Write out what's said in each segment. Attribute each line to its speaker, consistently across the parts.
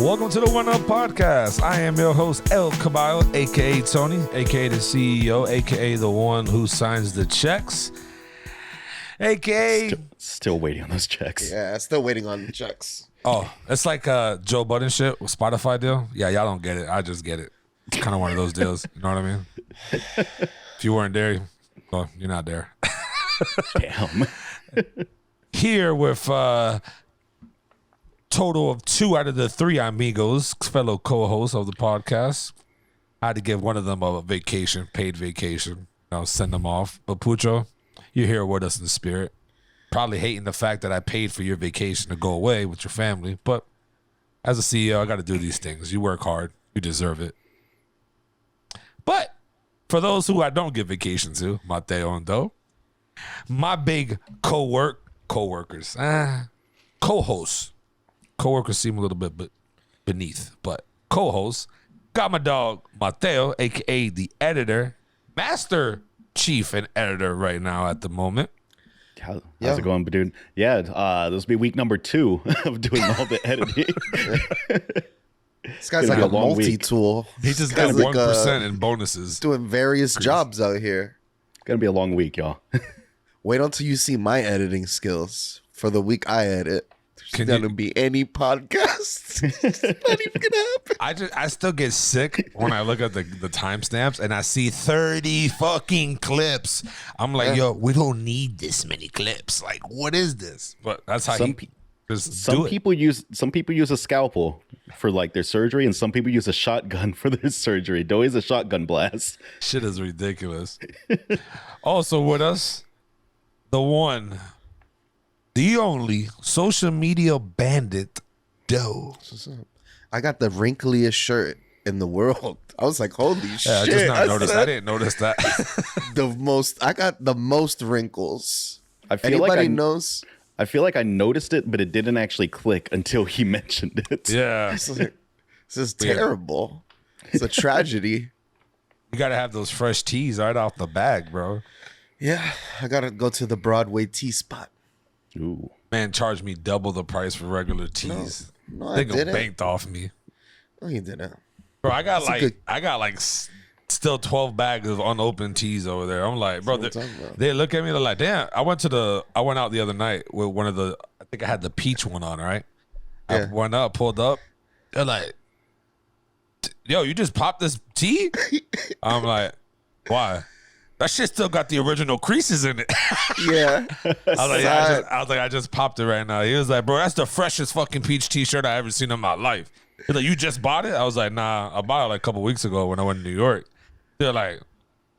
Speaker 1: Welcome to the One Up Podcast. I am your host, El Caballo, a.k.a. Tony, a.k.a. the CEO, a.k.a. the one who signs the checks, a.k.a.
Speaker 2: Still waiting on those checks.
Speaker 3: Yeah, still waiting on the checks.
Speaker 1: Oh, it's like Joe Budden shit with Spotify deal. Yeah, y'all don't get it. I just get it. It's kind of one of those deals. You know what I mean? If you weren't there, well, you're not there.
Speaker 2: Damn.
Speaker 1: Here with total of 2 out of the 3 amigos, fellow co-hosts of the podcast. I had to give one of them a vacation, paid vacation. Send them off. But Pucho, you're here with us in spirit. Probably hating the fact that I paid for your vacation to go away with your family. But as a CEO, I got to do these things. You work hard. You deserve it. But for those who I don't give vacation to, Mateo and Do, my big co-workers, co-hosts. Co-workers seem a little bit beneath, but co-hosts, got my dog Mateo, a.k.a. the editor, master chief and editor right now at the moment.
Speaker 2: How's it going, dude? Yeah, this will be week number 2 of doing all the editing.
Speaker 3: This guy's like a multi-tool.
Speaker 1: He just got 1% in bonuses.
Speaker 3: Doing various jobs out here.
Speaker 2: Gonna be a long week, y'all.
Speaker 3: Wait until you see my editing skills for the week I edit. There's not gonna be any podcasts. It's not even gonna happen.
Speaker 1: I still get sick when I look at the timestamps and I see 30 fucking clips. I'm like, yo, we don't need this many clips. Like, what is this? But that's how some
Speaker 2: people use a scalpel for like their surgery, and some people use a shotgun for their surgery. Always a shotgun blast.
Speaker 1: Shit is ridiculous. Also with us, the one, the only social media bandit, Doe.
Speaker 3: I got the wrinkliest shirt in the world. I was like, holy shit.
Speaker 1: I didn't notice that.
Speaker 3: I got the most wrinkles.
Speaker 2: Anybody
Speaker 3: knows?
Speaker 2: I feel like I noticed it, but it didn't actually click until he mentioned it.
Speaker 1: Yeah.
Speaker 3: This is terrible. It's a tragedy.
Speaker 1: You got to have those fresh teas right off the bag, bro.
Speaker 3: Yeah, I got to go to the Broadway tea spot.
Speaker 2: Ooh.
Speaker 1: Man charged me double the price for regular teas.
Speaker 3: No, I didn't.
Speaker 1: Banked off me.
Speaker 3: No, you didn't.
Speaker 1: Bro, I got still 12 bags of unopened teas over there. I'm like, bro, they look at me, they're like, damn. I went out the other night with one of the, I think I had the peach one on, right? Yeah. I went up, pulled up. They're like, yo, you just popped this tea? I'm like, why? That shit still got the original creases in it.
Speaker 3: Yeah.
Speaker 1: I just popped it right now. He was like, bro, that's the freshest fucking peach t-shirt I ever seen in my life. He's like, you just bought it? I was like, nah, I bought it like a couple weeks ago when I went to New York. They're like,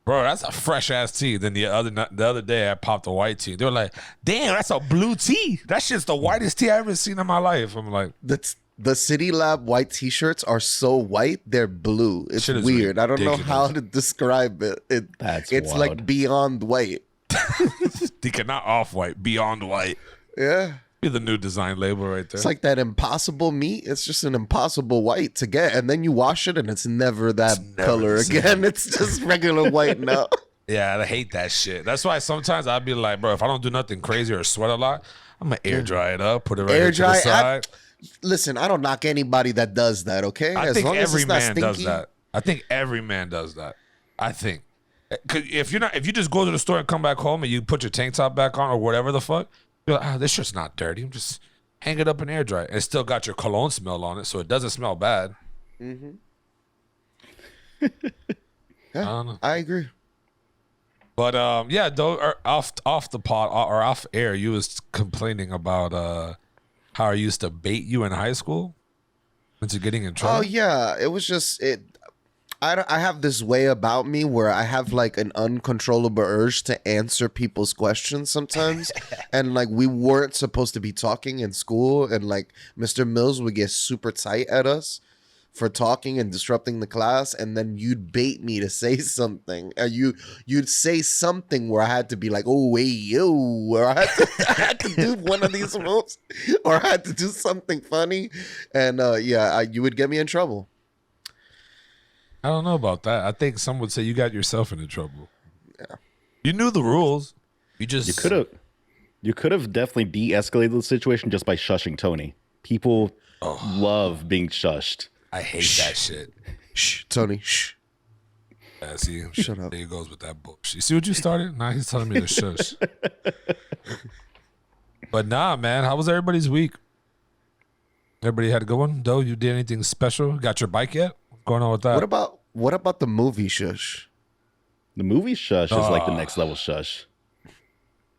Speaker 1: bro, that's a fresh ass tea. Then the other day I popped a white tea. They were like, damn, that's a blue tea. That shit's the whitest tea I ever seen in my life. I'm like,
Speaker 3: the City Lab white t-shirts are so white, they're blue. It's weird. I don't know how to describe it. It's wild. Like beyond white.
Speaker 1: They cannot off-white, beyond white.
Speaker 3: Yeah.
Speaker 1: Be the new design label right there.
Speaker 3: It's like that Impossible meat. It's just an impossible white to get. And then you wash it and it's never that color again. It's just regular white now.
Speaker 1: Yeah, I hate that shit. That's why sometimes I'd be like, bro, if I don't do nothing crazy or sweat a lot, I'm going to air dry it up, put it right to the side.
Speaker 3: Listen, I don't knock anybody that does that, okay?
Speaker 1: I think every man does that. I think every man does that. I think. Cause if you just go to the store and come back home and you put your tank top back on or whatever the fuck, you're like, this shit's not dirty. Just hang it up and air dry it. It's still got your cologne smell on it, so it doesn't smell bad.
Speaker 3: Mm-hmm. Yeah, I agree.
Speaker 1: But yeah, though, off the pod or off air, you was complaining about how I used to bait you in high school into getting in trouble.
Speaker 3: Oh yeah, it was just it. I have this way about me where I have like an uncontrollable urge to answer people's questions sometimes. And like we weren't supposed to be talking in school, and like Mr. Mills would get super tight at us for talking and disrupting the class, and then you'd bait me to say something. You'd say something where I had to be like, oh wait, yo, or I had to do one of these moves, or I had to do something funny, and you would get me in trouble.
Speaker 1: I don't know about that. I think some would say you got yourself into trouble. Yeah, you knew the rules. You could have
Speaker 2: definitely de-escalated the situation just by shushing Tony. People love being shushed.
Speaker 1: I hate that shit.
Speaker 3: Shh, Tony. Shh.
Speaker 1: Yeah, see,
Speaker 3: Shut up.
Speaker 1: there he goes with that bullshit. You see what you started? Now he's telling me to shush. But nah, man, how was everybody's week? Everybody had a good one? Doe, you did anything special? Got your bike yet? What's going on with that?
Speaker 3: What about the movie Shush?
Speaker 2: The movie shush is like the next level shush.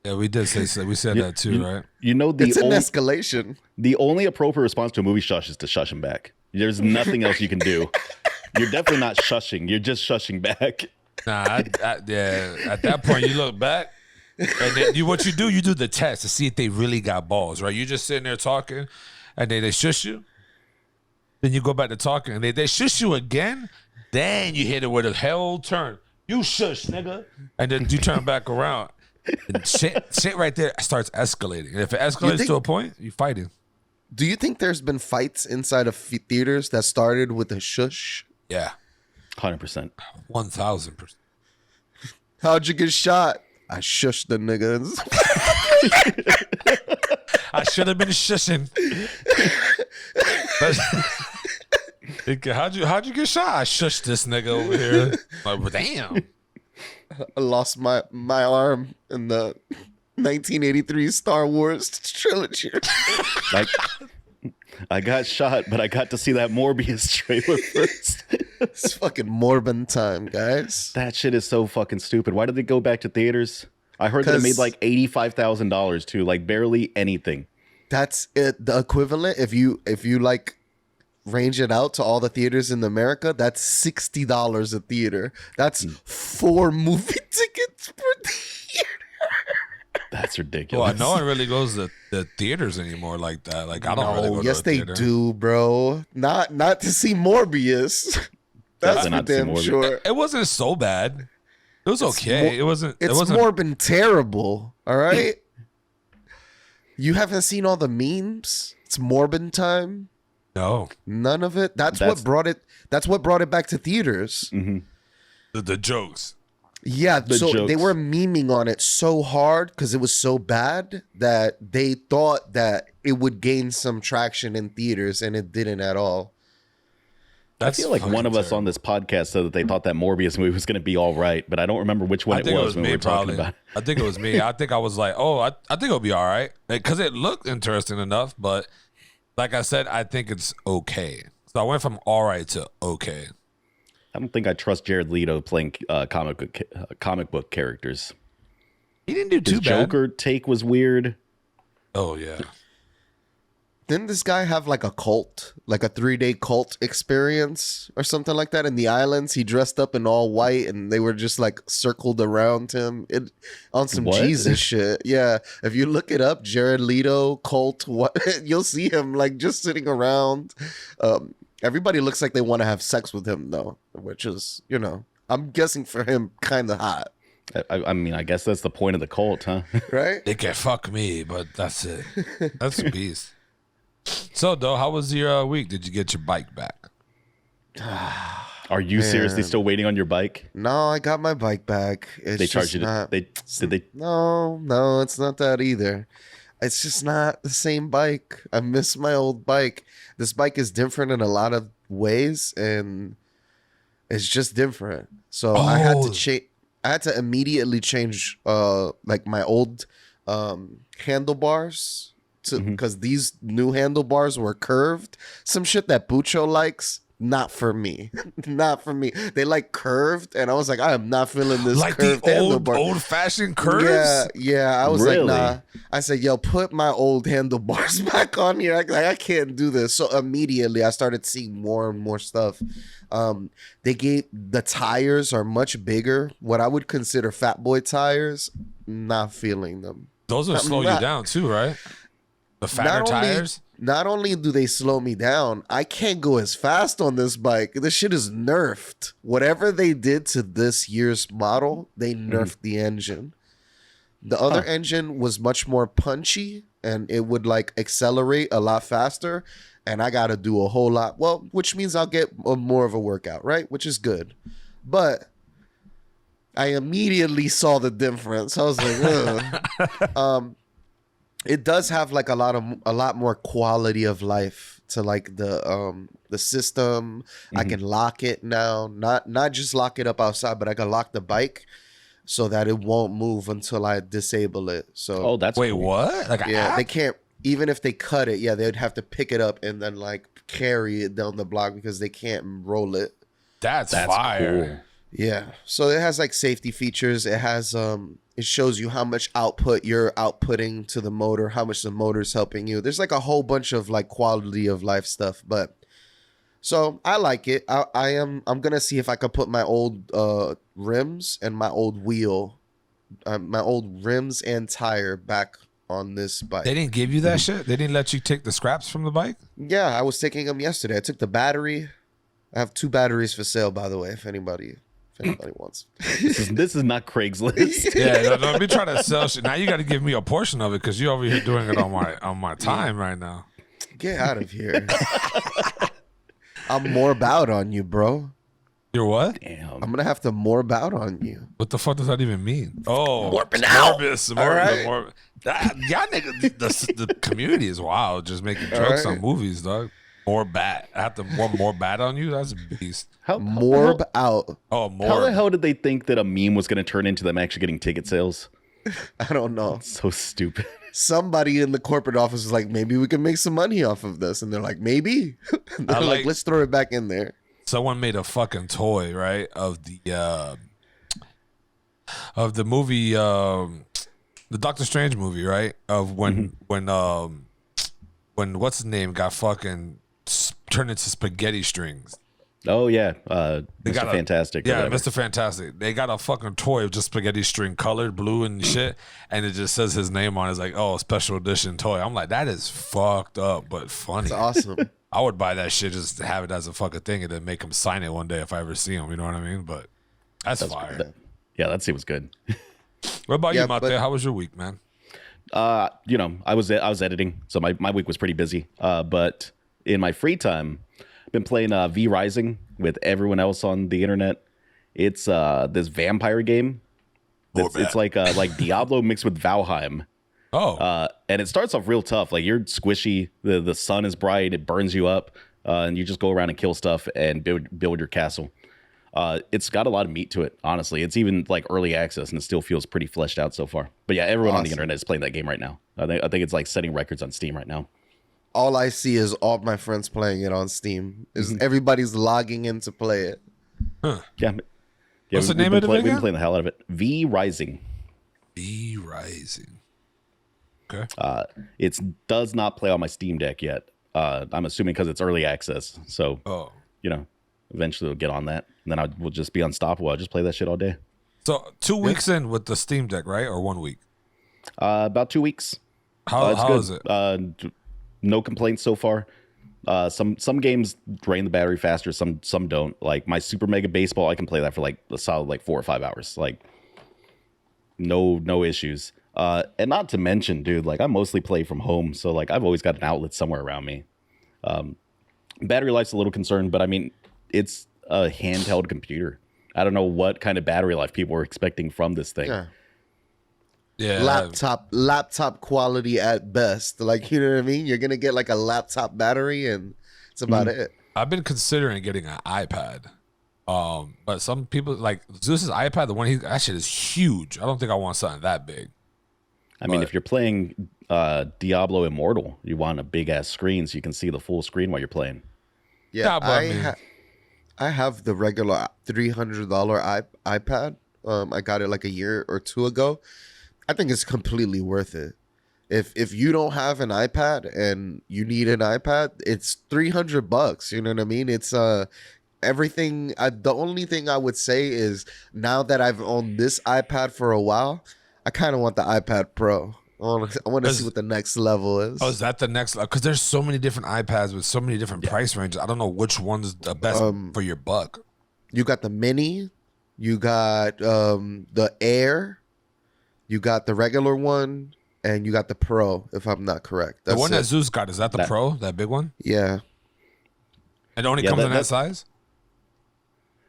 Speaker 1: Yeah, we did say so. We said that too, right?
Speaker 2: You know,
Speaker 3: It's an escalation.
Speaker 2: the only appropriate response to a movie shush is to shush him back. There's nothing else you can do. You're definitely not shushing. You're just shushing back.
Speaker 1: Nah, yeah. At that point, you look back, and then what you do the test to see if they really got balls, right? You just sitting there talking, and they shush you. Then you go back to talking, and they shush you again. Then you hit it with a hell turn. You shush, nigga, and then you turn back around. And shit right there starts escalating. And if it escalates to a point, you fighting.
Speaker 3: Do you think there's been fights inside of theaters that started with a shush?
Speaker 1: Yeah,
Speaker 2: 100%.
Speaker 1: 1000%.
Speaker 3: How'd you get shot? I shushed the niggas.
Speaker 1: I should have been shushing. How'd you get shot? I shushed this nigga over here. Like, well, damn.
Speaker 3: I lost my arm in the 1983 Star Wars trilogy.
Speaker 2: Like, I got shot, but I got to see that Morbius trailer first.
Speaker 3: It's fucking Morbin time, guys.
Speaker 2: That shit is so fucking stupid. Why did they go back to theaters? I heard that it made like $85,000 too, like barely anything.
Speaker 3: That's it. The equivalent, if you like range it out to all the theaters in America, that's $60 a theater. That's 4 movie tickets per theater.
Speaker 2: That's ridiculous.
Speaker 1: Well, no one really goes to the theaters anymore like that. Like I don't really go
Speaker 3: yes,
Speaker 1: to a
Speaker 3: they
Speaker 1: theater.
Speaker 3: do, bro. Not to see Morbius. That's for damn sure.
Speaker 1: It wasn't so bad. It was okay. It wasn't.
Speaker 3: It's more been terrible. All right. You haven't seen all the memes. It's Morbin time.
Speaker 1: No,
Speaker 3: None of it. That's what brought it. That's what brought it back to theaters.
Speaker 2: Mm-hmm.
Speaker 1: the jokes.
Speaker 3: Yeah, so
Speaker 2: jokes.
Speaker 3: they were memeing on it so hard because it was so bad that they thought that it would gain some traction in theaters, and it didn't at all.
Speaker 2: I feel like one of us on this podcast said that they thought that Morbius movie was going to be all right, but I don't remember which one it was when we were talking about it.
Speaker 1: I think it was me. I think I was like, oh, I think it'll be all right because it looked interesting enough. But like I said, I think it's okay. So I went from all right to okay.
Speaker 2: I don't think I trust Jared Leto playing comic book characters.
Speaker 1: He didn't do too
Speaker 2: His
Speaker 1: bad.
Speaker 2: Joker take was weird.
Speaker 1: Oh yeah.
Speaker 3: Didn't this guy have like a cult, like a 3-day cult experience or something like that in the islands? He dressed up in all white and they were just like circled around him on some
Speaker 2: What?
Speaker 3: Jesus shit. Yeah. If you look it up, Jared Leto cult, you'll see him like just sitting around. Everybody looks like they want to have sex with him though, which is, I'm guessing for him kind of hot.
Speaker 2: I mean, I guess that's the point of the cult, huh?
Speaker 3: Right?
Speaker 1: They can fuck me, but that's it. That's a beast. So, though, how was your week? Did you get your bike back?
Speaker 2: Are you seriously still waiting on your bike?
Speaker 3: No, I got my bike back. It's
Speaker 2: They charged
Speaker 3: just
Speaker 2: you.
Speaker 3: not,
Speaker 2: Did they?
Speaker 3: No, it's not that either. It's just not the same bike. I miss my old bike. This bike is different in a lot of ways, and it's just different. So I had to change. I had to immediately change, like my old handlebars. Because these new handlebars were curved. Some shit that Bucho likes, not for me. Not for me. They like curved, and I was like, I am not feeling this
Speaker 1: Like
Speaker 3: curved
Speaker 1: the
Speaker 3: handlebar.
Speaker 1: old-fashioned curves?
Speaker 3: Yeah. I was
Speaker 2: Really?
Speaker 3: like, nah. I said, yo, put my old handlebars back on here. I can't do this. So immediately I started seeing more and more stuff. The tires are much bigger. What I would consider fat boy tires, not feeling them.
Speaker 1: Those will slow you down, too, right? The fatter tires?
Speaker 3: Not only do they slow me down, I can't go as fast on this bike. This shit is nerfed. Whatever they did to this year's model, they nerfed the engine. The other engine was much more punchy and it would like accelerate a lot faster. And I got to do a whole lot. Well, which means I'll get more of a workout, right? Which is good. But I immediately saw the difference. I was like, ugh. It does have like a lot more quality of life to like the system. I can lock it now, not just lock it up outside, but I can lock the bike so that it won't move until I disable it. So
Speaker 2: Oh, that's
Speaker 1: Wait,
Speaker 2: cool.
Speaker 1: what? Like,
Speaker 3: yeah, they can't, even if they cut it, yeah, they'd have to pick it up and then like carry it down the block because they can't roll it.
Speaker 1: That's
Speaker 2: That's
Speaker 1: fire.
Speaker 2: cool.
Speaker 3: Yeah. So it has like safety features. It has it shows you how much output you're outputting to the motor, how much the motor's helping you. There's like a whole bunch of like quality of life stuff, but so I like it. I'm gonna see if I could put my old rims and my old wheel, my old rims and tire back on this bike.
Speaker 1: They didn't give you that shit? They didn't let you take the scraps from the bike?
Speaker 3: Yeah, I was taking them yesterday. I took the battery. I have 2 batteries for sale, by the way, if anybody wants.
Speaker 2: This is not Craigslist.
Speaker 1: Yeah, don't be trying to sell shit. Now you got to give me a portion of it because you're over here doing it on my time right now.
Speaker 3: Get out of here. I'm more bout on you, bro.
Speaker 1: You're what?
Speaker 2: Damn.
Speaker 3: I'm gonna have to more bout on you.
Speaker 1: What the fuck does that even mean? Oh,
Speaker 3: Warping out.
Speaker 1: Morbus,
Speaker 3: All right.
Speaker 1: Y'all niggas, the community is wild. Just making jokes on movies, dog. More bat. I have to more bat on you. That's a beast.
Speaker 3: Morb out.
Speaker 1: Oh, more.
Speaker 2: How the hell did they think that a meme was going to turn into them actually getting ticket sales?
Speaker 3: I don't know.
Speaker 2: So stupid.
Speaker 3: Somebody in the corporate office was like, maybe we can make some money off of this. And they're like, maybe. And they're like, let's throw it back in there.
Speaker 1: Someone made a fucking toy, right, of the movie, the Doctor Strange movie, right? Of when what's his name got fucking turned into spaghetti strings.
Speaker 2: Oh yeah, Mr. Fantastic.
Speaker 1: Yeah, Mr. Fantastic. They got a fucking toy of just spaghetti string, colored blue and shit, and it just says his name on it. It's like, oh, special edition toy. I'm like, that is fucked up, but funny.
Speaker 3: It's awesome.
Speaker 1: I would buy that shit just to have it as a fucking thing and then make him sign it one day if I ever see him. You know what I mean? But that's fire.
Speaker 2: Yeah, that seems good.
Speaker 1: What about you, Mate? How was your week, man?
Speaker 2: You know, I was editing, so my week was pretty busy. But in my free time, I've been playing V Rising with everyone else on the internet. It's this vampire game. It's like Diablo mixed with Valheim.
Speaker 1: Oh.
Speaker 2: And it starts off real tough. Like you're squishy. The sun is bright. It burns you up. And you just go around and kill stuff and build your castle. It's got a lot of meat to it, honestly. It's even like early access and it still feels pretty fleshed out so far. But yeah, everyone on the internet is playing that game right now. I think it's like setting records on Steam right now.
Speaker 3: All I see is all my friends playing it on Steam. Everybody's logging in to play it.
Speaker 1: Huh.
Speaker 2: Yeah.
Speaker 1: What's the name of it
Speaker 2: We've been
Speaker 1: again?
Speaker 2: playing the hell out of it. V Rising.
Speaker 1: V Rising. Okay.
Speaker 2: It does not play on my Steam Deck yet. I'm assuming because it's early access. So, you know, eventually we'll get on that. And then I will just be unstoppable. I'll just play that shit all day.
Speaker 1: So 2 weeks in with the Steam Deck, right? Or 1 week?
Speaker 2: About 2 weeks.
Speaker 1: How is it?
Speaker 2: No complaints so far. Some games drain the battery faster. Some don't. Like my Super Mega Baseball, I can play that for like a solid like 4 or 5 hours. Like no issues. And not to mention, dude, like I mostly play from home, so like I've always got an outlet somewhere around me. Battery life's a little concerned, but I mean it's a handheld computer. I don't know what kind of battery life people were expecting from this thing.
Speaker 3: Yeah. Laptop quality at best. Like, you know what I mean? You're gonna get like a laptop battery and it's about it.
Speaker 1: I've been considering getting an iPad. But some people like Zeus's iPad, the one that shit is huge. I don't think I want something that big.
Speaker 2: I mean, if you're playing Diablo Immortal, you want a big ass screen so you can see the full screen while you're playing.
Speaker 3: Yeah,
Speaker 1: but
Speaker 3: I have the regular $300 iPad. I got it like a year or two ago. I think it's completely worth it. If you don't have an iPad and you need an iPad, it's $300. You know what I mean? It's everything. The only thing I would say is now that I've owned this iPad for a while, I kind of want the iPad Pro. I want to see what the next level is.
Speaker 1: Oh, is that the next level? Because there's so many different iPads with so many different price ranges. I don't know which one's the best for your buck.
Speaker 3: You got the Mini, you got the Air, you got the regular one, and you got the Pro, if I'm not correct.
Speaker 1: The one that Zeus got, is that the Pro? That big one?
Speaker 3: Yeah.
Speaker 1: It only comes in that size?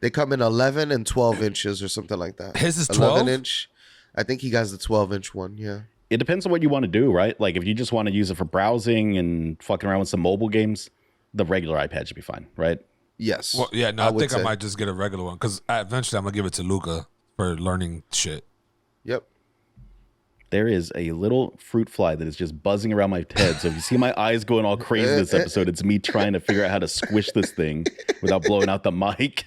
Speaker 3: They come in 11 and 12 inches or something like that.
Speaker 1: His is 12?
Speaker 3: 11 inch. I think he got the 12-inch one, yeah.
Speaker 2: it depends on what you want to do, right? Like if you just want to use it for browsing and fucking around with some mobile games, the regular iPad should be fine, right?
Speaker 3: Yes.
Speaker 1: Well, yeah, no, I
Speaker 3: would
Speaker 1: think I
Speaker 3: say.
Speaker 1: might just get a regular one because eventually I'm gonna give it to Luca for learning shit.
Speaker 3: Yep.
Speaker 2: There is a little fruit fly that is just buzzing around my head. So if you see my eyes going all crazy this episode, it's me trying to figure out how to squish this thing without blowing out the mic.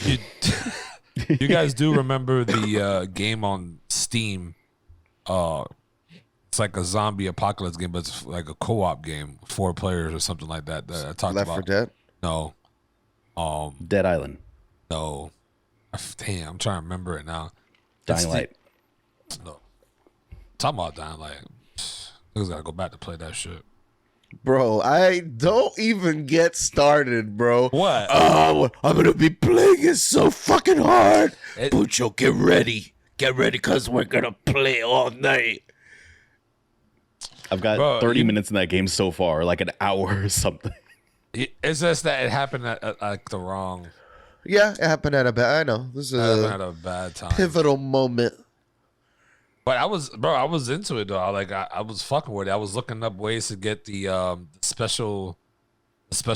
Speaker 1: You, you guys do remember the game on Steam? It's like a zombie apocalypse game, but it's like a co-op game, 4 players or something like that. That I talked
Speaker 3: Left
Speaker 1: about.
Speaker 3: 4 Dead.
Speaker 1: No,
Speaker 2: Dead Island.
Speaker 1: no. Damn, I'm trying to remember it now.
Speaker 2: Dying Light.
Speaker 1: No, talking about Dying Light. Niggas gotta go back to play that shit.
Speaker 3: Bro, I don't even get started, bro.
Speaker 1: What?
Speaker 3: Oh, I'm gonna be playing it so fucking hard. Pucho, get ready. Get ready, cause we're gonna play all night.
Speaker 2: I've got
Speaker 1: Bro,
Speaker 2: 30 minutes in that game so far, like an hour or something.
Speaker 1: It's just that it happened at like the wrong.
Speaker 3: Yeah, it happened at a bad. I know this is
Speaker 1: At
Speaker 3: a
Speaker 1: a bad time.
Speaker 3: pivotal moment.
Speaker 1: But I was into it though. I was fucking with it. I was looking up ways to get the special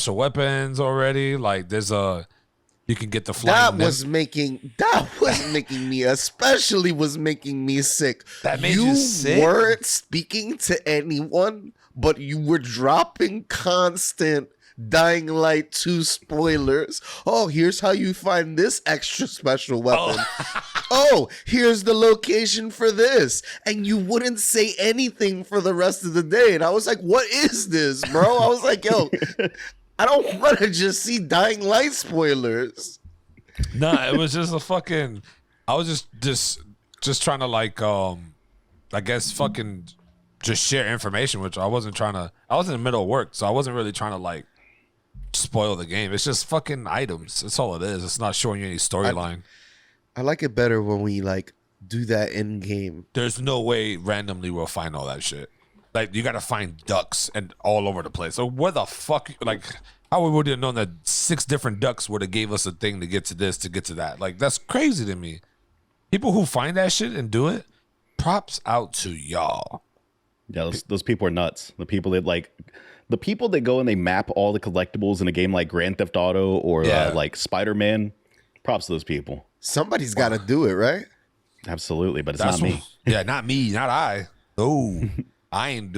Speaker 1: weapons already. Like you can get the flying.
Speaker 3: That was making me, especially was making me sick.
Speaker 1: That made you sick?
Speaker 3: Weren't speaking to anyone, but you were dropping constant Dying Light 2 spoilers. Oh, here's how you find this extra special weapon. Oh, here's the location for this. And you wouldn't say anything for the rest of the day. And I was like, what is this, bro? I was like, yo, I don't want to just see Dying Light spoilers.
Speaker 1: Nah, it was just a fucking. I was just trying to like I guess fucking just share information, which I wasn't trying to. I was in the middle of work, so I wasn't really trying to like spoil the game. It's just fucking items. That's all it is. It's not showing you any storyline.
Speaker 3: I like it better when we like do that in game.
Speaker 1: There's no way randomly we'll find all that shit. Like you gotta find ducks and all over the place. So where the fuck? Like how would we have known that 6 different ducks would have gave us a thing to get to this, to get to that? Like that's crazy to me. People who find that shit and do it, props out to y'all.
Speaker 2: Yeah, those people are nuts. The people that go and they map all the collectibles in a game like Grand Theft Auto or like Spider-Man. Props to those people.
Speaker 3: Somebody's got to do it, right?
Speaker 2: Absolutely, but it's not me.
Speaker 1: Yeah, not me, not I. Oh, I ain't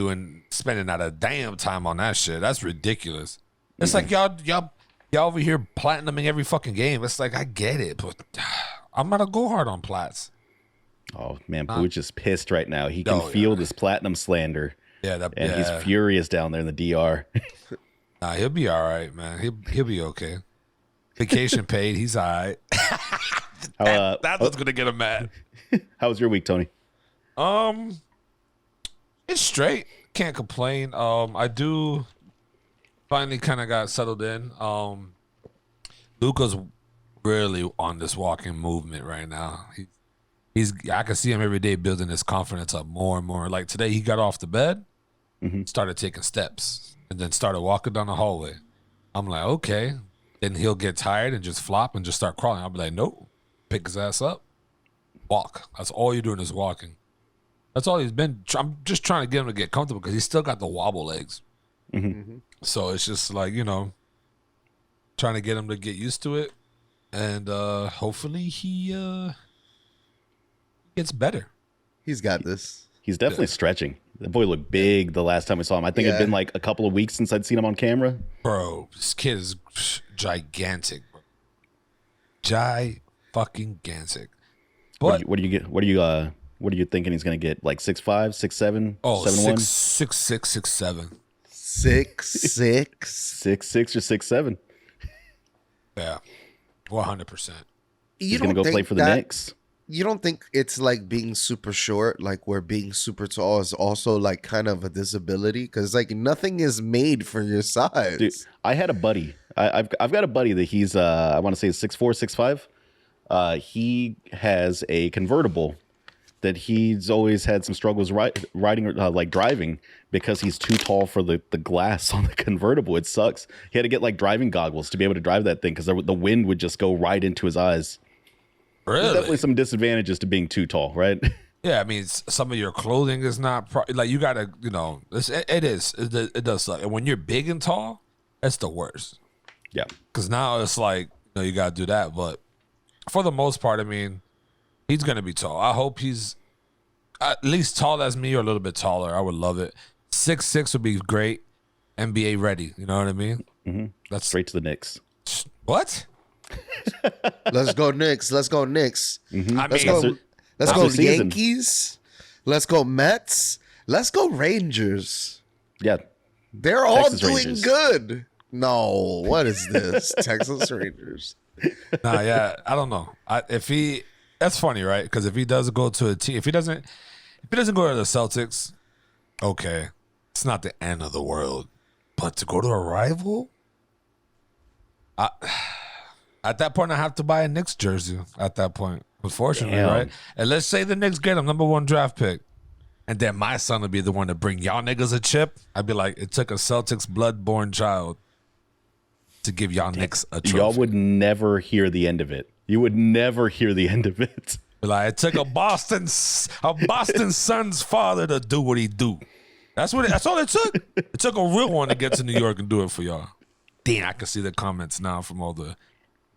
Speaker 1: spending not a damn time on that shit. That's ridiculous. It's like y'all over here platinuming every fucking game. It's like I get it, but I'm not gonna go hard on plats.
Speaker 2: Oh man, Pooch is pissed right now. He can feel this platinum slander.
Speaker 1: Yeah,
Speaker 2: he's furious down there in the DR.
Speaker 1: Nah, he'll be all right, man. He'll be okay. Vacation paid. He's all right. That's what's gonna get him mad.
Speaker 2: How was your week, Tony?
Speaker 1: It's straight. Can't complain. I do finally kind of got settled in. Luca's really on this walking movement right now. I can see him every day building his confidence up more and more. Like today, he got off the bed, started taking steps, and then started walking down the hallway. I'm like, okay. Then he'll get tired and just flop and just start crawling. I'll be like, nope. Pick his ass up, walk. That's all you're doing is walking. That's all he's been. I'm just trying to get him to get comfortable because he's still got the wobble legs. So it's just like, trying to get him to get used to it. And hopefully he gets better.
Speaker 3: He's got this.
Speaker 2: He's definitely stretching. The boy looked big the last time we saw him. I think it'd been like a couple of weeks since I'd seen him on camera.
Speaker 1: Bro, this kid is gigantic. Fucking-gantic. But
Speaker 2: What are you thinking he's gonna get? Like 6'5", 6'7", 7'1"?
Speaker 1: 6'6", 6'7".
Speaker 3: 6'6".
Speaker 2: 6'6" or 6'7".
Speaker 1: Yeah, 100%.
Speaker 2: He's gonna go play for the Knicks.
Speaker 3: You don't think it's like being super short, like where being super tall is also like kind of a disability? Because like nothing is made for your size.
Speaker 2: Dude, I had a buddy. I've got a buddy that he's I want to say 6'4", 6'5". He has a convertible that he's always had some struggles riding like driving because he's too tall for the glass on the convertible. It sucks. He had to get like driving goggles to be able to drive that thing because the wind would just go right into his eyes. There's
Speaker 1: Really?
Speaker 2: definitely some disadvantages to being too tall, right?
Speaker 1: Yeah, I mean, some of your clothing is not like you gotta, it does suck. And when you're big and tall, it's the worst.
Speaker 2: Yeah.
Speaker 1: Because now it's like you gotta do that. But for the most part, I mean, he's gonna be tall. I hope he's at least tall as me or a little bit taller. I would love it. 6'6" would be great. NBA ready. You know what I mean?
Speaker 2: Mm-hmm.
Speaker 1: That's
Speaker 2: straight to the Knicks.
Speaker 1: What?
Speaker 3: Let's go Knicks. Let's go Knicks.
Speaker 2: Mm-hmm.
Speaker 1: I
Speaker 3: Let's
Speaker 1: mean,
Speaker 3: go. Let's
Speaker 2: After
Speaker 3: go
Speaker 2: season.
Speaker 3: Yankees. Let's go Mets. Let's go Rangers.
Speaker 2: Yeah.
Speaker 3: They're all
Speaker 2: Texas
Speaker 3: doing
Speaker 2: Rangers.
Speaker 3: good. No, what is this? Texas Rangers.
Speaker 1: nah, yeah, I don't know. That's funny, right? Because if he does go to a team, if he doesn't go to the Celtics, okay, it's not the end of the world. But to go to a rival, at that point, I have to buy a Knicks jersey. At that point, unfortunately,
Speaker 2: Damn.
Speaker 1: right? And let's say the Knicks get him #1 draft pick, and then my son would be the one to bring y'all niggas a chip. I'd be like, it took a Celtics blood-born child to give y'all Knicks a trophy.
Speaker 2: Y'all would never hear the end of it. You would never hear the end of it.
Speaker 1: Like it took a Boston son's father to do what he do. That's all it took. It took a real one to get to New York and do it for y'all. Damn, I can see the comments now from all the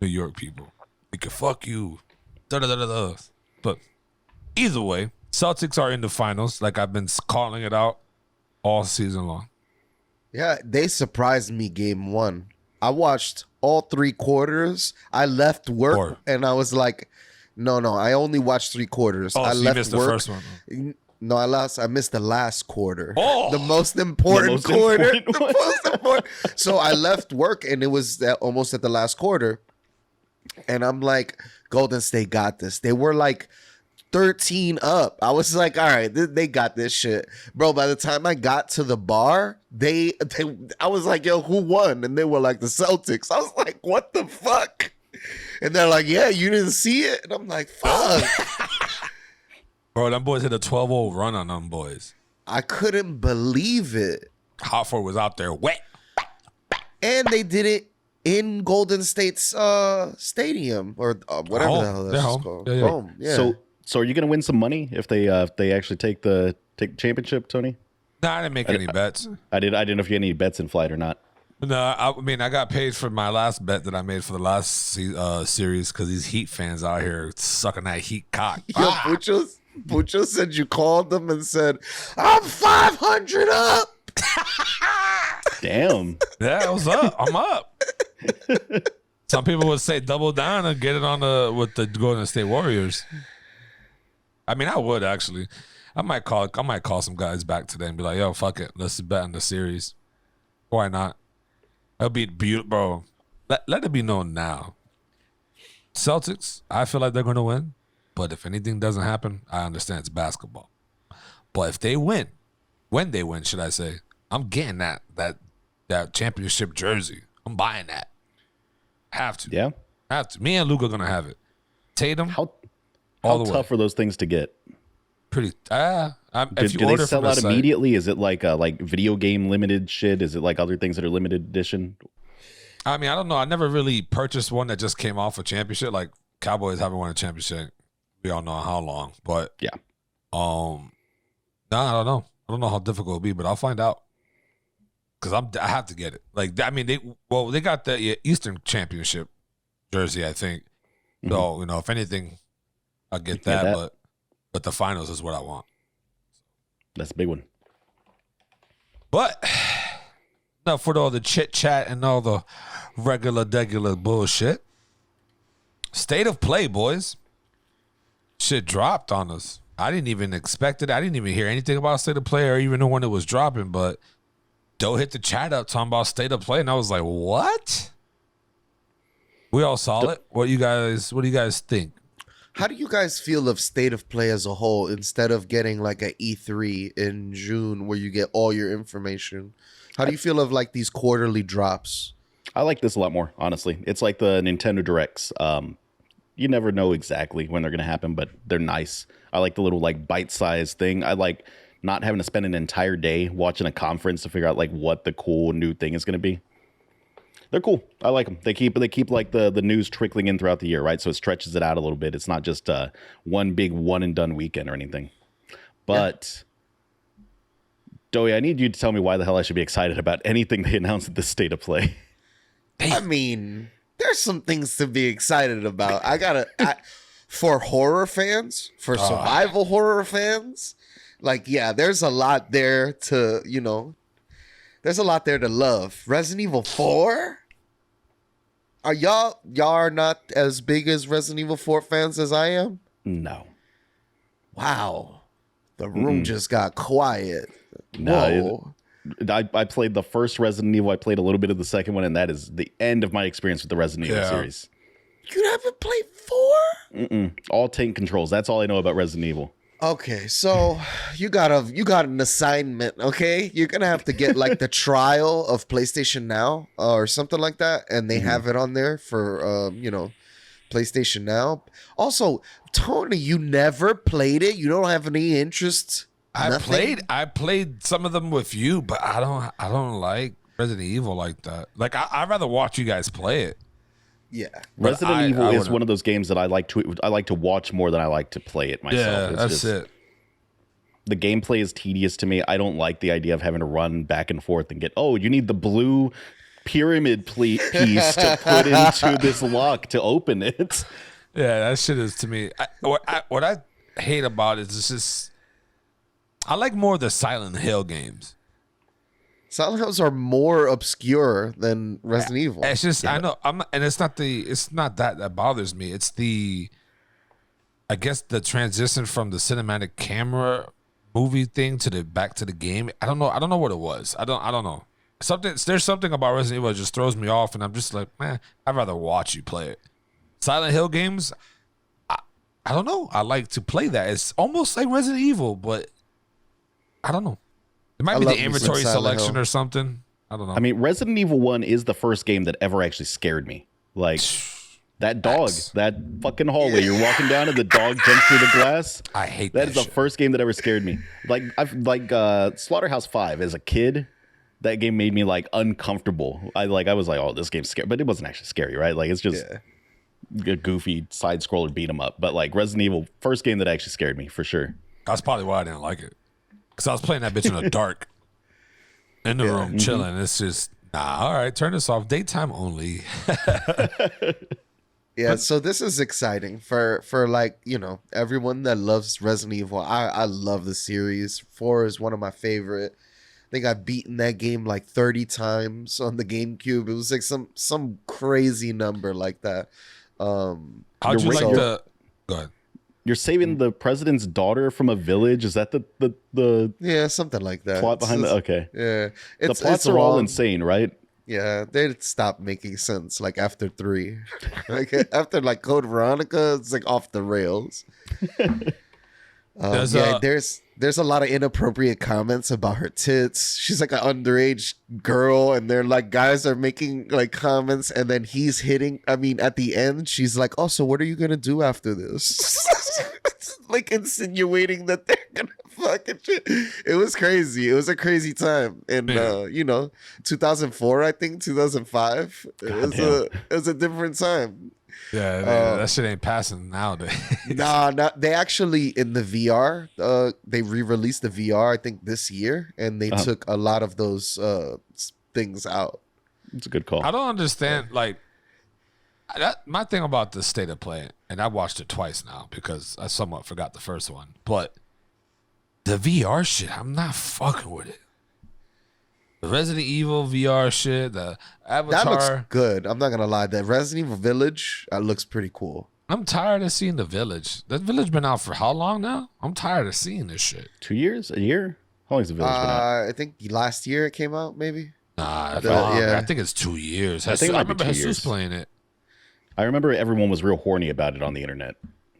Speaker 1: New York people. We can fuck you. Da-da-da-da-da. But either way, Celtics are in the finals. Like I've been calling it out all season long.
Speaker 3: Yeah, they surprised me game 1. I watched all 3 quarters. I left work and I was like, no, I only watched 3 quarters.
Speaker 1: Oh,
Speaker 3: I
Speaker 1: so
Speaker 3: left
Speaker 1: you missed
Speaker 3: work.
Speaker 1: the first one.
Speaker 3: No, I missed the last quarter.
Speaker 1: Oh!
Speaker 3: The most important quarter.
Speaker 2: important
Speaker 3: The most important. So I left work and it was almost at the last quarter. And I'm like, Golden State got this. They were like 13 up. I was like, all right, they got this shit. Bro, by the time I got to the bar, I was like, yo, who won? And they were like, the Celtics. I was like, what the fuck? And they're like, yeah, you didn't see it? And I'm like, fuck.
Speaker 1: Bro, them boys hit a 12-0 run on them boys.
Speaker 3: I couldn't believe it.
Speaker 1: Hofford was out there wet.
Speaker 3: And they did it in Golden State's stadium or whatever the hell
Speaker 1: They're
Speaker 3: that's
Speaker 1: home.
Speaker 3: called.
Speaker 1: Yeah.
Speaker 3: Home, yeah.
Speaker 2: So are you gonna win some money if they actually take the championship, Tony?
Speaker 1: Nah, I didn't make any bets.
Speaker 2: I didn't know if you had any bets in flight or not.
Speaker 1: No, I mean I got paid for my last bet that I made for the last series because these Heat fans out here sucking that Heat cock.
Speaker 3: Yo, Pucho said you called them and said, I'm 500 up.
Speaker 2: Damn.
Speaker 1: Yeah, what's up? I'm up. Some people would say double down and get it on with the Golden State Warriors. I mean, I would actually. I might call some guys back today and be like, yo, fuck it. Let's bet on the series. Why not? That'll be beautiful, bro. Let it be known now. Celtics, I feel like they're going to win. But if anything doesn't happen, I understand it's basketball. But if they win, when they win, should I say, I'm getting that championship jersey. I'm buying that. Have to.
Speaker 2: Yeah.
Speaker 1: Have to. Me and Luka are going to have it. Tatum,
Speaker 2: How
Speaker 1: all the
Speaker 2: tough
Speaker 1: way.
Speaker 2: are those things to get?
Speaker 1: Pretty.
Speaker 2: Do they sell out immediately? Is it like video game limited shit? Is it like other things that are limited edition?
Speaker 1: I mean, I don't know. I never really purchased one that just came off a championship. Like Cowboys haven't won a championship. We all know how long. But
Speaker 2: Yeah.
Speaker 1: no, I don't know. I don't know how difficult it'll be, but I'll find out. Because I have to get it. Like, I mean, they got the Eastern Championship jersey, I think. So, if anything, I'll get that. But the finals is what I want.
Speaker 2: That's a big one.
Speaker 1: But enough for all the chit chat and all the regular bullshit. State of play, boys. Shit dropped on us. I didn't even expect it. I didn't even hear anything about state of play or even know when it was dropping. But Doe hit the chat up talking about state of play, and I was like, what? We all saw it. What do you guys think?
Speaker 3: How do you guys feel of state of play as a whole instead of getting like a E3 in June where you get all your information? How do you feel of like these quarterly drops?
Speaker 2: I like this a lot more, honestly. It's like the Nintendo Directs. You never know exactly when they're going to happen, but they're nice. I like the little like bite-sized thing. I like not having to spend an entire day watching a conference to figure out like what the cool new thing is going to be. They're cool. I like them. They keep like the news trickling in throughout the year, right? So it stretches it out a little bit. It's not just one big one and done weekend or anything. But Doey, I need you to tell me why the hell I should be excited about anything they announced at this State of Play.
Speaker 3: I mean, there's some things to be excited about. For horror fans, for survival horror fans, like, yeah, there's a lot there to, there's a lot there to love. Resident Evil 4? Are y'all are not as big as Resident Evil 4 fans as I am?
Speaker 2: No.
Speaker 3: Wow. The room just got quiet.
Speaker 2: No. I played the first Resident Evil. I played a little bit of the second one, and that is the end of my experience with the Resident Evil series.
Speaker 3: You haven't played 4?
Speaker 2: All tank controls. That's all I know about Resident Evil.
Speaker 3: Okay, so you got an assignment, okay? You're going to have to get like the trial of PlayStation Now or something like that, and they have it on there for PlayStation Now. Also, Tony, you never played it? You don't have any interest?
Speaker 1: I played some of them with you, but I don't like Resident Evil like that. Like I'd rather watch you guys play it.
Speaker 3: Yeah,
Speaker 2: Resident Evil is one of those games that I like to watch more than I like to play it myself.
Speaker 1: Yeah, that's it.
Speaker 2: The gameplay is tedious to me. I don't like the idea of having to run back and forth and get, you need the blue pyramid piece to put into this lock to open it.
Speaker 1: Yeah, that shit is to me. What I hate about it is just I like more of the Silent Hill games.
Speaker 3: Silent Hills are more obscure than Resident Evil.
Speaker 1: It's just I know it's not that bothers me. It's I guess the transition from the cinematic camera movie thing to the back to the game. I don't know what it was. I don't know. There's something about Resident Evil that just throws me off, and I'm just like, man, I'd rather watch you play it. Silent Hill games, I don't know. I like to play that. It's almost like Resident Evil, but I don't know. It might be the inventory selection or something. I don't know.
Speaker 2: I mean, Resident Evil 1 is the first game that ever actually scared me. Like, that dog, that fucking hallway. You're walking down and the dog jumps through the glass.
Speaker 1: I hate that.
Speaker 2: That is the first game that ever scared me. Like, Slaughterhouse 5 as a kid, that game made me, like, uncomfortable. I was like, oh, this game's scary. But it wasn't actually scary, right? Like, it's just a goofy side-scroller beat 'em up. But, like, Resident Evil, first game that actually scared me, for sure.
Speaker 1: That's probably why I didn't like it. Because I was playing that bitch in the dark, in the room, chilling. It's just, all right, turn this off. Daytime only.
Speaker 3: Yeah, so this is exciting for like, everyone that loves Resident Evil. I love the series. 4 is one of my favorite. I think I've beaten that game like 30 times on the GameCube. It was like some crazy number like that.
Speaker 1: How'd you like the... Go ahead.
Speaker 2: You're saving the president's daughter from a village. Is that the
Speaker 3: yeah, something like that
Speaker 2: plot behind it? Okay.
Speaker 3: Yeah.
Speaker 2: The plots are all insane, right?
Speaker 3: Yeah, they stopped making sense like after 3. Like after like Code Veronica, it's like off the rails. There's a lot of inappropriate comments about her tits. She's like an underage girl, and they're like guys are making like comments, and then he's hitting. I mean, at the end, she's like, "Oh, so what are you gonna do after this?" Like insinuating that they're gonna fucking shit. It was crazy. It was a crazy time, and 2004, I think 2005. It was a different time.
Speaker 1: Yeah, that shit ain't passing nowadays.
Speaker 3: Nah, they actually in the VR, they re-released the VR, I think this year, and they took a lot of those things out.
Speaker 2: It's a good call.
Speaker 1: I don't understand, like, my thing about the State of Play, and I watched it twice now because I somewhat forgot the first one, but the VR shit, I'm not fucking with it. The Resident Evil VR shit, the Avatar.
Speaker 3: That looks good. I'm not going to lie. The Resident Evil Village looks pretty cool.
Speaker 1: I'm tired of seeing the Village. That Village been out for how long now? I'm tired of seeing this shit.
Speaker 2: 2 years? A year? How long has the Village been out?
Speaker 3: I think last year it came out, maybe.
Speaker 1: Nah, I think it's 2 years. I remember Jesus playing it.
Speaker 2: I remember everyone was real horny about it on the internet.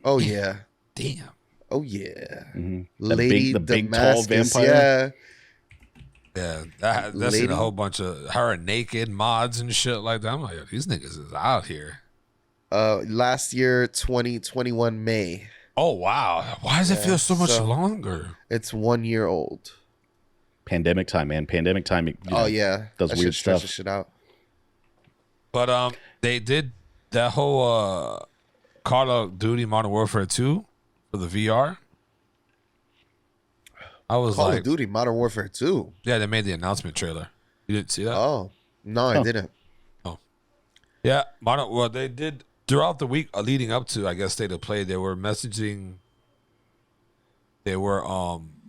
Speaker 3: Oh, yeah.
Speaker 1: Damn.
Speaker 3: Oh, yeah.
Speaker 2: Mm-hmm.
Speaker 3: Lady
Speaker 2: the big
Speaker 3: Damascus,
Speaker 2: tall vampire.
Speaker 3: Yeah.
Speaker 1: Yeah, that's in a whole bunch of her naked mods and shit like that. I'm like, these niggas is out here.
Speaker 3: Last year, 2021 May.
Speaker 1: Oh, wow. Why does it feel so much longer?
Speaker 3: It's 1 year old.
Speaker 2: Pandemic time, man. Pandemic time.
Speaker 3: Yeah.
Speaker 2: Does weird stuff.
Speaker 3: Shit out.
Speaker 1: But they did that whole Call of Duty Modern Warfare 2 for the VR. I was
Speaker 3: Call
Speaker 1: like,
Speaker 3: of Duty Modern Warfare 2.
Speaker 1: yeah, they made the announcement trailer. You didn't see that?
Speaker 3: Oh, no, I didn't.
Speaker 1: Oh, yeah. Well, they did throughout the week leading up to, I guess, State of Play. They were messaging. They were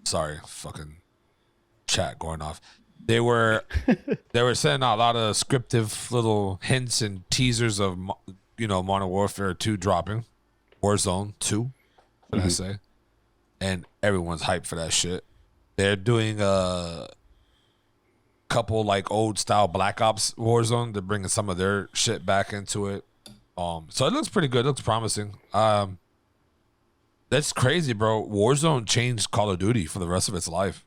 Speaker 1: sorry, fucking chat going off. They were sending out a lot of scriptive little hints and teasers of Modern Warfare 2 dropping, Warzone 2, what I say, and everyone's hyped for that shit. They're doing a couple like old style Black Ops Warzone. They're bringing some of their shit back into it. So it looks pretty good. It looks promising. That's crazy, bro. Warzone changed Call of Duty for the rest of its life.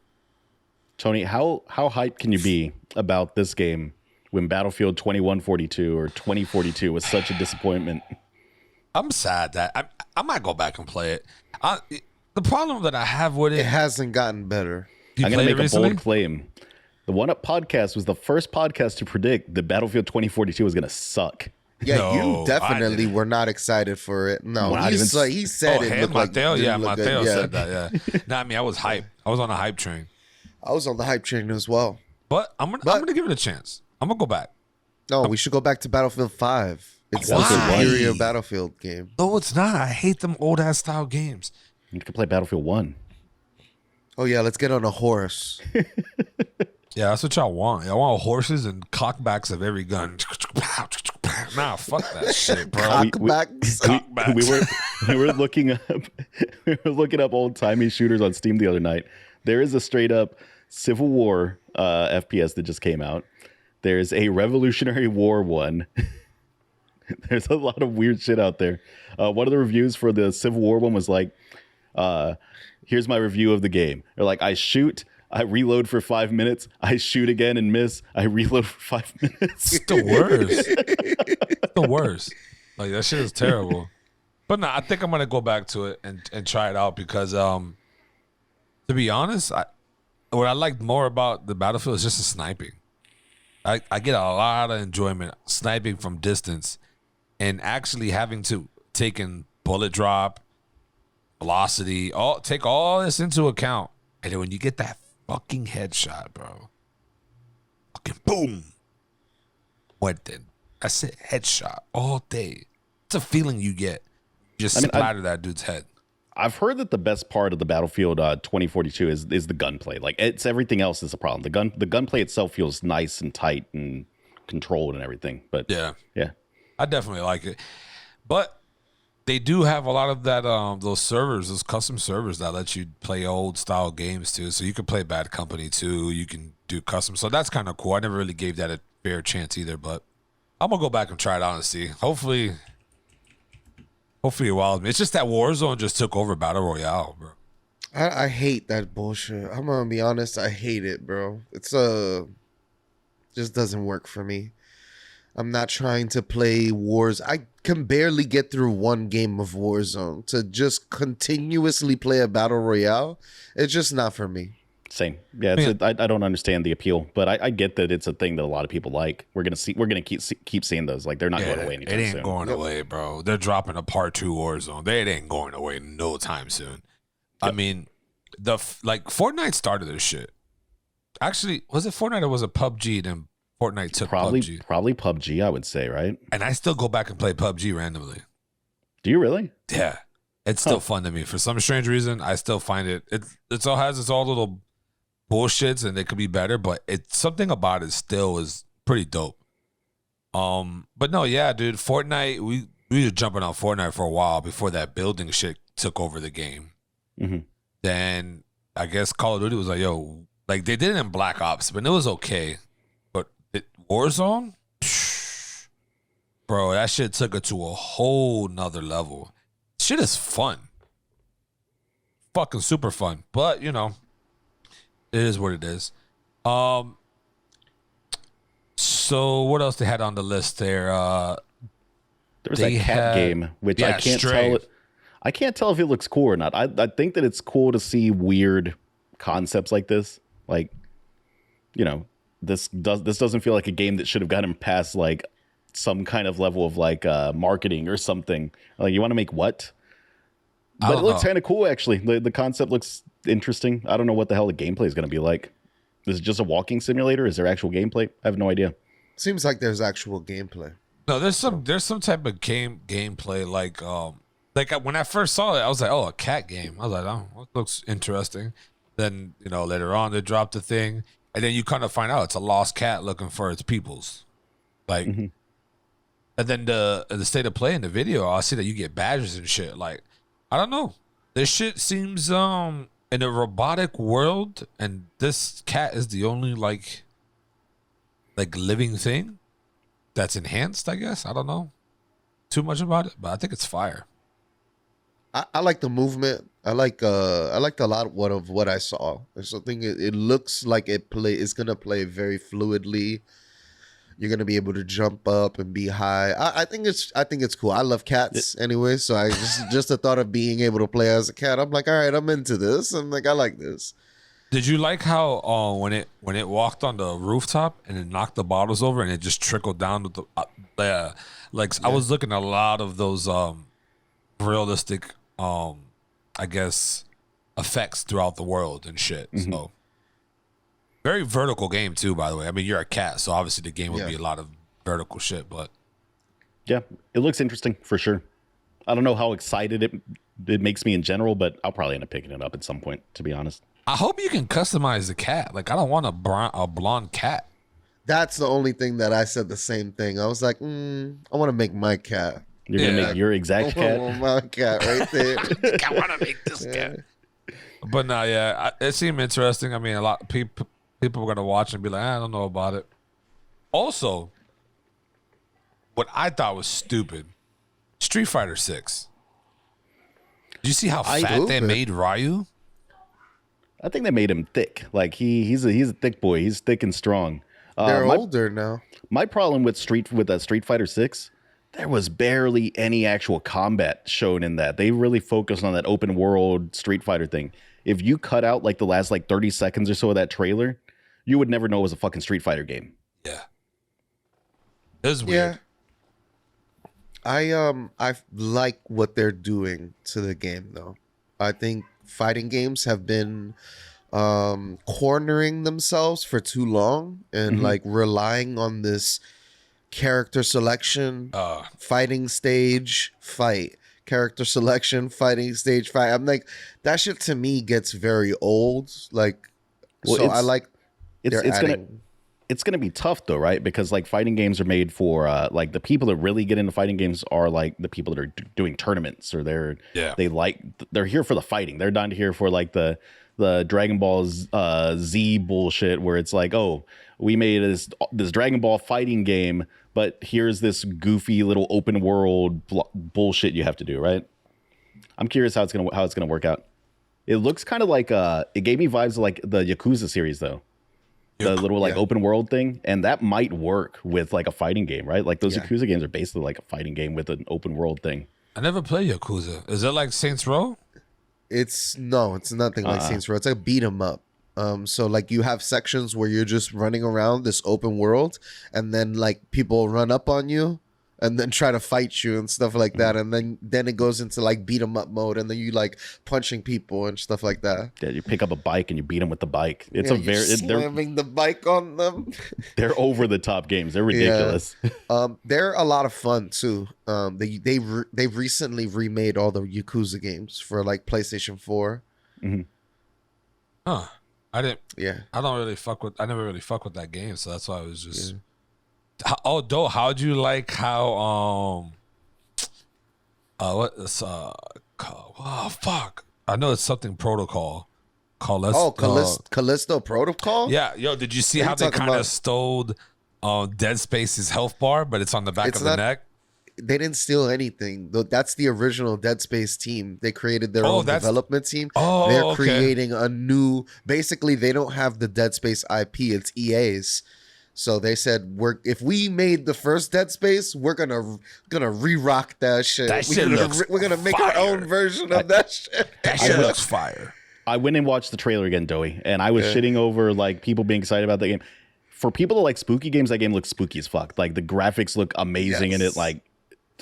Speaker 2: Tony, how hyped can you be about this game when Battlefield 2142 or 2042 was such a disappointment?
Speaker 1: I'm sad that I might go back and play it. The problem that I have with
Speaker 3: It hasn't gotten better.
Speaker 1: You
Speaker 2: I'm going to
Speaker 1: played
Speaker 2: make
Speaker 1: it
Speaker 2: a
Speaker 1: recently?
Speaker 2: bold claim. The One Up podcast was the first podcast to predict that Battlefield 2042 was going to suck.
Speaker 3: Yeah,
Speaker 1: No,
Speaker 3: you
Speaker 1: I
Speaker 3: definitely
Speaker 1: didn't.
Speaker 3: were not excited for it. No,
Speaker 2: Well, not
Speaker 3: he
Speaker 2: even-
Speaker 3: said it
Speaker 1: him,
Speaker 3: looked like
Speaker 1: Mateo,
Speaker 3: didn't
Speaker 1: yeah,
Speaker 3: look good.
Speaker 1: Mateo
Speaker 3: Yeah.
Speaker 1: said that. Yeah, no, I mean I was hyped. I was on a hype train,
Speaker 3: I was on the hype train as well.
Speaker 1: but I'm gonna give it a chance. I'm gonna go back.
Speaker 3: No, we should go back to Battlefield 5. It's
Speaker 1: Why?
Speaker 3: a superior Battlefield game.
Speaker 1: No, it's not. I hate them old ass style games.
Speaker 2: You could play Battlefield 1.
Speaker 3: Oh yeah, let's get on a horse.
Speaker 1: Yeah, that's what y'all want. Y'all want horses and cockbacks of every gun. Nah, fuck that shit, bro.
Speaker 3: Cockbacks.
Speaker 1: Cockbacks.
Speaker 2: we were looking up old timey shooters on Steam the other night. There is a straight up Civil War FPS that just came out. There's a Revolutionary War one. There's a lot of weird shit out there. One of the reviews for the Civil War one was like, here's my review of the game. They're like, I shoot, I reload for 5 minutes, I shoot again and miss, I reload for 5 minutes.
Speaker 1: It's the worst. It's the worst. Like that shit is terrible. But no, I think I'm gonna go back to it and try it out because to be honest, what I like more about the Battlefield is just the sniping. I get a lot of enjoyment sniping from distance and actually having to take in bullet drop, velocity, take all this into account. And then when you get that fucking headshot, bro, fucking boom. What then? I said headshot all day. It's a feeling you get. You just splatter that dude's head.
Speaker 2: I've heard that the best part of the Battlefield 2042 is the gunplay. Like it's everything else is a problem. The gunplay itself feels nice and tight and controlled and everything. But
Speaker 1: Yeah.
Speaker 2: yeah.
Speaker 1: I definitely like it. But they do have a lot of that those servers, those custom servers that let you play old style games too. So you can play Bad Company too. You can do custom. So that's kind of cool. I never really gave that a fair chance either, but I'm gonna go back and try it out and see. Hopefully while it's just that Warzone just took over Battle Royale, bro.
Speaker 3: I hate that bullshit. I'm gonna be honest, I hate it, bro. It's just doesn't work for me. I'm not trying to play wars. I can barely get through one game of Warzone. To just continuously play a battle royale, it's just not for me.
Speaker 2: Same. Yeah, I don't understand the appeal, but I get that it's a thing that a lot of people like. We're gonna keep seeing those. Like they're not going away anytime
Speaker 1: It ain't
Speaker 2: soon.
Speaker 1: going away, bro. They're dropping a part 2 Warzone. They ain't going away no time soon. I mean, Fortnite started this shit. Actually, was it Fortnite or was it PUBG? Then Fortnite took PUBG.
Speaker 2: Probably PUBG, I would say, right?
Speaker 1: And I still go back and play PUBG randomly.
Speaker 2: Do you really?
Speaker 1: Yeah. It's still fun to me. For some strange reason, I still find it all has its all little bullshits and it could be better, but it's something about it still is pretty dope. But no, yeah, dude, Fortnite, we were jumping on Fortnite for a while before that building shit took over the game.
Speaker 2: Mm-hmm.
Speaker 1: Then I guess Call of Duty was like, yo, like they did it in Black Ops, but it was okay. But Warzone, bro, that shit took it to a whole nother level. Shit is fun. Fucking super fun. But, you know, it is what it is. So what else they had on the list there?
Speaker 2: There was that cat game, which I can't tell. I can't tell if it looks cool or not. I think that it's cool to see weird concepts like this. Like, you know, this doesn't feel like a game that should have gotten past like some kind of level of like marketing or something. Like, you want to make what?
Speaker 1: I
Speaker 2: But it
Speaker 1: don't
Speaker 2: looks
Speaker 1: know.
Speaker 2: kind of cool, actually. The concept looks interesting. I don't know what the hell the gameplay is going to be like. Is it just a walking simulator? Is there actual gameplay? I have no idea.
Speaker 3: Seems like there's actual gameplay.
Speaker 1: No, there's some type of gameplay like when I first saw it, I was like, oh, a cat game. I was like, oh, that looks interesting. Then later on they dropped the thing, and then you kind of find out it's a lost cat looking for its peoples, like.
Speaker 2: Mm-hmm.
Speaker 1: And then the state of play in the video, I see that you get badges and shit. Like, I don't know, this shit seems in a robotic world, and this cat is the only like living thing that's enhanced. I guess I don't know too much about it, but I think it's fire.
Speaker 3: I like the movement. I liked a lot of what I saw. There's something. It looks like it's gonna play very fluidly. You're gonna be able to jump up and be high. I think it's cool. I love cats anyway, so I just the thought of being able to play as a cat. I'm like, all right, I'm into this. I'm like, I like this.
Speaker 1: Did you like how when it walked on the rooftop and it knocked the bottles over and it just trickled down to the I was looking at a lot of those realistic I guess effects throughout the world and shit.
Speaker 2: Mm-hmm.
Speaker 1: So very vertical game too, by the way. I mean, you're a cat, so obviously the game would be a lot of vertical shit, but
Speaker 2: Yeah, it looks interesting for sure. I don't know how excited it makes me in general, but I'll probably end up picking it up at some point, to be honest.
Speaker 1: I hope you can customize the cat. Like, I don't want a blonde cat.
Speaker 3: That's the only thing that I said the same thing. I was like, I want to make my cat.
Speaker 2: You're going to make your exact cat?
Speaker 3: I want my cat right there.
Speaker 1: I want to make this cat. But no, yeah, it seemed interesting. I mean, a lot of people were going to watch and be like, I don't know about it. Also, what I thought was stupid, Street Fighter 6. Did you see how fat they made Ryu?
Speaker 2: I think they made him thick. Like, he's a thick boy. He's thick and strong.
Speaker 3: They're older now.
Speaker 2: My problem with Street Fighter 6, there was barely any actual combat shown in that. They really focused on that open world Street Fighter thing. If you cut out like the last 30 seconds or so of that trailer, you would never know it was a fucking Street Fighter game.
Speaker 1: Yeah. It was weird.
Speaker 3: Yeah. I like what they're doing to the game though. I think fighting games have been cornering themselves for too long and like relying on this character selection, fighting stage, fight, character selection, fighting stage, fight. I'm like, that shit to me gets very old. Like,
Speaker 2: well,
Speaker 3: so I like
Speaker 2: it's gonna be tough though, right? Because like fighting games are made for like the people that really get into fighting games are like the people that are doing tournaments, or they're here for the fighting. They're not here for like the Dragon Ball Z bullshit where it's like, oh, we made this Dragon Ball fighting game, but here's this goofy little open world bullshit you have to do, right? I'm curious how it's gonna work out. It looks kind of like it gave me vibes of like the Yakuza series though. The little like open world thing, and that might work with like a fighting game, right? Like those Yakuza games are basically like a fighting game with an open world thing.
Speaker 1: I never played Yakuza. Is it like Saints Row?
Speaker 3: It's nothing like Saints Row. It's like a beat 'em up. So like you have sections where you're just running around this open world, and then like people run up on you and then try to fight you and stuff like that, and then it goes into like beat 'em up mode, and then you like punching people and stuff like that.
Speaker 2: Yeah, you pick up a bike and you beat them with the bike. It's
Speaker 3: slamming the bike on them.
Speaker 2: They're over the top games. They're ridiculous.
Speaker 3: They're a lot of fun too. They've recently remade all the Yakuza games for like PlayStation 4.
Speaker 1: Huh. I didn't.
Speaker 3: Yeah.
Speaker 1: I never really fuck with that game, so that's why I was just. How'd you like how fuck. I know it's something protocol.
Speaker 3: Callisto Protocol?
Speaker 1: Yeah, yo, did you see how they kind of stole Dead Space's health bar, but it's on the back of the neck?
Speaker 3: They didn't steal anything. That's the original Dead Space team. They created their own development team. They're creating a new. Basically, they don't have the Dead Space IP. It's EA's. So they said, if we made the first Dead Space, we're gonna re-rock that shit. We're gonna make our own version of that shit.
Speaker 1: That shit looks fire.
Speaker 2: I went and watched the trailer again, Doey, and I was shitting over like people being excited about the game. for people that like spooky games, that game looks spooky as fuck. Like the graphics look amazing in it. Like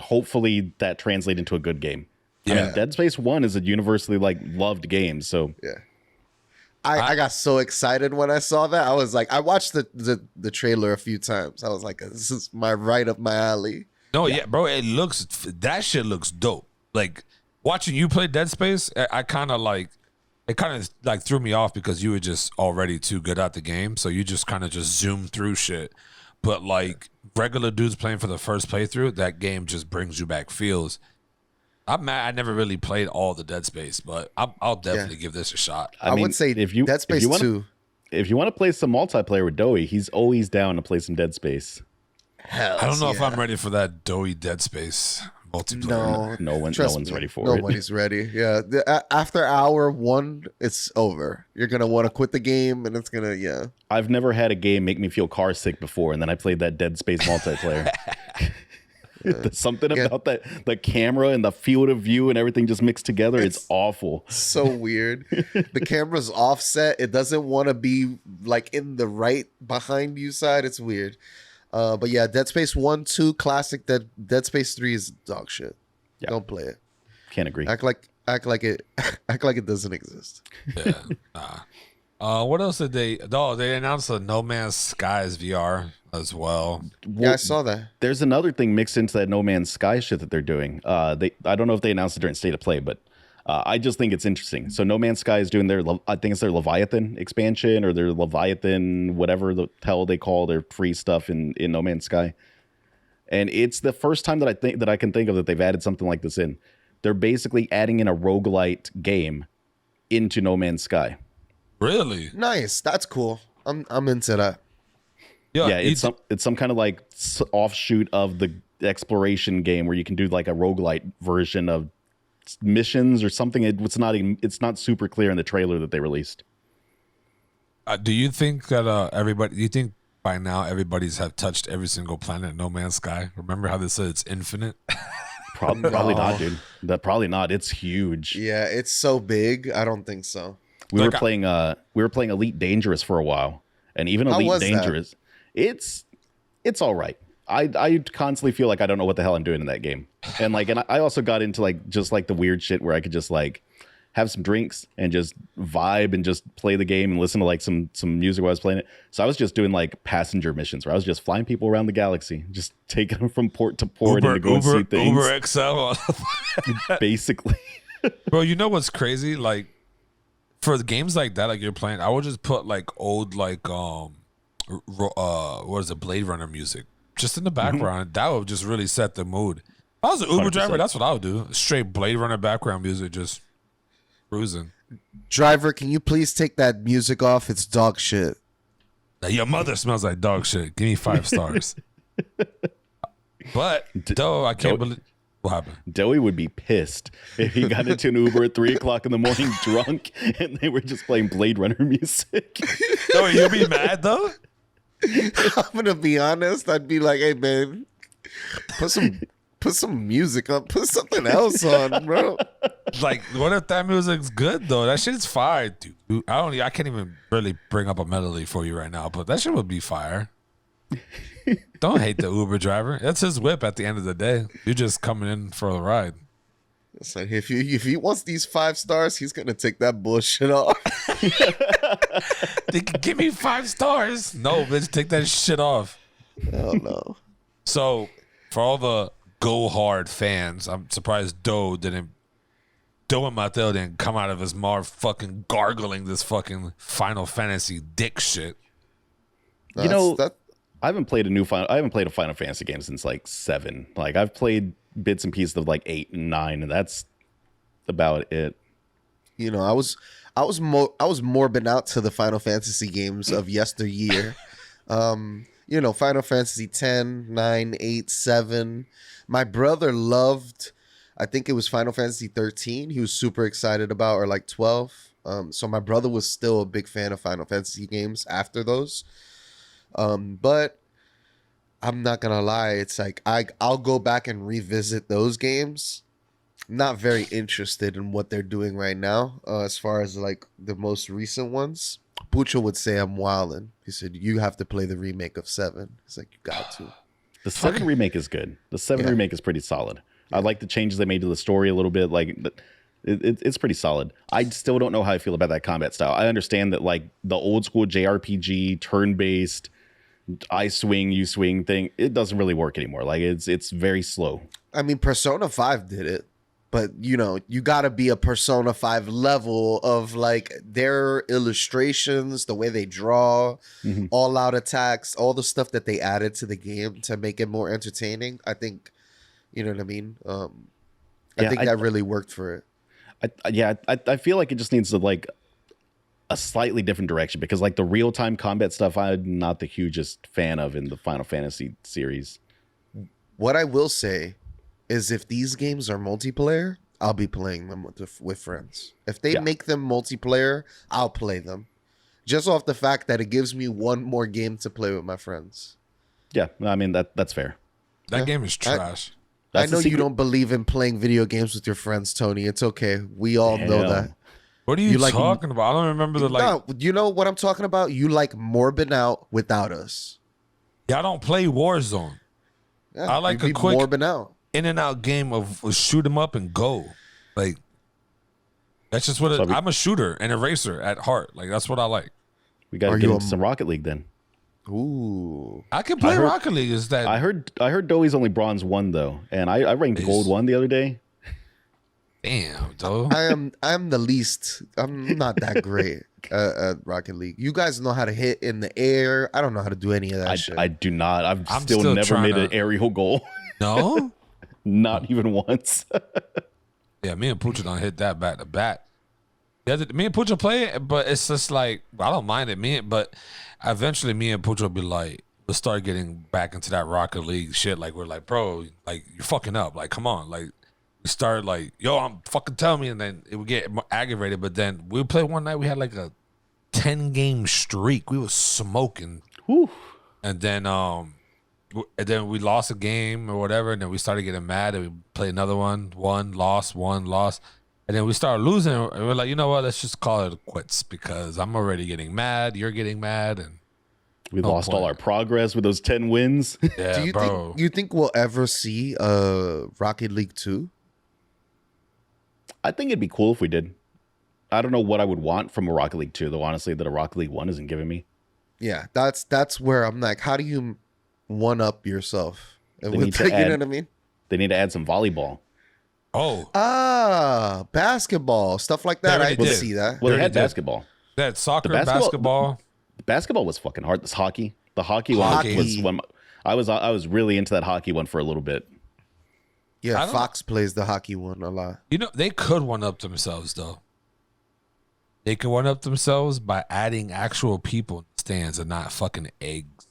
Speaker 2: hopefully that translates into a good game.
Speaker 1: Yeah.
Speaker 2: I mean, Dead Space 1 is a universally like loved game. So
Speaker 3: Yeah. I got so excited when I saw that. I was like, I watched the trailer a few times. I was like, this is right up my alley.
Speaker 1: No, yeah, bro, that shit looks dope. Like watching you play Dead Space, I kind of like it kind of like threw me off because you were just already too good at the game, so you just kind of just zoom through shit. But like regular dudes playing for the first playthrough, that game just brings you back feels. I'm mad. I never really played all the Dead Space, but I'll definitely give this a shot.
Speaker 3: I would say Dead Space 2.
Speaker 2: If you want to play some multiplayer with Doey, he's always down to play some Dead Space.
Speaker 3: Hell,
Speaker 1: I don't know if I'm ready for that doughy Dead Space multiplayer.
Speaker 2: No one's ready for it.
Speaker 3: Nobody's ready. Yeah, after hour 1, it's over. You're gonna want to quit the game, and it's gonna
Speaker 2: I've never had a game make me feel car sick before, and then I played that Dead Space multiplayer. There's something about that, the camera and the field of view and everything just mixed together. It's awful.
Speaker 3: So weird. The camera's offset. It doesn't want to be like in the right behind you side. It's weird. But yeah, Dead Space 1, 2, classic. Dead Space 3 is dog shit. Yeah. Don't play it.
Speaker 2: Can't agree.
Speaker 3: Act like it doesn't exist.
Speaker 1: Yeah. What else did they? Oh, they announced a No Man's Skies VR as well.
Speaker 3: Yeah, I saw that. There's
Speaker 2: another thing mixed into that No Man's Sky shit that they're doing. I don't know if they announced it during State of Play, but I just think it's interesting. So No Man's Sky is doing I think it's their Leviathan expansion or their Leviathan, whatever the hell they call their free stuff in No Man's Sky. And it's the first time that I can think of that they've added something like this in. They're basically adding in a roguelite game into No Man's Sky.
Speaker 1: Really?
Speaker 3: Nice. That's cool. I'm into that.
Speaker 2: Yeah, it's some kind of like offshoot of the exploration game where you can do like a roguelite version of missions or something. It's not super clear in the trailer that they released.
Speaker 1: Do you think that everybody? Do you think by now everybody's have touched every single planet in No Man's Sky? Remember how they said it's infinite?
Speaker 2: Probably not, dude. Probably not. It's huge.
Speaker 3: Yeah, it's so big. I don't think so.
Speaker 2: We were playing Elite Dangerous for a while, and even Elite Dangerous, it's all right. I constantly feel like I don't know what the hell I'm doing in that game, and I also got into like just like the weird shit where I could just like have some drinks and just vibe and just play the game and listen to like some music while I was playing it. So I was just doing like passenger missions where I was just flying people around the galaxy, just taking them from port to port and to go and see things.
Speaker 1: Uber XL,
Speaker 2: basically.
Speaker 1: Bro, you know what's crazy? Like for the games like that, like you're playing, I would just put like old like what is it, Blade Runner music just in the background. That would just really set the mood. If I was an Uber
Speaker 2: 100%.
Speaker 1: driver, that's what I would do. Straight Blade Runner background music, just cruising.
Speaker 3: Driver, can you please take that music off? It's dog shit.
Speaker 1: Now, your mother smells like dog shit. Give me 5 stars. But though I can't believe what happened.
Speaker 2: Doey would be pissed if he got into an Uber at 3 o'clock in the morning drunk and they were just playing Blade Runner music.
Speaker 1: No, you'll be mad though.
Speaker 3: I'm gonna be honest. I'd be like, "Hey, man, put some music on. Put something else on, bro."
Speaker 1: Like, what if that music's good though? That shit's fire, dude. I can't even really bring up a melody for you right now, but that shit would be fire. Don't hate the Uber driver. That's his whip at the end of the day. You're just coming in for a ride.
Speaker 3: It's like if he wants these 5 stars, he's gonna take that bullshit off.
Speaker 1: They can give me 5 stars. No, bitch, take that shit off.
Speaker 3: Hell no.
Speaker 1: So, for all the go hard fans, I'm surprised Doe and Mattel didn't come out of his mouth fucking gargling this fucking Final Fantasy dick shit.
Speaker 2: I haven't played a Final Fantasy game since like 7. Like I've played bits and pieces of like 8 and 9, and that's about it.
Speaker 3: You know, I was more been out to the Final Fantasy games of yesteryear. You know, Final Fantasy 10, 9, 8, 7. My brother loved, I think it was Final Fantasy 13. He was super excited about, or like 12. So my brother was still a big fan of Final Fantasy games after those. But I'm not gonna lie, it's like I'll go back and revisit those games. Not very interested in what they're doing right now, as far as like the most recent ones. Pucho would say I'm wildin'. He said you have to play the remake of 7. He's like, you got to.
Speaker 2: The 7 remake is good. The 7
Speaker 3: Yeah.
Speaker 2: remake is pretty solid. I like the changes they made to the story a little bit. Like, it's pretty solid. I still don't know how I feel about that combat style. I understand that like the old school JRPG turn based, I swing, you swing thing. It doesn't really work anymore. Like it's very slow.
Speaker 3: I mean, Persona 5 did it, but you know, you got to be a Persona 5 level of like their illustrations, the way they draw, all out attacks, all the stuff that they added to the game to make it more entertaining. I think, you know what I mean? I think that really worked for it.
Speaker 2: I feel like it just needs to like a slightly different direction because like the real time combat stuff, I'm not the hugest fan of in the Final Fantasy series.
Speaker 3: What I will say is if these games are multiplayer, I'll be playing them with friends. If they make them multiplayer, I'll play them. Just off the fact that it gives me one more game to play with my friends.
Speaker 2: Yeah, I mean that's fair.
Speaker 1: That game is trash.
Speaker 3: I know you don't believe in playing video games with your friends, Tony. It's okay. We all know that.
Speaker 1: What are you talking about? I don't remember the like.
Speaker 3: No, you know what I'm talking about? You like morbid out without us.
Speaker 1: Yeah, I don't play Warzone.
Speaker 3: Yeah,
Speaker 1: I like a quick
Speaker 3: morbid out.
Speaker 1: in and out game of shoot 'em up and go. Like that's just what I'm a shooter and a racer at heart. Like that's what I like.
Speaker 2: We got to get into some Rocket League then.
Speaker 3: Ooh,
Speaker 1: I can play Rocket League. Is that
Speaker 2: I heard Doey's only bronze 1 though, and I ranked gold 1 the other day.
Speaker 1: Damn, though.
Speaker 3: I'm the least. I'm not that great at Rocket League. You guys know how to hit in the air. I don't know how to do any of that shit.
Speaker 2: I do not. I'm still never
Speaker 1: trying
Speaker 2: made an aerial goal.
Speaker 1: No,
Speaker 2: not even once.
Speaker 1: yeah, me and Pucha don't hit that bat to bat. Me and Pucha play it, but it's just like I don't mind it. But eventually, me and Pucha will be like, we'll start getting back into that Rocket League shit. Like we're like, bro, like you're fucking up. Like come on, like. We started like, yo, I'm fucking telling me, and then it would get aggravated. But then we would play one night. We had like a 10-game streak. We was smoking, and then we lost a game or whatever, and then we started getting mad, and we played another one, lost, and then we started losing, and we're like, you know what? Let's just call it quits because I'm already getting mad. You're getting mad, and
Speaker 2: we lost all our progress with those 10 wins.
Speaker 1: Yeah, bro.
Speaker 3: You think we'll ever see Rocket League 2?
Speaker 2: I think it'd be cool if we did. I don't know what I would want from a Rocket League 2, though, honestly, that a Rocket League 1 isn't giving me.
Speaker 3: Yeah, that's where I'm like, how do you one-up yourself? And you know what I mean?
Speaker 2: They need to add some volleyball.
Speaker 3: Oh. Basketball. Stuff like that. I did see that.
Speaker 2: Well, they had basketball.
Speaker 1: They had soccer, basketball.
Speaker 2: Basketball was fucking hard. This hockey. The hockey one was one. I was really into that hockey one for a little bit.
Speaker 3: Yeah, Fox plays the hockey one a lot.
Speaker 1: You know, they could one up themselves though. They could one up themselves by adding actual people in the stands and not fucking eggs.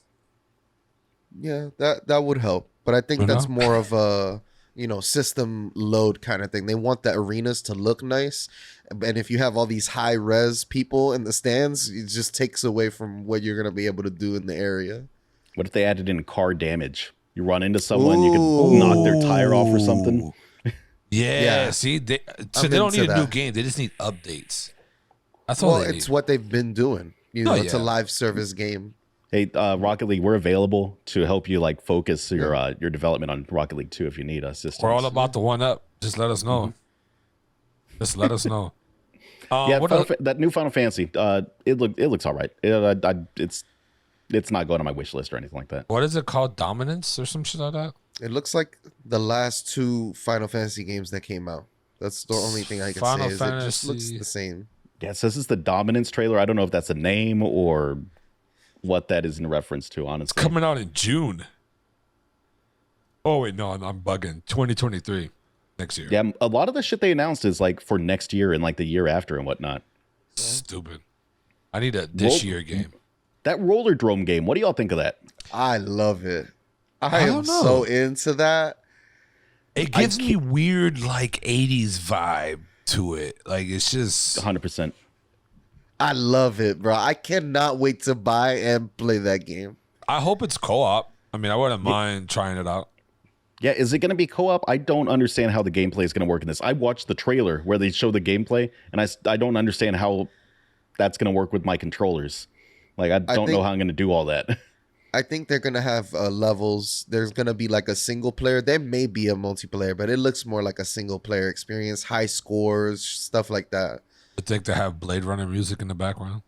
Speaker 3: Yeah, that would help. But I think that's more of a, system load kind of thing. They want the arenas to look nice. And if you have all these high res people in the stands, it just takes away from what you're going to be able to do in the area.
Speaker 2: What if they added in car damage? You run into someone, you could knock their tire off or something.
Speaker 1: Yeah. See, they don't need a new game. They just need updates. That's all they need.
Speaker 3: It's what they've been doing. It's a live service game.
Speaker 2: Hey, Rocket League, we're available to help you like focus your development on Rocket League 2 if you need assistance.
Speaker 1: We're all about the one up. Just let us know. Just let us know.
Speaker 2: That new Final Fantasy, it looks all right. It's not going on my wish list or anything like that.
Speaker 1: What is it called? Dominance or some shit like that?
Speaker 3: It looks like the last 2 Final Fantasy games that came out. That's the only thing I can say is it just looks the same.
Speaker 2: Yeah, so this is the Dominance trailer. I don't know if that's a name or what that is in reference to, honestly.
Speaker 1: It's coming out in June. Oh, wait, no, I'm bugging. 2023, next year.
Speaker 2: Yeah, a lot of the shit they announced is like for next year and like the year after and whatnot.
Speaker 1: Stupid. I need a this year game.
Speaker 2: That roller drome game, what do y'all think of that?
Speaker 3: I love it. I am so into that.
Speaker 1: It gives me weird like 80s vibe to it. Like it's just
Speaker 2: 100%.
Speaker 3: I love it, bro. I cannot wait to buy and play that game.
Speaker 1: I hope it's co-op. I mean, I wouldn't mind trying it out.
Speaker 2: Yeah, is it going to be co-op? I don't understand how the gameplay is going to work in this. I watched the trailer where they show the gameplay, and I don't understand how that's gonna work with my controllers. Like I don't know how I'm gonna do all that.
Speaker 3: I think they're gonna have levels. There's gonna be like a single player. There may be a multiplayer, but it looks more like a single player experience. High scores, stuff like that.
Speaker 1: I think they have Blade Runner music in the background.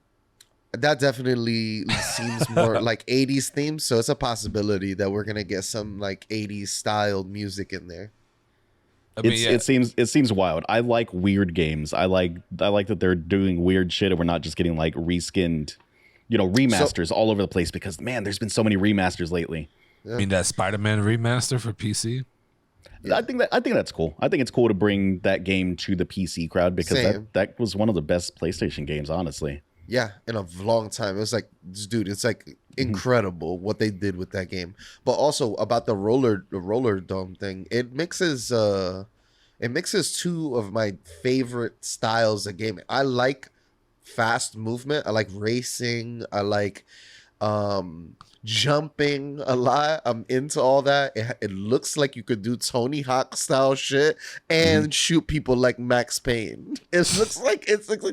Speaker 3: That definitely seems more like 80s theme. So it's a possibility that we're gonna get some like 80s styled music in there.
Speaker 1: I mean,
Speaker 2: It seems wild. I like weird games. I like that they're doing weird shit and we're not just getting like reskinned, remasters all over the place, because man, there's been so many remasters lately.
Speaker 1: I mean, that Spider-Man remaster for PC.
Speaker 2: I think that's cool. I think it's cool to bring that game to the PC crowd, because that was one of the best PlayStation games, honestly.
Speaker 3: Yeah, in a long time. It was like, dude, it's like incredible what they did with that game. But also about the roller dome thing, it mixes two of my favorite styles of gaming. I like fast movement. I like racing. I like jumping a lot. I'm into all that. It looks like you could do Tony Hawk style shit and shoot people like Max Payne. It looks like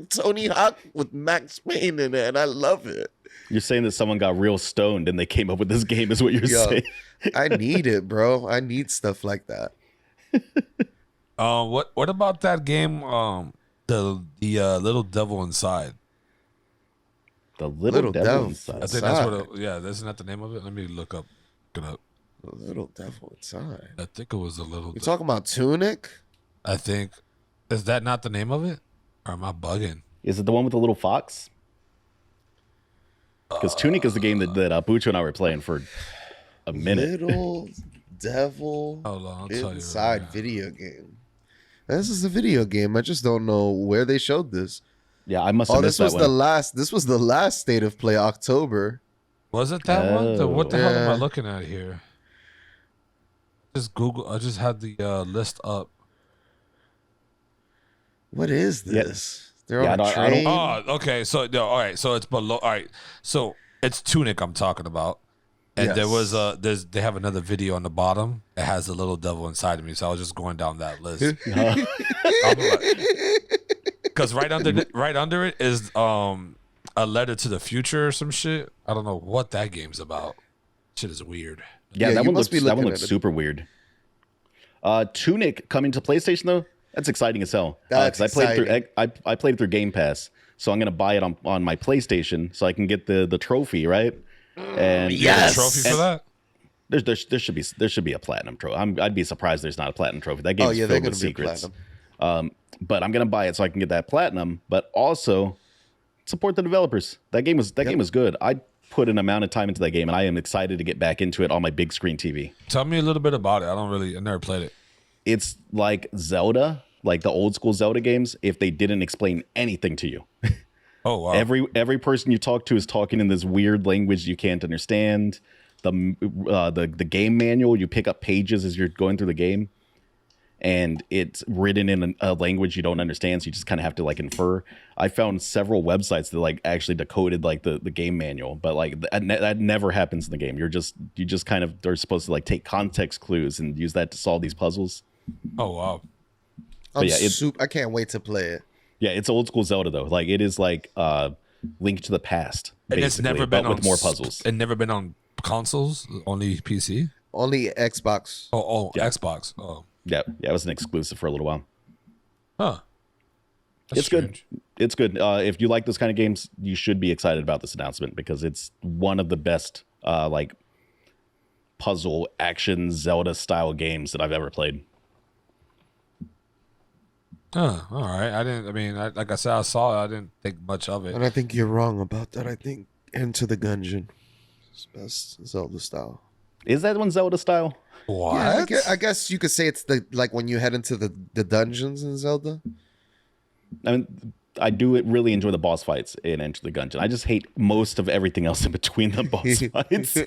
Speaker 3: Tony Hawk with Max Payne in it, and I love it.
Speaker 2: You're saying that someone got real stoned and they came up with this game, is what you're saying?
Speaker 3: I need it, bro. I need stuff like that.
Speaker 1: What about that game? The Little Devil Inside.
Speaker 2: The Little Devil Inside.
Speaker 1: I think that's what. Isn't that the name of it? Let me look it up.
Speaker 3: The Little Devil Inside.
Speaker 1: I think it was the Little.
Speaker 3: You talking about Tunic?
Speaker 1: I think. Is that not the name of it? Or am I bugging?
Speaker 2: Is it the one with the little fox? Because Tunic is the game that Bucho and I were playing for a minute.
Speaker 3: Little Devil Inside video game. This is a video game. I just don't know where they showed this.
Speaker 2: Yeah, I must have missed that one.
Speaker 3: This was the last State of Play, October.
Speaker 1: Was it that one? What the hell am I looking at here? Just Google. I just had the list up.
Speaker 3: What is this? They're on a
Speaker 2: train.
Speaker 1: Oh, okay. So all right. So it's below. All right. So it's Tunic I'm talking about. And there was they have another video on the bottom. It has a little devil inside of me. So I was just going down that list. Because right under it is a letter to the future or some shit. I don't know what that game's about. Shit is weird.
Speaker 2: Yeah, that one looks super weird. Tunic coming to PlayStation though, that's exciting as hell.
Speaker 3: That's exciting.
Speaker 2: I played it through Game Pass, so I'm gonna buy it on my PlayStation so I can get the trophy, right? And
Speaker 1: yes, trophy for that.
Speaker 2: There should be a platinum trophy. I'd be surprised there's not a platinum trophy. That game's filled with secrets. But I'm gonna buy it so I can get that platinum, but also support the developers. That game was good. I put an amount of time into that game, and I am excited to get back into it on my big screen TV.
Speaker 1: Tell me a little bit about it. I never played it.
Speaker 2: It's like Zelda, like the old school Zelda games, if they didn't explain anything to you.
Speaker 1: Oh wow!
Speaker 2: Every person you talk to is talking in this weird language you can't understand. The game manual, you pick up pages as you're going through the game, and it's written in a language you don't understand, so you just kind of have to like infer. I found several websites that like actually decoded like the game manual, but like that never happens in the game. You just kind of, they're supposed to like take context clues and use that to solve these puzzles.
Speaker 1: Oh wow!
Speaker 3: I can't wait to play it.
Speaker 2: Yeah, it's old school Zelda though. Like it is like Link to the Past,
Speaker 1: basically, and it's never been
Speaker 2: with more puzzles.
Speaker 1: It never been on consoles, only PC,
Speaker 3: only Xbox.
Speaker 1: Oh,
Speaker 2: yeah.
Speaker 1: Xbox. Oh.
Speaker 2: Yeah, it was an exclusive for a little while.
Speaker 1: Huh.
Speaker 2: It's strange. Good. It's good. If you like those kind of games, you should be excited about this announcement, because it's one of the best like puzzle action Zelda style games that I've ever played.
Speaker 1: All right. Like I said, I saw it. I didn't think much of it.
Speaker 3: And I think you're wrong about that. I think Enter the Gungeon is best Zelda style.
Speaker 2: Is that one Zelda style?
Speaker 1: What?
Speaker 3: Yeah, I guess you could say it's like when you head into the dungeons in Zelda.
Speaker 2: I mean, I do really enjoy the boss fights in Enter the Gungeon. I just hate most of everything else in between the boss fights.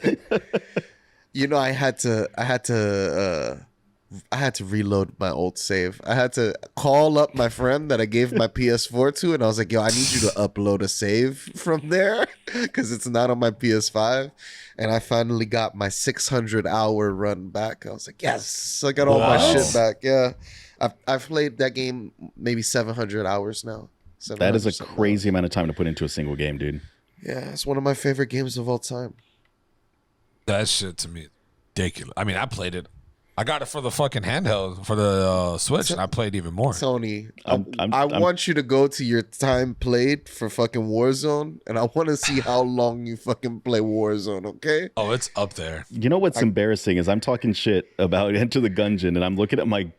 Speaker 3: I had to reload my old save. I had to call up my friend that I gave my PS4 to, and I was like, yo, I need you to upload a save from there because it's not on my PS5. And I finally got my 600-hour run back. I was like, yes, I got all my shit back. Yeah. I've played that game maybe 700 hours now.
Speaker 2: That is a
Speaker 3: 700
Speaker 2: crazy amount of time to put into a single game, dude.
Speaker 3: Yeah, it's one of my favorite games of all time.
Speaker 1: That shit to me ridiculous. I mean, I played it. I got it for the fucking handheld for the Switch, and I played even more.
Speaker 3: Tony,
Speaker 2: I'm-
Speaker 3: I want you to go to your time played for fucking Warzone, and I want to see how long you fucking play Warzone, okay?
Speaker 1: Oh, it's up there.
Speaker 2: You know what's embarrassing is I'm talking shit about Enter the Gungeon, and I'm looking at my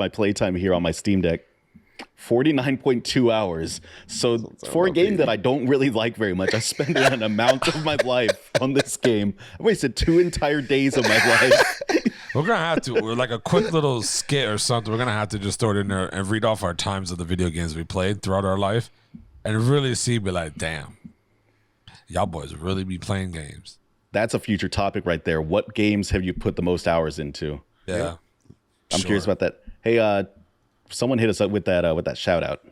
Speaker 2: playtime here on my Steam Deck. 49.2 hours. So for a game that I don't really like very much, I spend an amount of my life on this game. I wasted 2 entire days of my life.
Speaker 1: We're gonna have to. We're like a quick little skit or something. We're gonna have to just throw it in there and read off our times of the video games we played throughout our life, and really see, be like, damn, y'all boys really be playing games.
Speaker 2: That's a future topic right there. What games have you put the most hours into?
Speaker 1: Yeah,
Speaker 2: I'm curious about that. Hey, someone hit us up with that shout out.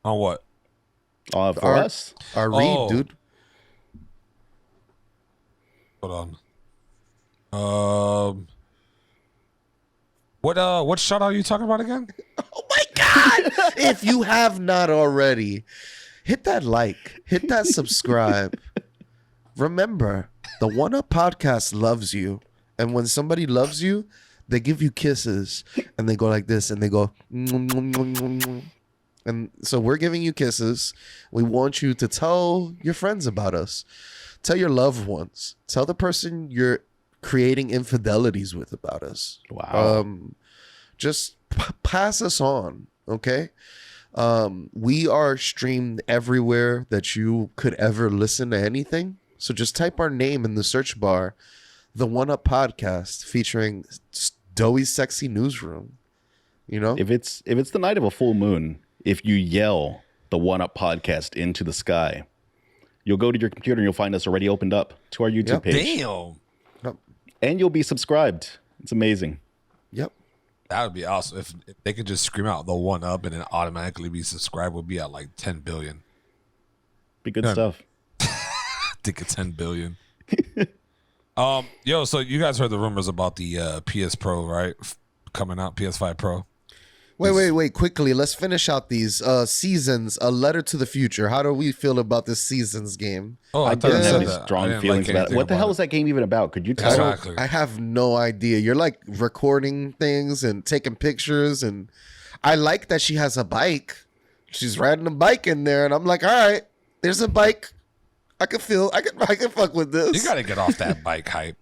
Speaker 1: On what?
Speaker 2: For us?
Speaker 3: Our read, dude.
Speaker 1: Hold on. What shout out are you talking about again?
Speaker 3: Oh my God! If you have not already, hit that like, hit that subscribe. Remember, the One Up Podcast loves you. And when somebody loves you, they give you kisses. And they go like this, and they go, "Mwah, mwah, mwah, mwah, mwah." And so we're giving you kisses. We want you to tell your friends about us. Tell your loved ones. Tell the person you're creating infidelities with about us.
Speaker 2: Wow.
Speaker 3: Just pass us on, okay? We are streamed everywhere that you could ever listen to anything. So just type our name in the search bar, the One Up Podcast, featuring Doughy's Sexy Newsroom. You know,
Speaker 2: If it's the night of a full moon, if you yell the One Up Podcast into the sky, you'll go to your computer and you'll find us already opened up to our YouTube
Speaker 3: Yep.
Speaker 2: page.
Speaker 1: Damn,
Speaker 2: And you'll be subscribed. It's amazing.
Speaker 3: Yep.
Speaker 1: that would be awesome if they could just scream out the One Up and then automatically be subscribed. Would be at like 10 billion.
Speaker 2: Be good stuff.
Speaker 1: Think of 10 billion. Yo, so you guys heard the rumors about the PS Pro, right? Coming out, PS5 Pro.
Speaker 3: Wait. Quickly, let's finish out these seasons. A Letter to the Future. How do we feel about this seasons game?
Speaker 1: Oh,
Speaker 2: I
Speaker 1: thought you
Speaker 2: didn't have
Speaker 1: said
Speaker 2: any
Speaker 1: that. I
Speaker 2: strong
Speaker 1: didn't
Speaker 2: feelings
Speaker 1: like
Speaker 2: about it.
Speaker 1: anything
Speaker 2: What the hell
Speaker 1: about
Speaker 2: is that game even about? Could you tell me?
Speaker 1: Exactly.
Speaker 3: I have no idea. You're like recording things and taking pictures, and I like that she has a bike. She's riding a bike in there, and I'm like, all right, there's a bike. I can fuck with this.
Speaker 1: You got to get off that bike hype.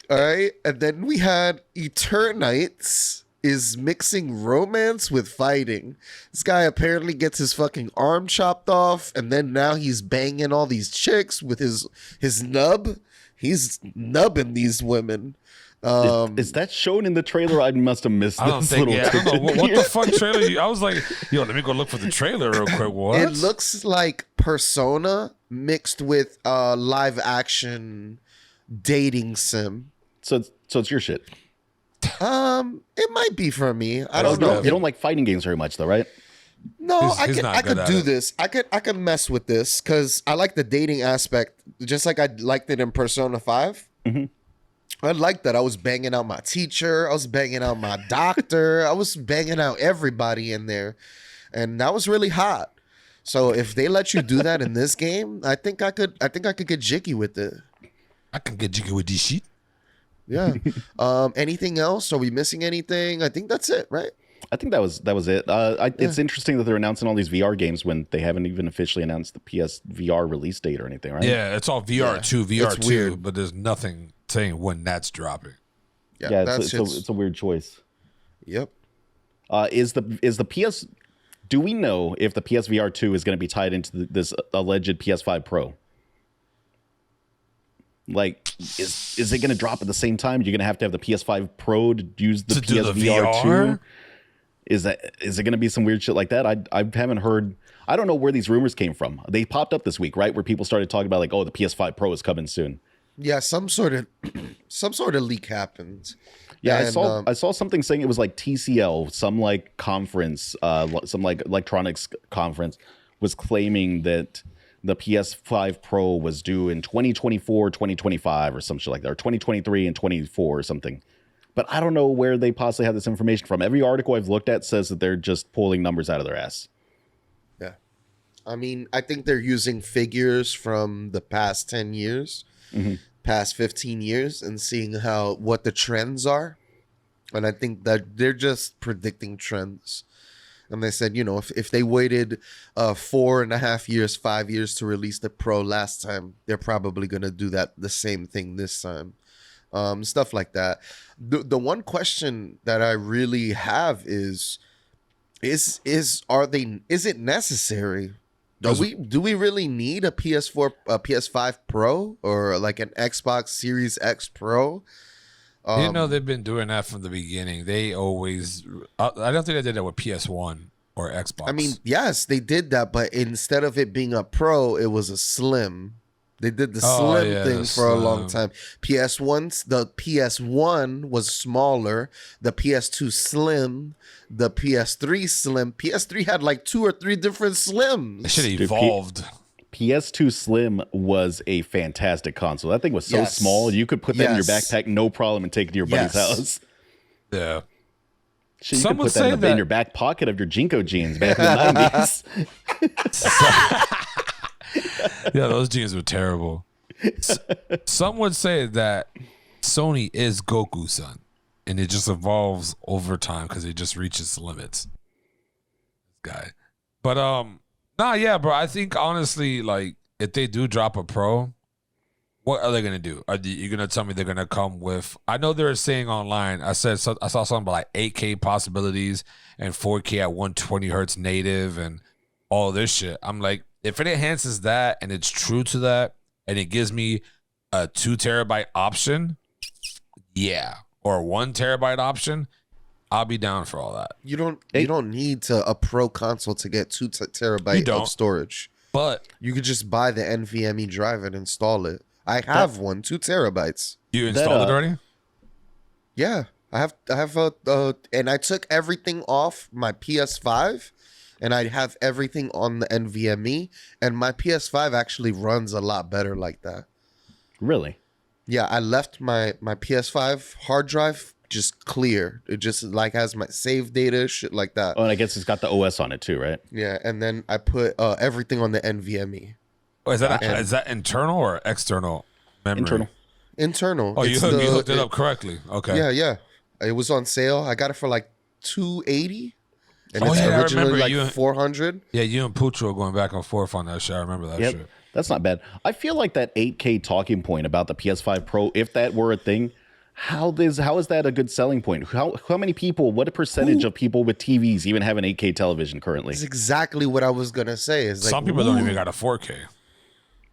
Speaker 3: All right, and then we had Eternites is mixing romance with fighting. This guy apparently gets his fucking arm chopped off, and then now he's banging all these chicks with his nub. He's nubbing these women.
Speaker 2: Is that shown in the trailer? I must have missed
Speaker 1: I don't
Speaker 2: this
Speaker 1: think.
Speaker 2: little
Speaker 1: Yeah, I don't know
Speaker 2: tidbit
Speaker 1: what
Speaker 2: here.
Speaker 1: the fuck trailer. I was like, yo, let me go look for the trailer real quick. What?
Speaker 3: It looks like Persona mixed with live action dating sim.
Speaker 2: So it's your shit.
Speaker 3: It might be for me. I
Speaker 2: You
Speaker 3: don't know.
Speaker 2: You don't like fighting games very much, though, right?
Speaker 3: No,
Speaker 1: He's not
Speaker 3: I
Speaker 1: good
Speaker 3: could
Speaker 1: at
Speaker 3: do
Speaker 1: it.
Speaker 3: this. I could mess with this because I like the dating aspect, just like I liked it in Persona 5.
Speaker 2: Mm-hmm.
Speaker 3: I liked that. I was banging out my teacher. I was banging out my doctor. I was banging out everybody in there, and that was really hot. So if they let you do that in this game, I think I could get jiggy with it.
Speaker 1: I can get jiggy with this shit.
Speaker 3: Yeah. Anything else? Are we missing anything? I think that's it, right?
Speaker 2: I think that was it. It's interesting that they're announcing all these VR games when they haven't even officially announced the PS VR release date or anything, right?
Speaker 1: Yeah, it's all VR2,
Speaker 3: It's
Speaker 1: VR2,
Speaker 3: weird.
Speaker 1: but there's nothing saying when that's dropping.
Speaker 2: Yeah,
Speaker 3: that's
Speaker 2: it's a weird choice.
Speaker 3: Yep.
Speaker 2: Is the PS? Do we know if the PSVR 2 is going to be tied into this alleged PS5 Pro? Like, is it going to drop at the same time? You're going to have the PS5 Pro to use the
Speaker 1: To do the
Speaker 2: PSVR 2.
Speaker 1: VR?
Speaker 2: Is it going to be some weird shit like that? I haven't heard. I don't know where these rumors came from. They popped up this week, right? Where people started talking about like, oh, the PS5 Pro is coming soon.
Speaker 3: Yeah, some sort of leak happened.
Speaker 2: Yeah,
Speaker 3: And,
Speaker 2: I saw something saying it was like TCL, some like conference, some like electronics conference was claiming that the PS5 Pro was due in 2024, 2025 or some shit like that, or 2023 and 24 or something. But I don't know where they possibly have this information from. Every article I've looked at says that they're just pulling numbers out of their ass.
Speaker 3: Yeah. I mean, I think they're using figures from the past 10 years, past 15 years, and seeing what the trends are. And I think that they're just predicting trends. And they said, if they waited 4.5 years, 5 years to release the Pro last time, they're probably going to do the same thing this time. Stuff like that. The one question that I really have is it necessary? Do we really need a PS5 Pro or like an Xbox Series X Pro?
Speaker 1: They've been doing that from the beginning. They always, I don't think they did that with PS1 or Xbox.
Speaker 3: I mean, yes, they did that, but instead of it being a Pro, it was a Slim. They did the slim thing for a long time. The PS1 was smaller. The PS2 Slim. The PS3 Slim. PS3 had like 2 or 3 different Slims.
Speaker 1: It should have evolved.
Speaker 2: PS2 Slim was a fantastic console. That thing was so small. You could put that in your backpack, no problem, and take it to your buddy's house.
Speaker 1: Yeah.
Speaker 2: Shit, you could put that in your back pocket of your Jinko jeans back in the 90s.
Speaker 1: Yeah, those jeans were terrible. Some would say that Sony is Goku's son, and it just evolves over time because it just reaches limits. This guy, but bro. I think honestly, like, if they do drop a Pro, what are they gonna do? Are you gonna tell me they're gonna come with? I know they're saying online. I saw something about like 8K possibilities and 4K at 120 hertz native and all this shit. I'm like, if it enhances that and it's true to that and it gives me a 2 terabyte option, or a 1 terabyte option, I'll be down for all that.
Speaker 3: You don't need a Pro console to get 2 terabyte of storage.
Speaker 1: But
Speaker 3: you could just buy the NVMe drive and install it. I have one, 2 terabytes.
Speaker 1: You installed it already?
Speaker 3: Yeah, I have and I took everything off my PS5. And I have everything on the NVMe, and my PS5 actually runs a lot better like that.
Speaker 2: Really?
Speaker 3: Yeah, I left my PS5 hard drive just clear. It just like has my save data, shit like that.
Speaker 2: Oh, and I guess it's got the OS on it too, right?
Speaker 3: Yeah, and then I put everything on the NVMe.
Speaker 1: Oh, is that internal or external memory?
Speaker 3: Internal.
Speaker 1: Oh, you hooked it up correctly. Okay.
Speaker 3: Yeah. It was on sale. I got it for like $280. And
Speaker 1: it's
Speaker 3: originally like $400.
Speaker 1: Yeah, you and Pucho were going back and forth on that shit. I remember that shit.
Speaker 2: That's not bad. I feel like that 8K talking point about the PS5 Pro, if that were a thing, how is that a good selling point? How many people, what a percentage of people with TVs even have an 8K television currently?
Speaker 3: That's exactly what I was going to say. Is like,
Speaker 1: some people don't even got a 4K.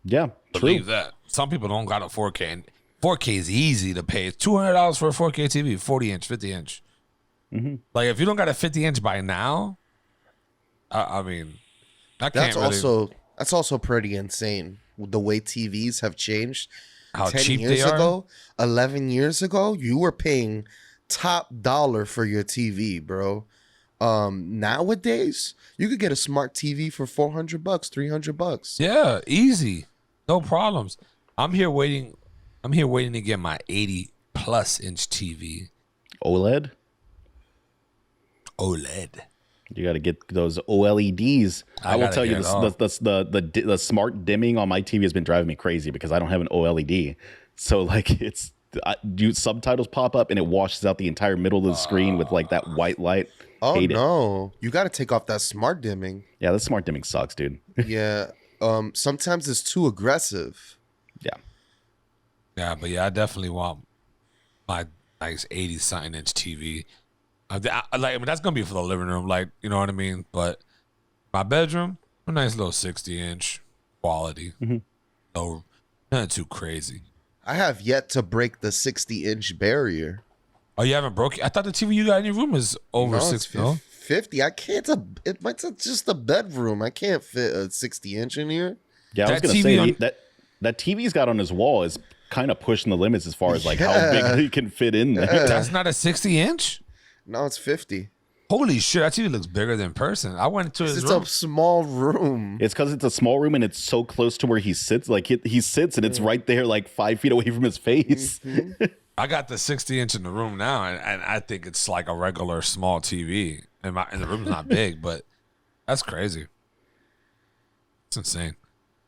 Speaker 2: Yeah,
Speaker 1: believe that. Some people don't got a 4K. And 4K is easy to pay. It's $200 for a 4K TV, 40-inch, 50-inch. Like, if you don't got a 50-inch by now, I mean, that's
Speaker 3: also pretty insane. The way TVs have changed.
Speaker 1: How
Speaker 3: 10
Speaker 1: cheap
Speaker 3: years
Speaker 1: they are.
Speaker 3: ago, 11 years ago, you were paying top dollar for your TV, bro. Nowadays, you could get a smart TV for $400, $300.
Speaker 1: Yeah, easy, no problems. I'm here waiting to get my 80+ inch TV.
Speaker 2: OLED. You got to get those OLEDs. I will tell you, the smart dimming on my TV has been driving me crazy because I don't have an OLED. So like subtitles pop up and it washes out the entire middle of the screen with like that white light.
Speaker 3: Oh no, you got to take off that smart dimming.
Speaker 2: Yeah, the smart dimming sucks, dude.
Speaker 3: Yeah, sometimes it's too aggressive.
Speaker 1: Yeah, but I definitely want my nice 80-something inch TV. That's gonna be for the living room, like, you know what I mean. But my bedroom, a nice little 60-inch quality. No, nothing too crazy.
Speaker 3: I have yet to break the 60-inch barrier.
Speaker 1: Oh, you haven't broke it? I thought the TV you got in your room is over 60. No?
Speaker 3: 50. I can't. It's just a bedroom. I can't fit a 60-inch in here.
Speaker 2: Yeah, I was gonna say that TV's got on his wall is kind of pushing the limits as far as like how big he can fit in there.
Speaker 1: That's not a 60-inch.
Speaker 3: No, it's 50.
Speaker 1: Holy shit, that TV looks bigger than person. I went to his room.
Speaker 3: It's a small room.
Speaker 2: It's because it's a small room and it's so close to where he sits. Like he sits and it's right there, like 5 feet away from his face.
Speaker 1: I got the 60-inch in the room now, and I think it's like a regular small TV. And the room's not big, but that's crazy. It's insane.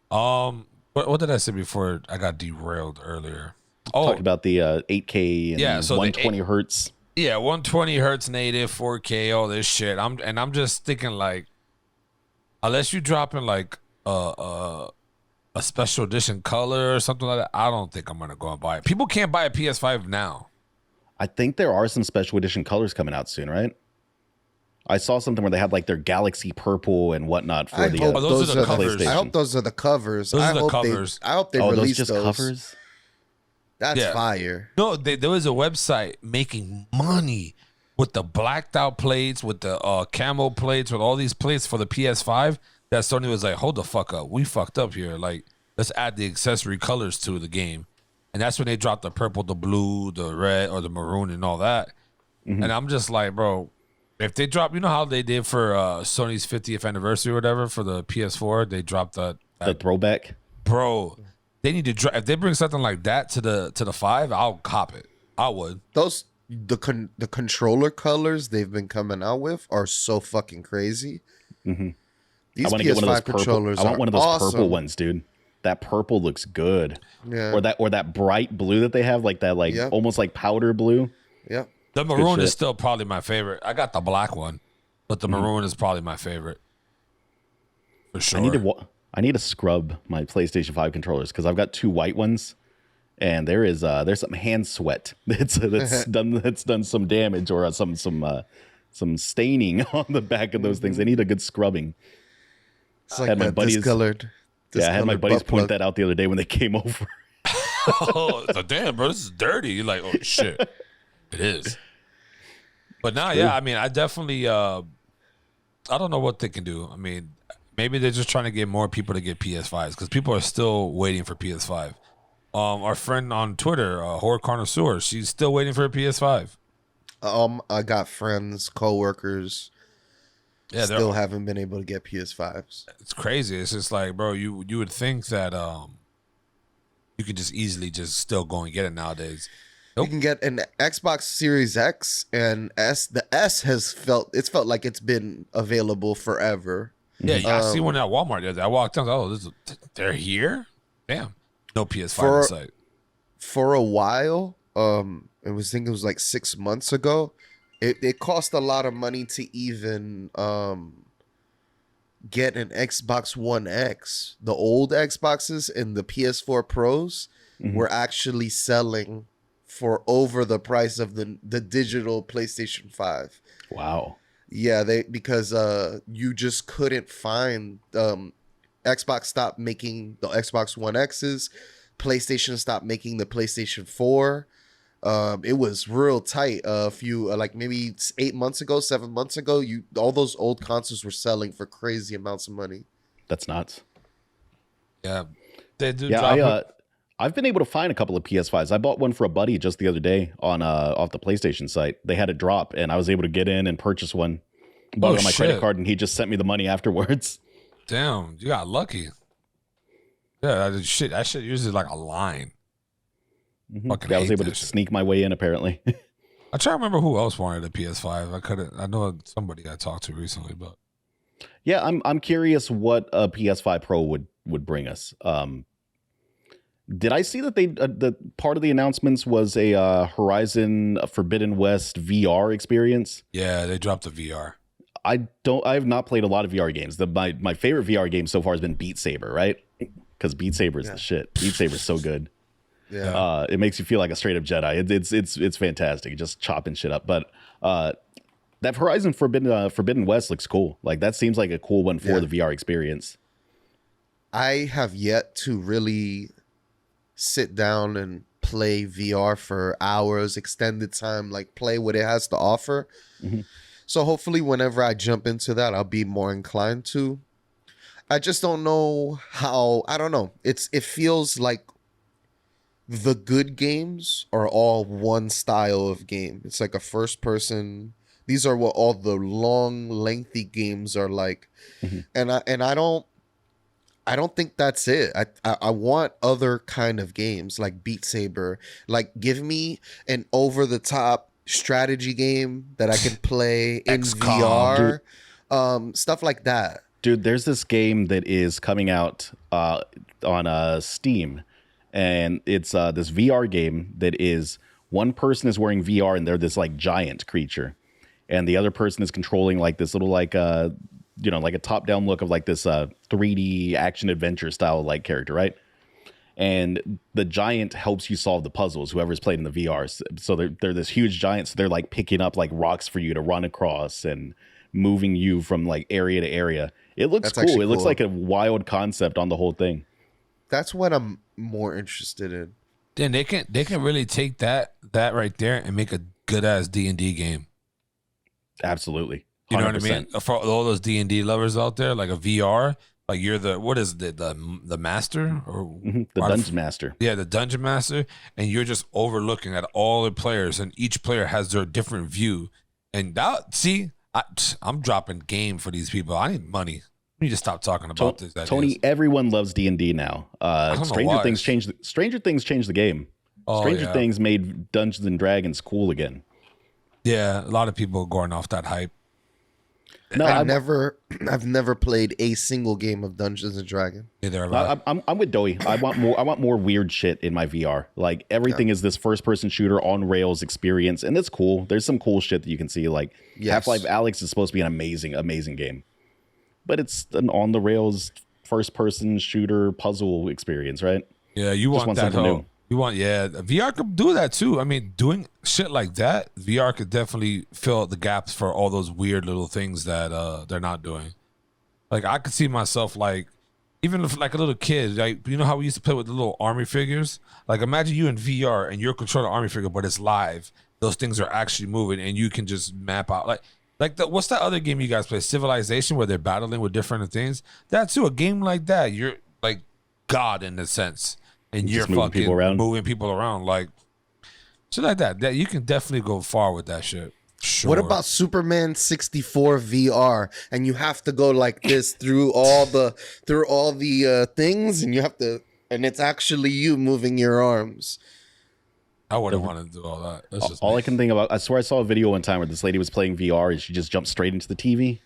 Speaker 1: What did I say before I got derailed earlier?
Speaker 2: Talking about the 8K and
Speaker 1: so
Speaker 2: 120 hertz.
Speaker 1: Yeah, 120 hertz native, 4K, all this shit. I'm just thinking like, unless you drop in like a special edition color or something like that, I don't think I'm gonna go and buy it. People can't buy a PS5 now.
Speaker 2: I think there are some special edition colors coming out soon, right? I saw something where they had like their Galaxy Purple and whatnot for the
Speaker 1: those are the covers.
Speaker 3: I hope those are the covers.
Speaker 1: Those are the covers.
Speaker 3: I hope they
Speaker 2: those
Speaker 3: release
Speaker 2: just
Speaker 3: those.
Speaker 2: covers.
Speaker 3: That's fire.
Speaker 1: No, there was a website making money with the blacked out plates, with the camo plates, with all these plates for the PS5. That Sony was like, hold the fuck up. We fucked up here. Like, let's add the accessory colors to the game. And that's when they dropped the purple, the blue, the red, or the maroon and all that. Mm-hmm. And I'm just like, bro, if they drop, you know how they did for Sony's 50th anniversary or whatever for the PS4? They dropped the
Speaker 2: throwback.
Speaker 1: Bro, they need to drop. If they bring something like that to the 5, I'll cop it. I would.
Speaker 3: The controller colors they've been coming out with are so fucking crazy.
Speaker 2: Mm-hmm.
Speaker 3: These
Speaker 2: I want to get one of those purple. I want one of those purple ones, dude. That purple looks good.
Speaker 3: Yeah.
Speaker 2: Or that bright blue that they have, like that, like almost like powder blue.
Speaker 3: Yeah.
Speaker 1: The maroon is still probably my favorite. I got the black one, but the maroon is probably my favorite. For sure.
Speaker 2: I need to scrub my PlayStation 5 controllers because I've got 2 white ones, and there's some hand sweat that's done some damage or some staining on the back of those things. They need a good scrubbing.
Speaker 3: It's like that discolored.
Speaker 2: I had my buddies point that out the other day when they came over.
Speaker 1: Oh, so damn, bro, this is dirty. You're like, oh shit, it is. But now, I mean, I definitely, I don't know what they can do. I mean, maybe they're just trying to get more people to get PS5s because people are still waiting for PS5. Our friend on Twitter, Horror Connoisseur, she's still waiting for a PS5.
Speaker 3: I got friends, coworkers.
Speaker 1: Yeah,
Speaker 3: still haven't been able to get PS5s.
Speaker 1: It's crazy. It's just like, bro, you would think that you could just easily just still go and get it nowadays. Nope.
Speaker 3: You can get an Xbox Series X and S. The S felt like it's been available forever.
Speaker 1: Yeah, I see one at Walmart the other day. I walked down. Oh, they're here. Damn, no PS5 in sight.
Speaker 3: For a while, it was like 6 months ago. It cost a lot of money to even get an Xbox One X. The old Xboxes and the PS4 Pros were actually selling for over the price of the digital PlayStation 5.
Speaker 2: Wow.
Speaker 3: Yeah, because you just couldn't find Xbox stopped making the Xbox One X's, PlayStation stopped making the PlayStation 4. It was real tight. A few like maybe 8 months ago, 7 months ago, all those old consoles were selling for crazy amounts of money.
Speaker 2: That's nuts.
Speaker 1: Yeah, they do.
Speaker 2: Yeah, I've been able to find a couple of PS5s. I bought one for a buddy just the other day on off the PlayStation site. They had it drop, and I was able to get in and purchase one. Bought it on my credit card, and he just sent me the money afterwards.
Speaker 1: Damn, you got lucky. Yeah, that shit usually like a line.
Speaker 2: Mm-hmm. I was able to sneak my way in, apparently.
Speaker 1: I try to remember who else wanted a PS5. I know somebody I talked to recently, but
Speaker 2: yeah, I'm curious what a PS5 Pro would bring us. Did I see that the part of the announcements was a Horizon Forbidden West VR experience?
Speaker 1: Yeah, they dropped the VR.
Speaker 2: I have not played a lot of VR games. My favorite VR game so far has been Beat Saber, right? Because Beat Saber is the shit. Beat Saber is so good.
Speaker 3: Yeah,
Speaker 2: it makes you feel like a straight up Jedi. It's fantastic, just chopping shit up. But that Horizon Forbidden West looks cool. Like that seems like a cool one for the VR experience.
Speaker 3: I have yet to really sit down and play VR for hours, extended time, like play what it has to offer. Mm-hmm. So hopefully, whenever I jump into that, I'll be more inclined to. I just don't know how. I don't know. It feels like the good games are all one style of game. It's like a first person. These are what all the long, lengthy games are like. Mm-hmm. And I I don't think that's it. I want other kind of games like Beat Saber. Like, give me an over the top strategy game that I can play in
Speaker 1: XCOM,
Speaker 3: VR, stuff like that.
Speaker 2: Dude, there's this game that is coming out on Steam, and it's this VR game that is one person is wearing VR and they're this like giant creature, and the other person is controlling like this little like like a top down look of like this 3D action adventure style like character, right? And the giant helps you solve the puzzles. Whoever's played in the VR, so they're this huge giant, so they're like picking up like rocks for you to run across and moving you from like area to area. It looks cool. It looks like a wild concept on the whole thing.
Speaker 3: That's what I'm more interested in.
Speaker 1: then they can really take that right there and make a good ass D&D game.
Speaker 2: Absolutely. 100%.
Speaker 1: You know what I mean? For all those D&D lovers out there, like a VR, like you're the master or
Speaker 2: The dungeon master.
Speaker 1: Yeah, the dungeon master, and you're just overlooking at all the players, and each player has their different view. And I'm dropping game for these people. I need money. We need to stop talking about this.
Speaker 2: Tony, everyone loves D&D now. Stranger Things changed the game. Stranger Things made Dungeons and Dragons cool again.
Speaker 1: Yeah, a lot of people are going off that hype.
Speaker 2: No,
Speaker 3: I've never played a single game of Dungeons and Dragons.
Speaker 1: Neither have I.
Speaker 2: I'm with Doey. I want more weird shit in my VR. Like everything is this first person shooter on rails experience, and it's cool. There's some cool shit that you can see. Like Half-Life Alyx is supposed to be an amazing game, but it's an on the rails first person shooter puzzle experience, right?
Speaker 1: Yeah, you want that
Speaker 2: something new.
Speaker 1: VR could do that too. I mean, doing shit like that, VR could definitely fill the gaps for all those weird little things that they're not doing. Like I could see myself like, even if like a little kid, like you know how we used to play with the little army figures. Like imagine you in VR and you're controlling an army figure, but it's live. Those things are actually moving, and you can just map out what's that other game you guys play, Civilization, where they're battling with different things. That too, a game like that, you're like God in a sense. And you're fucking moving people around, like shit like that. That you can definitely go far with that shit. Sure.
Speaker 3: What about Superman 64 VR? And you have to go like this through all the things, and you have to, and it's actually you moving your arms.
Speaker 1: I wouldn't want to do all that. That's just
Speaker 2: all I can think about. I swear I saw a video one time where this lady was playing VR and she just jumped straight into the TV.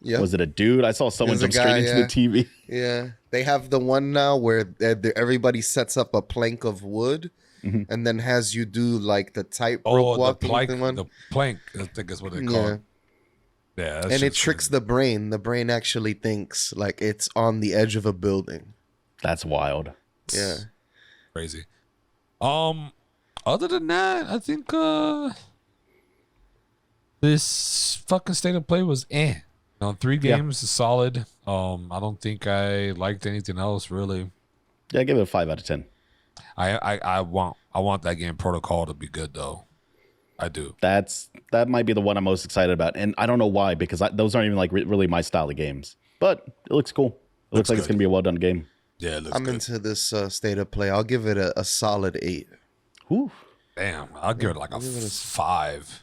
Speaker 2: Yeah. Was it a dude? I saw someone jump straight into the TV.
Speaker 3: Yeah. They have the one now where everybody sets up a plank of wood and then has you do like the tightrope walking one.
Speaker 1: The plank, I think is what they call it. Yeah.
Speaker 3: And it tricks the brain. The brain actually thinks like it's on the edge of a building.
Speaker 2: That's wild.
Speaker 3: Yeah.
Speaker 1: Crazy. Other than that, I think this fucking state of play was 3 games is solid. I don't think I liked anything else really.
Speaker 2: Yeah, I give it a 5 out of 10.
Speaker 1: I want that game Protocol to be good though. I do.
Speaker 2: That might be the one I'm most excited about, and I don't know why, because those aren't even like really my style of games. But it looks cool. It looks like it's gonna be a well done game.
Speaker 1: Yeah,
Speaker 3: I'm into this state of play. I'll give it a solid 8.
Speaker 2: Whew.
Speaker 1: Damn, I'll give it like a 5.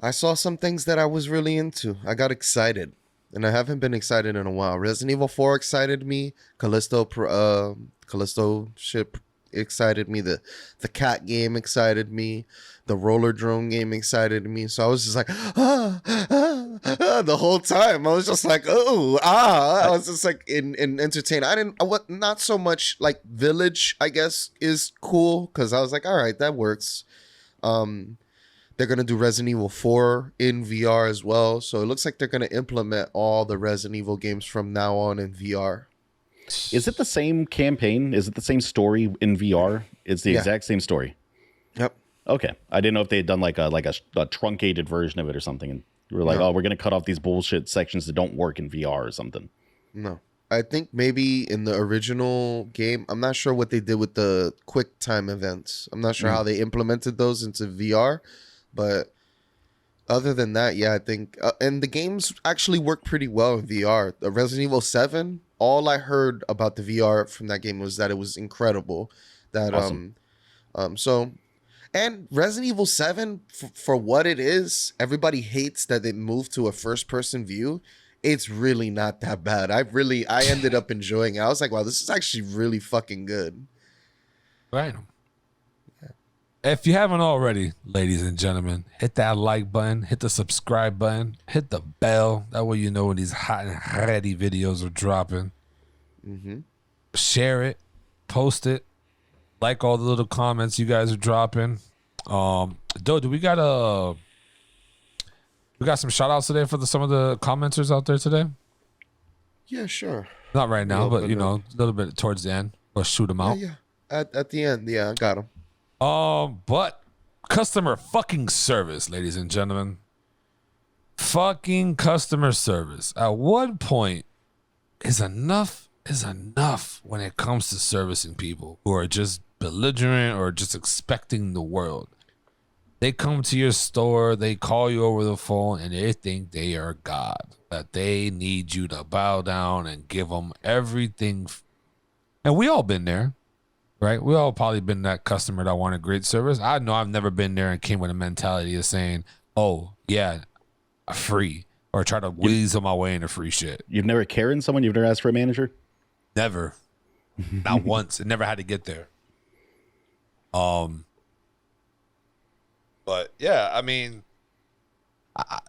Speaker 3: I saw some things that I was really into. I got excited, and I haven't been excited in a while. Resident Evil 4 excited me. Callisto ship excited me. The cat game excited me. The roller drone game excited me. So I was just like, the whole time. I was just like, I was just like in entertained. Not so much like Village, I guess, is cool, because I was like, all right, that works. They're going to do Resident Evil 4 in VR as well. So it looks like they're going to implement all the Resident Evil games from now on in VR.
Speaker 2: Is it the same campaign? Is it the same story in VR? It's the exact same story.
Speaker 3: Yep.
Speaker 2: Okay. I didn't know if they had done like a truncated version of it or something. And we were like, we're going to cut off these bullshit sections that don't work in VR or something.
Speaker 3: No. I think maybe in the original game, I'm not sure what they did with the quick time events. I'm not sure how they implemented those into VR. But other than that, yeah, I think... and the games actually work pretty well in VR. The Resident Evil 7, all I heard about the VR from that game was that it was incredible. That
Speaker 2: awesome.
Speaker 3: And Resident Evil 7, for what it is, everybody hates that it moved to a first-person view. it's really not that bad. I ended up enjoying it. I was like, wow, this is actually really fucking good.
Speaker 1: Right. If you haven't already, ladies and gentlemen, hit that like button, hit the subscribe button, hit the bell. That way you know when these hot and ready videos are dropping. Share it, post it, like all the little comments you guys are dropping. Do we got some shout outs today for some of the commenters out there today?
Speaker 3: Yeah, sure.
Speaker 1: Not right now, but you know, a little bit towards the end. We'll shoot them out.
Speaker 3: Yeah. At the end, yeah, I got them.
Speaker 1: But customer fucking service, ladies and gentlemen. Fucking customer service. At what point is enough when it comes to servicing people who are just belligerent or just expecting the world? They come to your store, they call you over the phone, and they think they are God. That they need you to bow down and give them everything. And we all been there. Right? We all probably been that customer that wanted great service. I know I've never been there and came with a mentality of saying, oh, yeah, free. Or try to weasel my way into free shit.
Speaker 2: You've never Karen someone? You've never asked for a manager?
Speaker 1: Never. Not once. It never had to get there. But yeah, I mean, I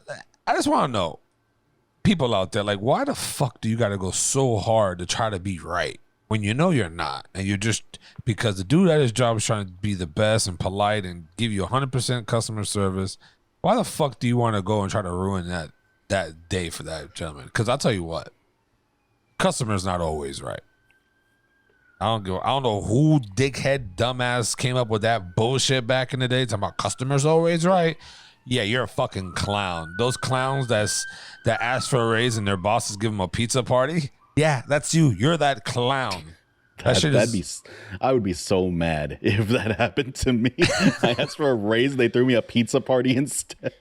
Speaker 1: just want to know, people out there, like, why the fuck do you got to go so hard to try to be right? When you know you're not, and you're just, because the dude at his job is trying to be the best and polite and give you 100% customer service, why the fuck do you want to go and try to ruin that day for that gentleman? Because I'll tell you what, customer's not always right. I don't know who dickhead dumbass came up with that bullshit back in the day talking about customers always right. Yeah, you're a fucking clown. Those clowns that ask for a raise and their bosses give them a pizza party. Yeah, that's you. You're that clown. I
Speaker 2: would be so mad if that happened to me. I asked for a raise, they threw me a pizza party instead.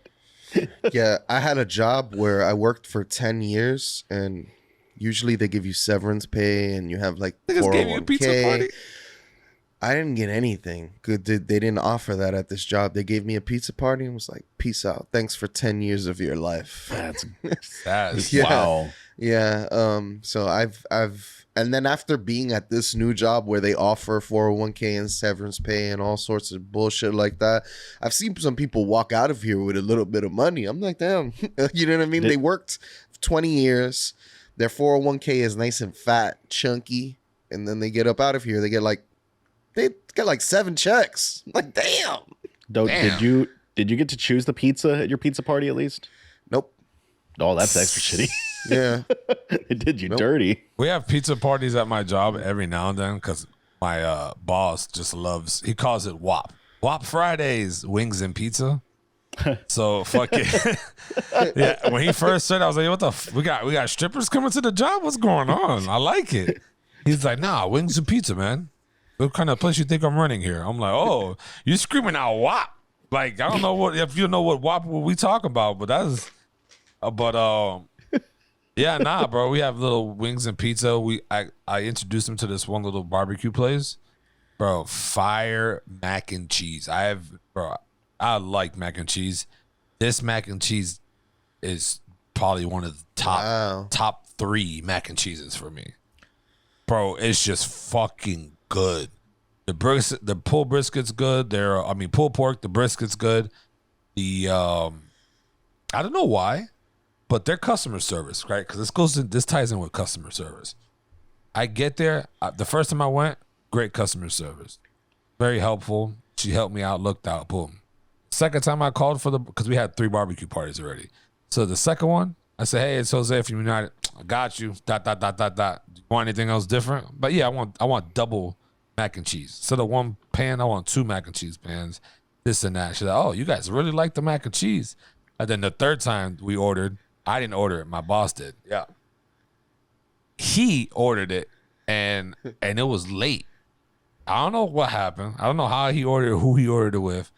Speaker 3: Yeah, I had a job where I worked for 10 years, and usually they give you severance pay, and you have like 401k. I didn't get anything. Good, they didn't offer that at this job. They gave me a pizza party and was like, "Peace out. Thanks for 10 years of your life."
Speaker 2: That's
Speaker 3: yeah.
Speaker 2: Wow.
Speaker 3: Yeah. So I've and then after being at this new job where they offer 401k and severance pay and all sorts of bullshit like that, I've seen some people walk out of here with a little bit of money. I'm like, damn, you know what I mean? They worked 20 years. Their 401k is nice and fat, chunky, and then they get up out of here. They get like 7 checks. I'm like, damn.
Speaker 2: Damn. Did you get to choose the pizza at your pizza party at least?
Speaker 3: Nope.
Speaker 2: Oh, that's extra shitty.
Speaker 3: Yeah.
Speaker 2: It did you dirty.
Speaker 1: We have pizza parties at my job every now and then because my boss just loves, he calls it WOP. WOP Fridays, wings and pizza. So fuck it. Yeah, when he first said, I was like, what the we got strippers coming to the job? What's going on? I like it. He's like, nah, wings and pizza, man. What kind of place you think I'm running here? I'm like, oh, you screaming out WOP. Like, I don't know if you know what WOP we talk about, but that's yeah, nah, bro. We have little wings and pizza. I introduced him to this one little barbecue place. Bro, fire mac and cheese. I like mac and cheese. This mac and cheese is probably one of the top 3 mac and cheeses for me. Bro, it's just fucking good. The pulled brisket's good. Pulled pork, the brisket's good. I don't know why, but their customer service, right? Because this ties in with customer service. I get there. The first time I went, great customer service. Very helpful. She helped me out, looked out, boom. Second time I called because we had 3 barbecue parties already. So the second one, I said, hey, it's Jose from United. I got you. ... Do you want anything else different? But yeah, I want double mac and cheese. Instead of 1 pan, I want 2 mac and cheese pans. This and that. She's like, oh, you guys really like the mac and cheese. And then the third time we ordered, I didn't order it. My boss did. Yeah. He ordered it, and it was late. I don't know what happened. I don't know how he ordered it, who he ordered it with.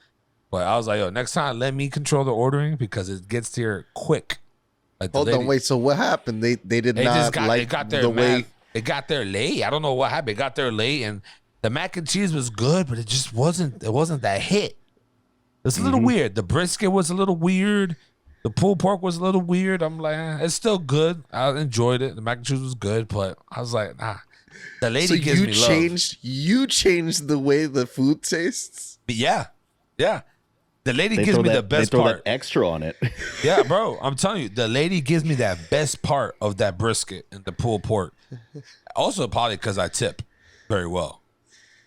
Speaker 1: But I was like, yo, next time let me control the ordering because it gets here quick. Like
Speaker 3: Hold on, wait. So what happened? They got
Speaker 1: there late. I don't know what happened. It got there late, and the mac and cheese was good, but it just wasn't that hit. It's a little weird. The brisket was a little weird. The pulled pork was a little weird. I'm like, it's still good. I enjoyed it. The mac and cheese was good, but I was like, nah. The lady
Speaker 3: So
Speaker 1: gives me love.
Speaker 3: you changed the way the food tastes?
Speaker 1: Yeah. The lady
Speaker 2: They
Speaker 1: gives
Speaker 2: throw
Speaker 1: me
Speaker 2: that,
Speaker 1: the best
Speaker 2: they throw
Speaker 1: part.
Speaker 2: that extra on it.
Speaker 1: Yeah, bro. I'm telling you, the lady gives me that best part of that brisket and the pulled pork. Also, probably because I tip very well.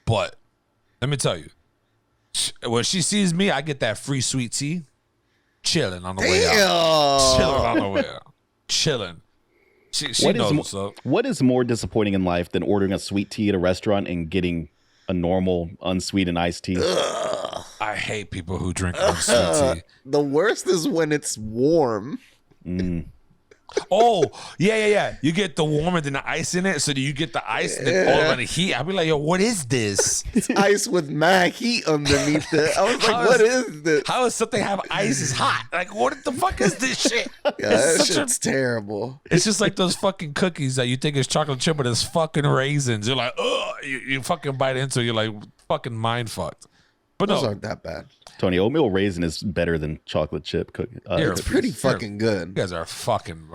Speaker 1: But let me tell you, when she sees me, I get that free sweet tea. Chilling on the way out. Chilling on the way out. Chilling. She knows what's up.
Speaker 2: What is more disappointing in life than ordering a sweet tea at a restaurant and getting a normal unsweetened iced tea?
Speaker 1: I hate people who drink unsweet tea.
Speaker 3: The worst is when it's warm.
Speaker 1: Oh, yeah. You get the warmer than the ice in it, so do you get the ice and then all around the heat? I'll be like, yo, what is this?
Speaker 3: It's ice with mad heat underneath it. I was like, what is this?
Speaker 1: How does something have ice is hot? Like, what the fuck is this shit?
Speaker 3: Yeah, that shit's terrible.
Speaker 1: It's just like those fucking cookies that you think is chocolate chip, but it's fucking raisins. You're like, ugh, you fucking bite into it, you're like fucking mind fucked. But
Speaker 3: Those
Speaker 1: no,
Speaker 3: aren't that bad.
Speaker 2: Tony, oatmeal raisin is better than chocolate chip cookie.
Speaker 3: It's pretty fucking good.
Speaker 1: you guys are fucking.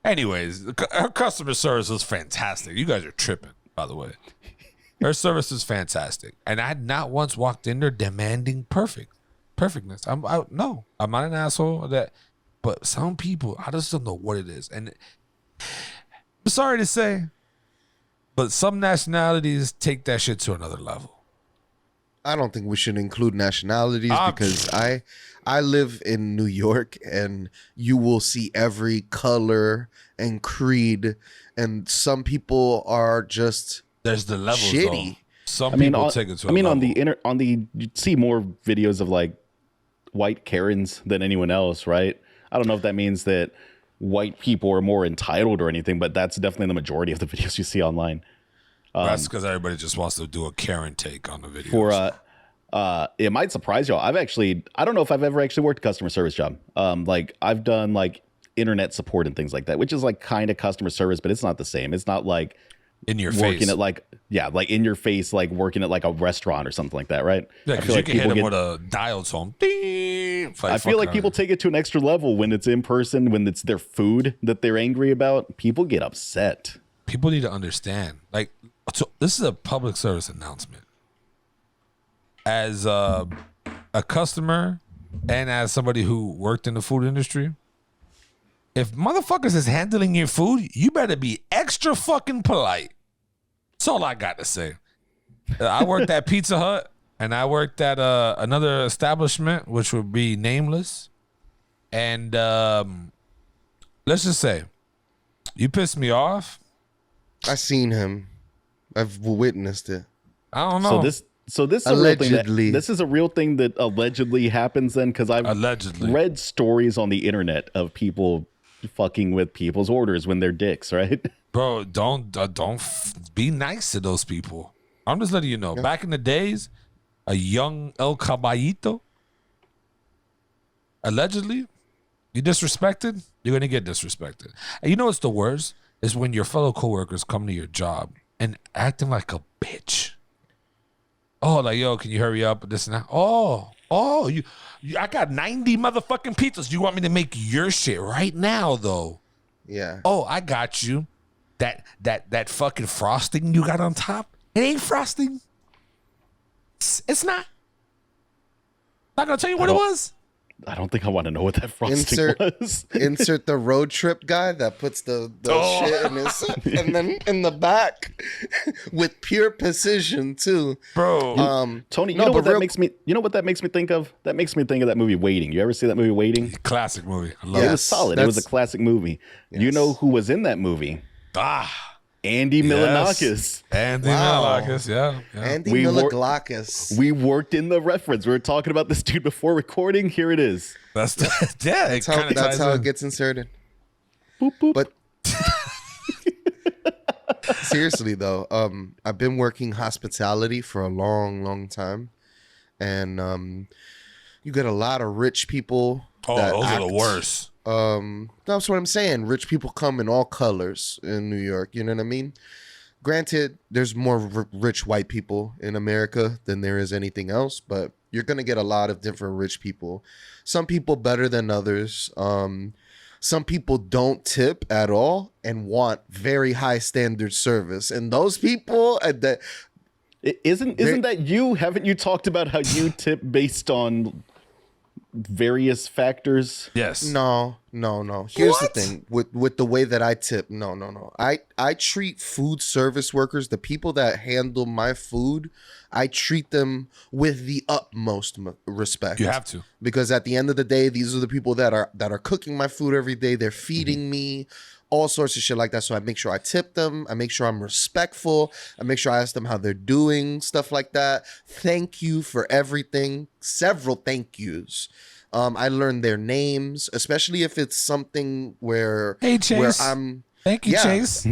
Speaker 1: Anyways, her customer service was fantastic. You guys are tripping, by the way. Her service is fantastic, and I had not once walked in there demanding perfectness. I'm not an asshole. But some people, I just don't know what it is, and I'm sorry to say, but some nationalities take that shit to another level.
Speaker 3: I don't think we should include nationalities because I live in New York and you will see every color and creed, and some people are just
Speaker 1: There's the levels.
Speaker 3: shitty.
Speaker 1: Though. Some people take it to.
Speaker 2: You see more videos of like white Karens than anyone else, right? I don't know if that means that white people are more entitled or anything, but that's definitely the majority of the videos you see online.
Speaker 1: That's because everybody just wants to do a Karen take on the video.
Speaker 2: It might surprise y'all. I don't know if I've ever actually worked a customer service job. Like I've done like internet support and things like that, which is like kind of customer service, but it's not the same. It's not like
Speaker 1: in your
Speaker 2: working
Speaker 1: face.
Speaker 2: at like in your face, like working at like a restaurant or something like that, right?
Speaker 1: Yeah, because you can hit them with a dial tone.
Speaker 2: I feel like people take it to an extra level when it's in person, when it's their food that they're angry about. People get upset.
Speaker 1: People need to understand. Like, so this is a public service announcement. As a customer and as somebody who worked in the food industry, if motherfuckers is handling your food, you better be extra fucking polite. That's all I got to say. I worked at Pizza Hut and I worked at another establishment, which would be nameless. And let's just say, you pissed me off.
Speaker 3: I seen him. I've witnessed it.
Speaker 1: I don't know.
Speaker 2: So this is
Speaker 3: Allegedly.
Speaker 2: this is a real thing that allegedly happens then, because I've
Speaker 1: Allegedly
Speaker 2: read stories on the internet of people fucking with people's orders when they're dicks, right?
Speaker 1: Bro, don't be nice to those people. I'm just letting you know. Back in the days, a young El Caballito, allegedly, you disrespected, you're gonna get disrespected. And you know what's the worst? Is when your fellow coworkers come to your job and acting like a bitch. Oh, like, yo, can you hurry up? This and that. You I got 90 motherfucking pizzas. You want me to make your shit right now, though?
Speaker 3: Yeah.
Speaker 1: Oh, I got you. That fucking frosting you got on top, it ain't frosting. It's not. Not gonna tell you what it was.
Speaker 2: I don't think I want to know what that frosting was.
Speaker 3: Insert the road trip guy that puts the shit in his, and then in the back with pure precision too,
Speaker 1: Bro.
Speaker 2: Tony, you know what that makes me? You know what that makes me think of? That makes me think of that movie Waiting. You ever see that movie Waiting?
Speaker 1: Classic movie. I love
Speaker 2: It
Speaker 1: it.
Speaker 2: was solid. It was a classic movie.
Speaker 3: Yes.
Speaker 2: You know who was in that movie? Andy Milonakis.
Speaker 1: Andy
Speaker 3: Wow.
Speaker 1: Milonakis, yeah.
Speaker 3: Andy
Speaker 2: We wor-
Speaker 3: Milonakis.
Speaker 2: We worked in the reference. We were talking about this dude before recording. Here it is.
Speaker 1: That's it kind of
Speaker 3: That's how
Speaker 1: in.
Speaker 3: it gets inserted.
Speaker 2: Boop, boop.
Speaker 3: But seriously though, I've been working hospitality for a long time, and you get a lot of rich people.
Speaker 1: Oh, those are the worst.
Speaker 3: That's what I'm saying. Rich people come in all colors in New York. You know what I mean? Granted, there's more rich white people in America than there is anything else, but You're gonna get a lot of different rich people. Some people better than others. Some people don't tip at all and want very high standard service, and those people that
Speaker 2: Isn't that you? Haven't you talked about how you tip based on various factors?
Speaker 1: Yes.
Speaker 3: No. Here's the thing with the way that I tip. No. I treat food service workers, the people that handle my food, I treat them with the utmost respect.
Speaker 1: You have to.
Speaker 3: Because at the end of the day, these are the people that are cooking my food every day. They're feeding me all sorts of shit like that. So I make sure I tip them. I make sure I'm respectful. I make sure I ask them how they're doing, stuff like that. Thank you for everything. Several thank yous. I learned their names, especially if it's something where
Speaker 1: Chase.
Speaker 3: I'm.
Speaker 1: Thank you, Chase.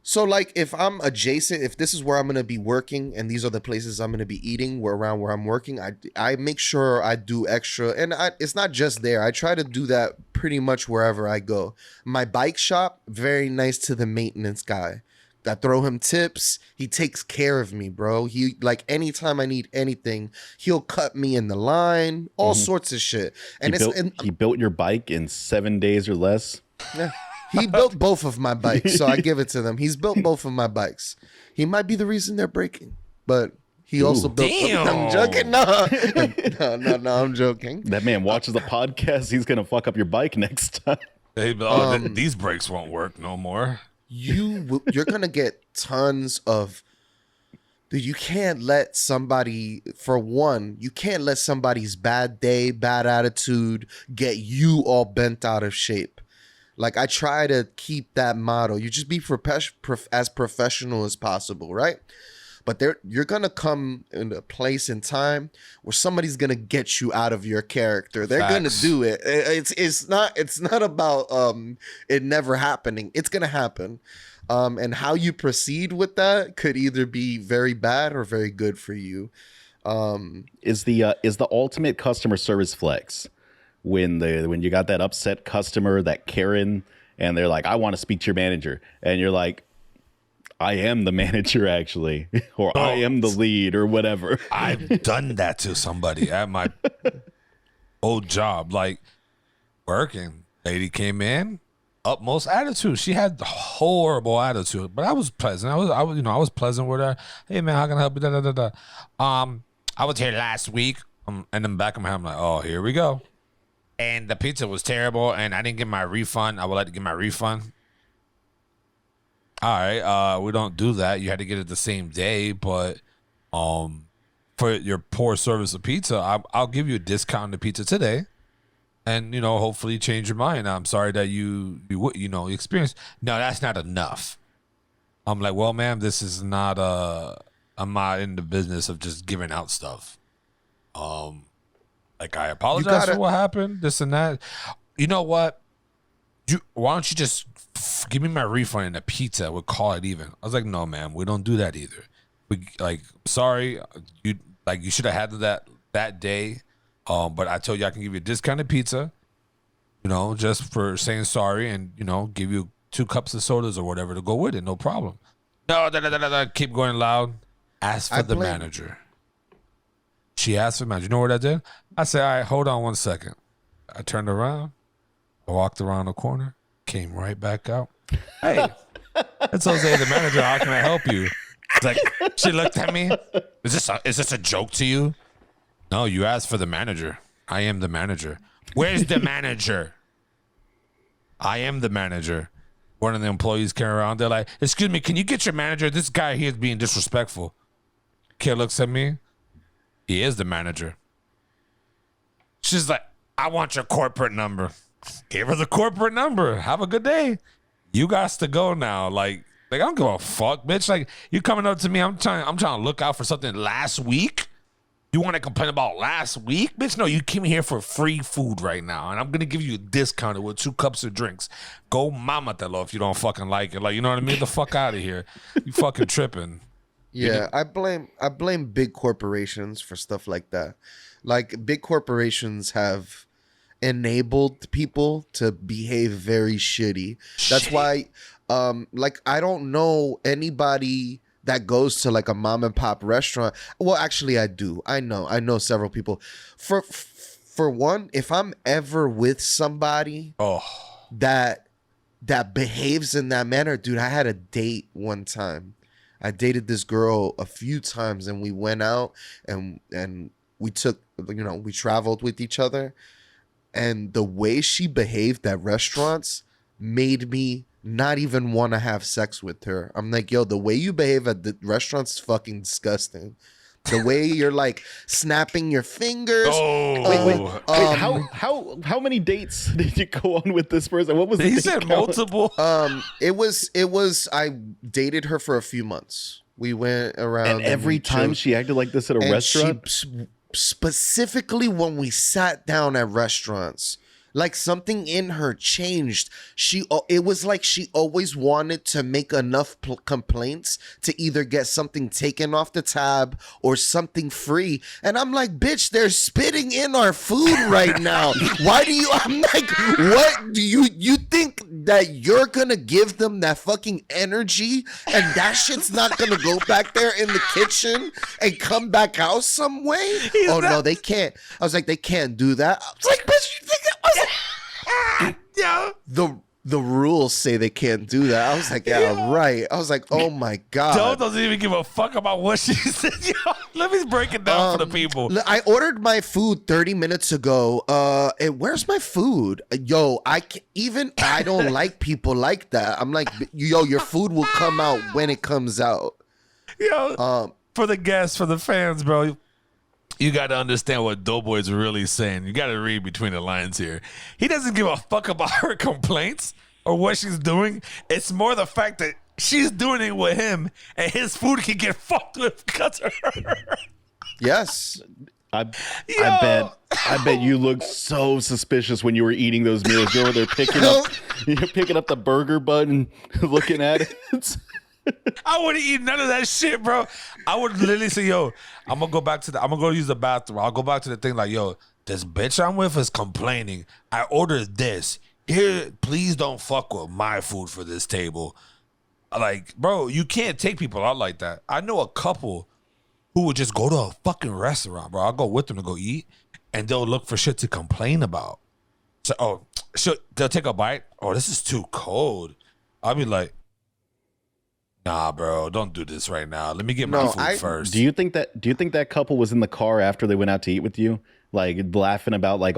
Speaker 3: So like if I'm adjacent, if this is where I'm gonna be working and these are the places I'm gonna be eating around where I'm working, I make sure I do extra, and it's not just there. I try to do that pretty much wherever I go. My bike shop, very nice to the maintenance guy. I throw him tips. He takes care of me, bro. He like anytime I need anything, he'll cut me in the line, all sorts of shit. And
Speaker 2: He built your bike in 7 days or less.
Speaker 3: Yeah. He built both of my bikes, so I give it to them. He's built both of my bikes. He might be the reason they're breaking, but he also built. I'm joking. No, I'm joking.
Speaker 2: That man watches the podcast. He's gonna fuck up your bike next time.
Speaker 1: Hey, these brakes won't work no more.
Speaker 3: You're gonna get tons of. Dude, you can't let somebody, for one, you can't let somebody's bad day, bad attitude get you all bent out of shape. Like, I try to keep that motto. You just be as professional as possible, right? But you're going to come in a place and time where somebody's going to get you out of your character. They're going to do it. It's not about it never happening. It's going to happen. And how you proceed with that could either be very bad or very good for you.
Speaker 2: Is the ultimate customer service flex when you got that upset customer, that Karen, and they're like, I want to speak to your manager, and you're like, I am the manager actually, or I am the lead, or whatever.
Speaker 1: I've done that to somebody at my old job, like working. Lady came in, utmost attitude. She had horrible attitude, but I was pleasant. I was pleasant with her. Hey man, how can I help you? Da, da, da, da. I was here last week, and in the back of my head, I'm like, oh, here we go. And the pizza was terrible, and I didn't get my refund. I would like to get my refund. All right, we don't do that. You had to get it the same day, but for your poor service of pizza, I'll give you a discount on the pizza today, and hopefully change your mind. I'm sorry that you experienced. No, that's not enough. I'm like, well, ma'am, this is not I'm not in the business of just giving out stuff. Like, I apologize for what happened, this and that. You know what? Why don't you just give me my refund and the pizza? We'll call it even. I was like, no, ma'am, we don't do that either. Sorry, you should have had that day. But I told you I can give you a discounted pizza, just for saying sorry, and give you 2 cups of sodas or whatever to go with it. No problem. No, keep going loud. Ask for the manager. She asked for the manager. You know what I did? I said, all right, hold on 1 second. I turned around. I walked around the corner. Came right back out. Hey, it's Jose, the manager. How can I help you? It's like, she looked at me. Is this a joke to you? No, you asked for the manager. I am the manager. Where's the manager? I am the manager. One of the employees came around. They're like, excuse me, can you get your manager? This guy here is being disrespectful. Kid looks at me. He is the manager. She's like, I want your corporate number. Gave her the corporate number. Have a good day. You got to go now. Like I don't give a fuck, bitch. Like, you coming up to me, I'm trying to look out for something last week. You want to complain about last week? Bitch, no, you came here for free food right now, and I'm going to give you a discount with 2 cups of drinks. Go mamatelo if you don't fucking like it. Like, you know what I mean? Get the fuck out of here. You fucking tripping.
Speaker 3: Yeah, I blame big corporations for stuff like that. Like, big corporations have enabled people to behave very shitty. That's why I don't know anybody that goes to like a mom and pop restaurant. Well, actually, I do. I know several people. For one, if I'm ever with somebody that behaves in that manner, dude, I had a date one time. I dated this girl a few times, and we went out and we took, we traveled with each other, and the way she behaved at restaurants made me not even want to have sex with her. I'm like, yo, the way you behave at the restaurants is fucking disgusting. The way you're like snapping your fingers.
Speaker 2: How many dates did you go on with this person? What was
Speaker 1: he said multiple?
Speaker 3: It was I dated her for a few months. We went around,
Speaker 2: and every time she acted like this at a restaurant.
Speaker 3: Specifically when we sat down at restaurants, like something in her changed. It was like she always wanted to make enough complaints to either get something taken off the tab or something free. And I'm like, bitch, they're spitting in our food right now. Why do you? I'm like, what do you think that you're gonna give them that fucking energy and that shit's not gonna go back there in the kitchen and come back out some way? No, they can't. I was like, they can't do that. I was like, bitch, you think that was
Speaker 1: Yeah.
Speaker 3: The rules say they can't do that. I was like, yeah, right. I was like, oh my God.
Speaker 1: Joe doesn't even give a fuck about what she said. Yo, let me break it down for the people.
Speaker 3: I ordered my food 30 minutes ago. Where's my food? Yo, I don't like people like that. I'm like, yo, your food will come out when it comes out.
Speaker 1: Yo, for the guests, for the fans, bro. You got to understand what Doughboy's really saying. You got to read between the lines here. He doesn't give a fuck about her complaints or what she's doing. It's more the fact that she's doing it with him and his food can get fucked with because of her.
Speaker 3: Yes.
Speaker 2: I bet you looked so suspicious when you were eating those meals. You're over there picking up the burger bun, looking at it.
Speaker 1: I wouldn't eat none of that shit, bro. I would literally say, yo, I'm gonna go use the bathroom. I'll go back to the thing like, yo, this bitch I'm with is complaining. I ordered this. Here, please don't fuck with my food for this table. Like, bro, you can't take people out like that. I know a couple who would just go to a fucking restaurant, bro. I'll go with them to go eat, and they'll look for shit to complain about. So, they'll take a bite. Oh, this is too cold. I'll be like, nah, bro, don't do this right now. Let me get my food first.
Speaker 2: Do you think that couple was in the car after they went out to eat with you, like laughing about like,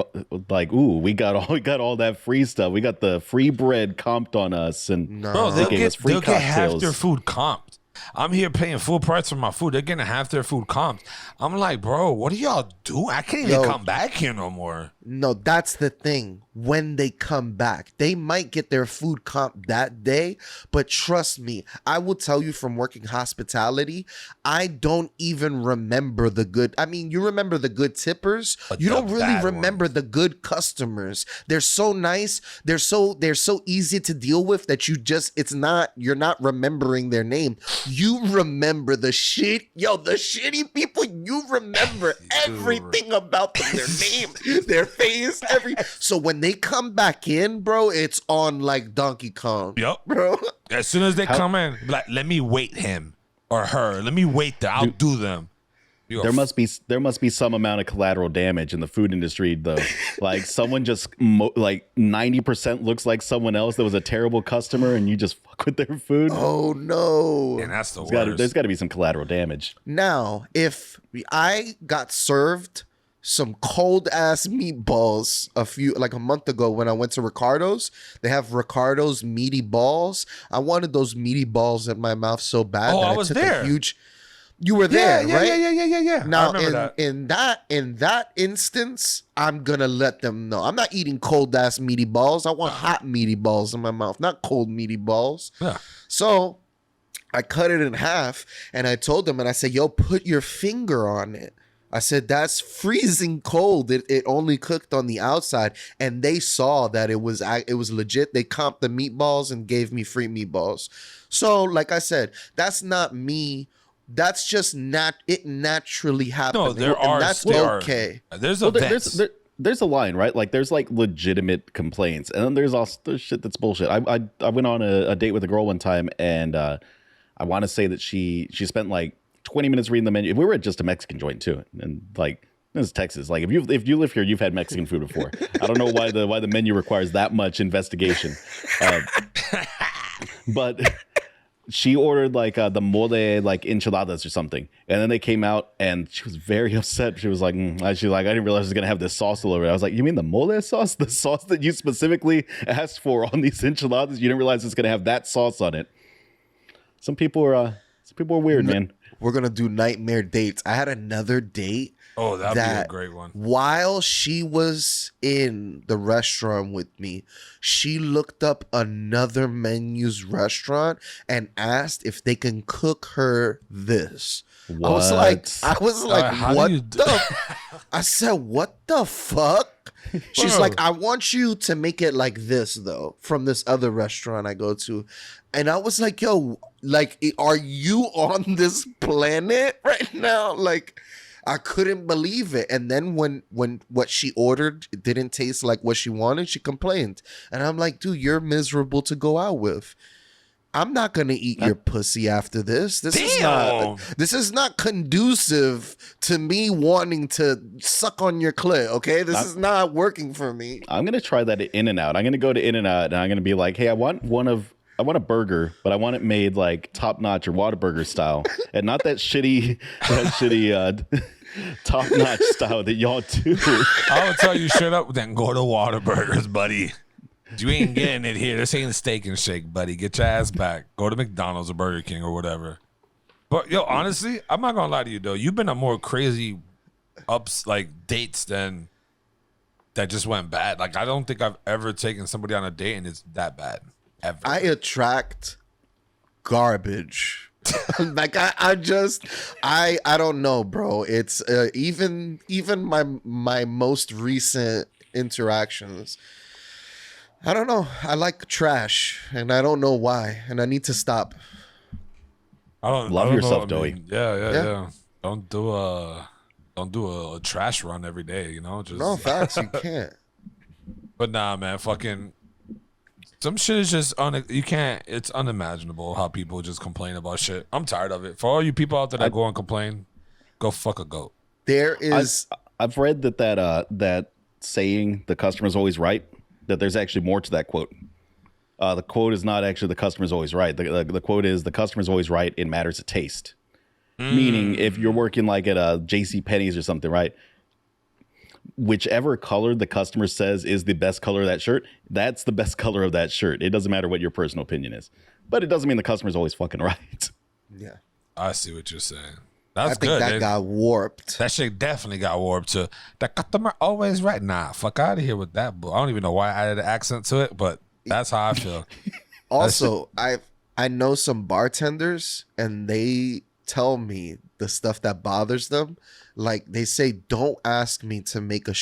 Speaker 2: ooh, we got all that free stuff. We got the free bread comped on us, and
Speaker 1: bro, they'll get half their food comped. I'm here paying full price for my food. They're getting half their food comped. I'm like, bro, what do y'all do? I can't even come back here no more.
Speaker 3: No, that's the thing. When they come back, they might get their food comp that day, but trust me, I will tell you from working hospitality, I don't even remember the good. I mean, you remember the good tippers.
Speaker 1: But
Speaker 3: you don't really remember the good customers. They're so nice. They're so easy to deal with that you're not remembering their name. You remember the shitty people. You remember everything about them, their name, their face, so when they come back in, bro, it's on like Donkey Kong.
Speaker 1: Yep,
Speaker 3: bro.
Speaker 1: As soon as they come in, like, let me wait him or her. Let me wait there. I'll do them.
Speaker 2: There must be some amount of collateral damage in the food industry, though. Like someone just like 90% looks like someone else that was a terrible customer, and you just fuck with their food.
Speaker 3: Oh no!
Speaker 1: And that's the worst.
Speaker 2: There's got to be some collateral damage.
Speaker 3: Now, if I got served some cold ass meatballs a month ago when I went to Ricardo's, they have Ricardo's meaty balls. I wanted those meaty balls in my mouth so bad that
Speaker 1: I was there.
Speaker 3: You were there, right?
Speaker 1: Yeah.
Speaker 3: Now, in that instance, I'm gonna let them know I'm not eating cold ass meaty balls. I want hot meaty balls in my mouth, not cold meaty balls.
Speaker 1: Yeah.
Speaker 3: So I cut it in half, and I told them, and I said, "Yo, put your finger on it." I said, that's freezing cold. It only cooked on the outside, and they saw that it was legit. They comped the meatballs and gave me free meatballs. So, like I said, that's not me. That's just it naturally happened.
Speaker 1: No, that's
Speaker 3: okay.
Speaker 1: There's
Speaker 2: a line, right? Like there's like legitimate complaints, and then there's shit that's bullshit. I went on a date with a girl one time, and I want to say that she spent like 20 minutes reading the menu. We were at just a Mexican joint too, and like this is Texas. Like if you live here, you've had Mexican food before. I don't know why the menu requires that much investigation, but she ordered like the mole like enchiladas or something, and then they came out and she was very upset. She was like, I didn't realize I was gonna have this sauce all over it. I was like, you mean the mole sauce, the sauce that you specifically asked for on these enchiladas? You didn't realize it's gonna have that sauce on it. Some people are weird, man.
Speaker 3: We're gonna do nightmare dates. I had another date.
Speaker 1: Oh, that'd be a great one.
Speaker 3: While she was in the restaurant with me, she looked up another menu's restaurant and asked if they can cook her this.
Speaker 2: What?
Speaker 3: I was like, what the? I said, what the fuck? She's
Speaker 1: Bro.
Speaker 3: like, I want you to make it like this though, from this other restaurant I go to. And I was like, yo, like, are you on this planet right now? Like, I couldn't believe it. And then when what she ordered it didn't taste like what she wanted, she complained. And I'm like, dude, you're miserable to go out with. I'm not gonna eat your pussy after this. This is not conducive to me wanting to suck on your clit. Okay, this is not working for me.
Speaker 2: I'm gonna try that at In-N-Out. I'm gonna go to In-N-Out and I'm gonna be like, hey, I want a burger, but I want it made like top notch or Whataburger style, and not that shitty top notch style that y'all do.
Speaker 1: I would tell you straight up, then go to Whataburgers, buddy. You ain't getting it here. This ain't a Steak and Shake, buddy. Get your ass back. Go to McDonald's or Burger King or whatever. But yo, honestly, I'm not gonna lie to you though. You've been on more crazy dates than that just went bad. Like I don't think I've ever taken somebody on a date and it's that bad. Ever.
Speaker 3: I attract garbage. Like I don't know, bro. It's even my most recent interactions. I don't know. I like trash, and I don't know why, and I need to stop.
Speaker 2: Love yourself, Doey.
Speaker 1: Yeah. Don't do a trash run every day. You know, just
Speaker 3: no facts. You can't.
Speaker 1: But nah, man, fucking. Some shit is just you can't. It's unimaginable how people just complain about shit. I'm tired of it. For all you people out there that go and complain, go fuck a goat.
Speaker 3: There is.
Speaker 2: I've read that saying the customer's always right. That there's actually more to that quote. The quote is not actually the customer's always right. The quote is the customer's always right in matters of taste. Meaning, if you're working like at a J.C. Penney's or something, right? Whichever color the customer says is the best color of that shirt, that's the best color of that shirt. It doesn't matter what your personal opinion is. But it doesn't mean the customer's always fucking right.
Speaker 3: Yeah.
Speaker 1: I see what you're saying. That's
Speaker 3: I think
Speaker 1: good.
Speaker 3: that got warped.
Speaker 1: That shit definitely got warped to the customer always right. Nah, fuck out of here with that. But I don't even know why I added an accent to it, but that's how I feel.
Speaker 3: Also, I know some bartenders, and they tell me the stuff that bothers them. Like they say, don't ask me to make a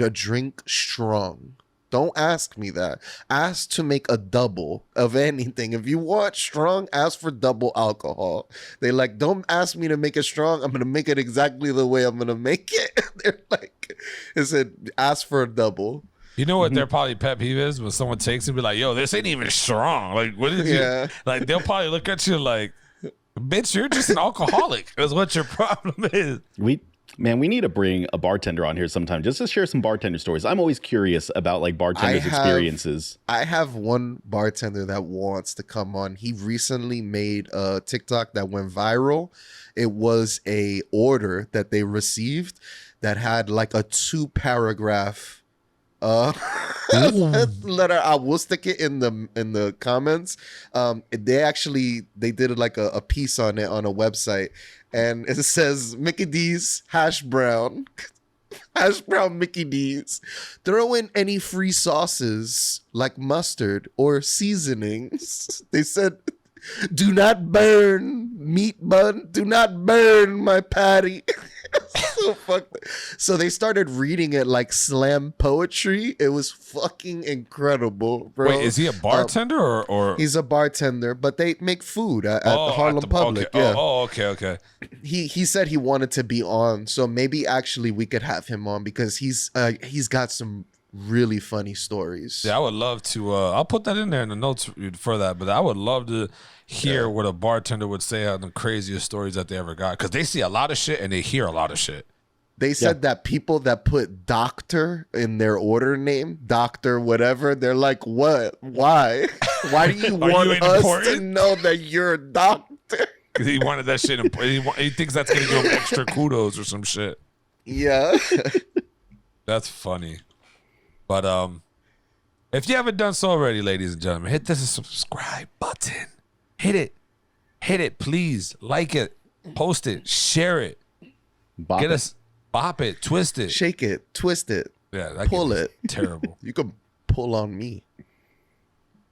Speaker 3: drink strong. Don't ask me that. Ask to make a double of anything. If you want strong, ask for double alcohol. They like, don't ask me to make it strong. I'm going to make it exactly the way I'm going to make it. They're like, it said, ask for a double.
Speaker 1: You know what their probably pet peeve is? When someone takes it and be like, yo, this ain't even strong. Like, what did you? Like, they'll probably look at you like, bitch, you're just an alcoholic. Is what your problem is.
Speaker 2: We need to bring a bartender on here sometime just to share some bartender stories. I'm always curious about like bartenders' experiences.
Speaker 3: I have one bartender that wants to come on. He recently made a TikTok that went viral. It was a order that they received that had like a 2-paragraph letter. I will stick it in the comments. They did like a piece on it on a website, and it says Mickey D's hash brown Mickey D's. Throw in any free sauces like mustard or seasonings. They said, do not burn meat bun. Do not burn my patty. So they started reading it like slam poetry. It was fucking incredible, bro.
Speaker 1: Wait, is he a bartender or?
Speaker 3: He's a bartender, but they make food at Harlem Public.
Speaker 1: Okay.
Speaker 3: Yeah.
Speaker 1: Okay.
Speaker 3: He said he wanted to be on, so maybe actually we could have him on because he's got some really funny stories.
Speaker 1: Yeah, I would love to. I'll put that in there in the notes for that. But I would love to hear what a bartender would say on the craziest stories that they ever got, because they see a lot of shit and they hear a lot of shit.
Speaker 3: They said that people that put doctor in their order name, doctor whatever, they're like, what? Why? Why do you want
Speaker 1: you
Speaker 3: us
Speaker 1: important?
Speaker 3: to know that you're a doctor?
Speaker 1: He wanted that shit. He thinks that's gonna give him extra kudos or some shit.
Speaker 3: Yeah.
Speaker 1: That's funny. But if you haven't done so already, ladies and gentlemen, hit the subscribe button. Hit it, please. Like it, post it, share it.
Speaker 2: Bop
Speaker 1: Get
Speaker 2: it.
Speaker 1: us, bop it, twist it.
Speaker 3: Shake it, twist it,
Speaker 1: Yeah, that
Speaker 3: pull
Speaker 1: game is
Speaker 3: it.
Speaker 1: Terrible.
Speaker 3: You can pull on me.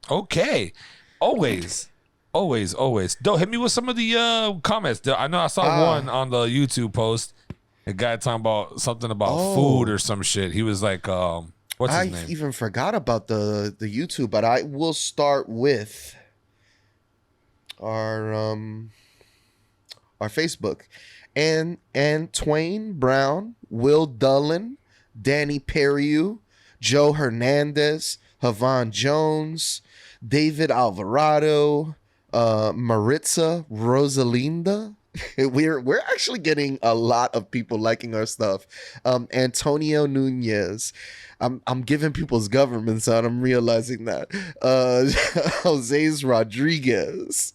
Speaker 1: Okay, always. Don't hit me with some of the comments. I know I saw one on the YouTube post. A guy talking about something about food or some shit. He was like, what's his name?
Speaker 3: I even forgot about the YouTube, but I will start with our Facebook. And Twain Brown, Will Dullen, Danny Periu, Joe Hernandez, Havon Jones, David Alvarado, Maritza Rosalinda. We're actually getting a lot of people liking our stuff. Antonio Nunez. I'm giving people's governments out. I'm realizing that. Jose's Rodriguez.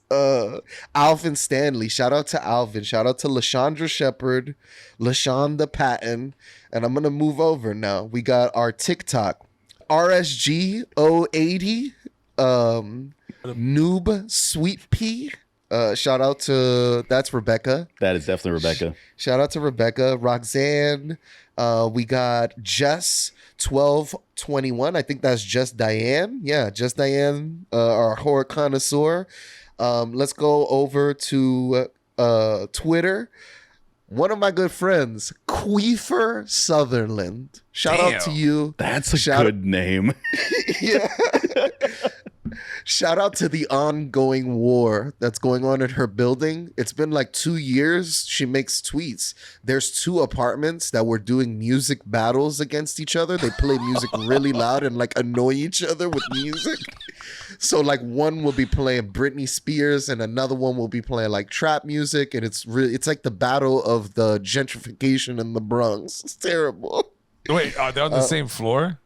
Speaker 3: Alvin Stanley. Shout out to Alvin. Shout out to LaShondra Shepherd. LaShonda Patton. And I'm gonna move over now. We got our TikTok. RSG 080. Noob Sweet Pea. Shout out to that's Rebecca.
Speaker 2: That is definitely Rebecca.
Speaker 3: Shout out to Rebecca, Roxanne. We got Jess 1221. I think that's just Diane. Yeah, just Diane, our horror connoisseur. Let's go over to Twitter. One of my good friends, Queefer Sutherland. Shout out to you.
Speaker 2: That's a good name.
Speaker 3: Yeah. Shout out to the ongoing war that's going on in her building. It's been like 2 years. She makes tweets. There's 2 apartments that were doing music battles against each other. They play music really loud and like annoy each other with music. So like one will be playing Britney Spears and another one will be playing like trap music. And it's like the battle of the gentrification in the Bronx. It's terrible.
Speaker 1: Wait, are they on the same floor?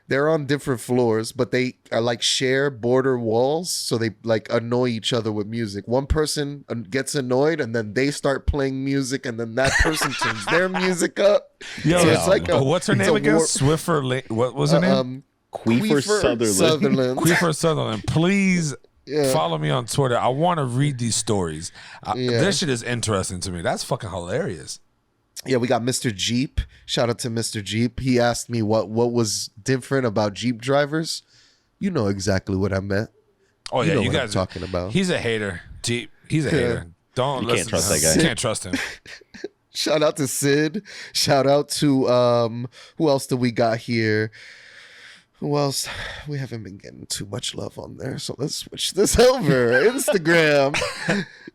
Speaker 3: They're on different floors, but they are like share border walls, so they like annoy each other with music. One person gets annoyed, and then they start playing music, and then that person turns their music up.
Speaker 1: Yo,
Speaker 3: so it's like
Speaker 1: what's her name again? Swiffer. What was her name?
Speaker 2: Queefer Sutherland.
Speaker 1: Queefer Sutherland. Please follow me on Twitter. I want to read these stories. This shit is interesting to me. That's fucking hilarious.
Speaker 3: Yeah, we got Mr. Jeep. Shout out to Mr. Jeep. He asked me what was different about Jeep drivers. You know exactly what I meant.
Speaker 1: Oh yeah,
Speaker 3: know
Speaker 1: you
Speaker 3: what
Speaker 1: guys
Speaker 3: I'm talking about.
Speaker 1: He's a hater. Jeep. He's a hater. Don't listen.
Speaker 2: Can't trust
Speaker 1: to him.
Speaker 2: that guy.
Speaker 1: Can't trust him.
Speaker 3: Shout out to Sid. Shout out to who else do we got here? Who else? We haven't been getting too much love on there, so let's switch this over. Instagram.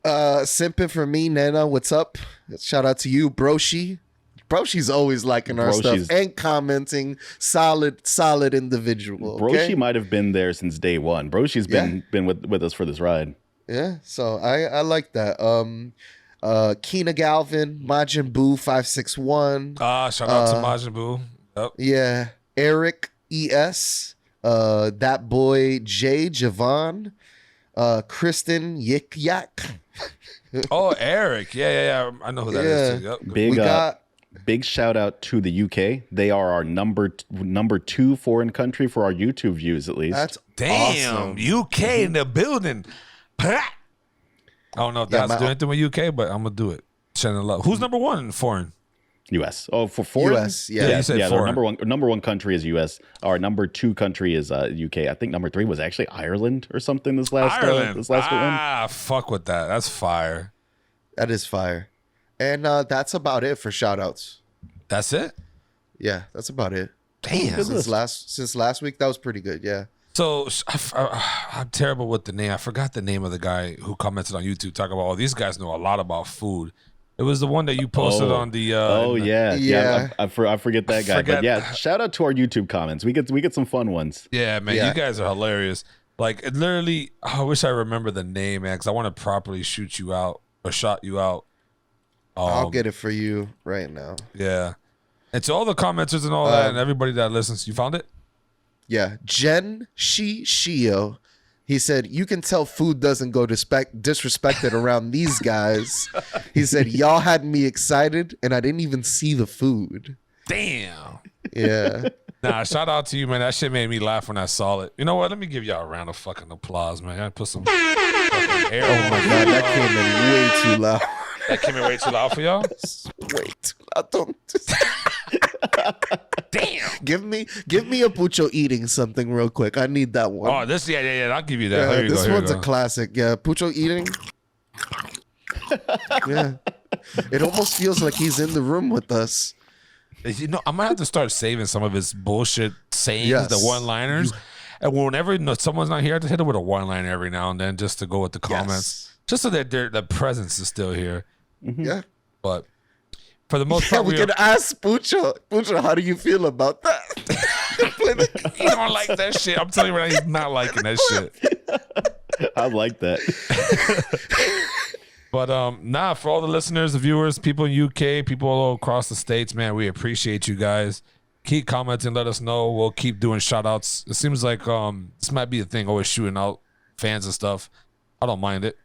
Speaker 3: Simping for me, Nana. What's up? Shout out to you, Broshi. Broshi's always liking our stuff and commenting. Solid individual. Okay?
Speaker 2: Broshi might have been there since day one. Broshi's been with us for this ride.
Speaker 3: Yeah, so I like that. Keena Galvin, Majin Buu 561.
Speaker 1: Shout out to Majin Buu. Yep.
Speaker 3: Yeah, Eric ES, that boy Jay Javon, Kristen Yik Yak.
Speaker 1: Oh, Eric. Yeah. I know who that is too. Yep.
Speaker 2: Big shout out to the UK. They are our number 2 foreign country for our YouTube views, at least.
Speaker 3: That's
Speaker 1: damn
Speaker 3: awesome.
Speaker 1: UK in the building. I don't know if that's doing anything with UK, but I'm gonna do it. Sending love. Who's number 1 in foreign?
Speaker 2: US. Oh, for foreign?
Speaker 3: US, yeah.
Speaker 1: You said foreign.
Speaker 2: Our number one country is US. Our number 2 country is UK. I think number 3 was actually Ireland or something this last one.
Speaker 1: Fuck with that. That's fire.
Speaker 3: That is fire. And that's about it for shout outs.
Speaker 1: That's it?
Speaker 3: Yeah, that's about it.
Speaker 1: Damn.
Speaker 3: Since last week, that was pretty good. Yeah.
Speaker 1: So I'm terrible with the name. I forgot the name of the guy who commented on YouTube talking about, these guys know a lot about food. It was the one that you posted on the.
Speaker 3: Yeah.
Speaker 2: I forget that guy.
Speaker 1: Forget-
Speaker 2: But yeah, shout out to our YouTube comments. We get some fun ones.
Speaker 1: Yeah, man,
Speaker 3: Yeah.
Speaker 1: you guys are hilarious. Like, it literally, I wish I remember the name, man, because I want to properly shoot you out or shot you out.
Speaker 3: I'll get it for you right now.
Speaker 1: Yeah. And to all the commenters and all that and everybody that listens, you found it?
Speaker 3: Yeah, Jen Shio. He said, "You can tell food doesn't go disrespected around these guys." He said, "Y'all had me excited, and I didn't even see the food."
Speaker 1: Damn.
Speaker 3: Yeah.
Speaker 1: Nah, shout out to you, man. That shit made me laugh when I saw it. You know what? Let me give y'all a round of fucking applause, man. I put some fucking air
Speaker 3: Oh my god, that came in way too loud.
Speaker 1: That came in way too loud for y'all?
Speaker 3: Way too loud. Don't.
Speaker 1: Damn.
Speaker 3: Give me a Pucho eating something real quick. I need that one.
Speaker 1: Oh, this, yeah. I'll give you that.
Speaker 3: Yeah,
Speaker 1: Here you
Speaker 3: this
Speaker 1: go, here you
Speaker 3: one's a
Speaker 1: go.
Speaker 3: classic. Yeah, Pucho eating. Yeah. It almost feels like he's in the room with us.
Speaker 1: You know, I'm gonna have to start saving some of his bullshit sayings,
Speaker 3: Yes.
Speaker 1: the one-liners. And whenever someone's not here, I just hit it with a one-liner every now and then just to go with the comments. Just so that the presence is still here.
Speaker 3: Yeah.
Speaker 1: But for the most
Speaker 3: Yeah,
Speaker 1: part,
Speaker 3: we can ask Pucho. Pucho, how do you feel about that?
Speaker 1: he don't like that shit. I'm telling you right now, he's not liking that shit.
Speaker 2: I like that.
Speaker 1: But for all the listeners, the viewers, people in UK, people all across the states, man, we appreciate you guys. Keep commenting, let us know. We'll keep doing shout outs. It seems like this might be a thing, always shooting out fans and stuff. I don't mind it.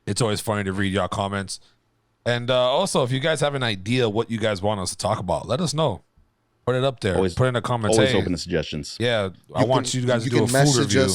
Speaker 1: It's always funny to read y'all comments. And also, if you guys have an idea what you guys want us to talk about, let us know. Put it up there.
Speaker 2: Always-
Speaker 1: Put in the comments.
Speaker 2: Always
Speaker 1: Hey,
Speaker 2: open to suggestions.
Speaker 1: yeah, I want you guys to do a food
Speaker 3: message
Speaker 1: review.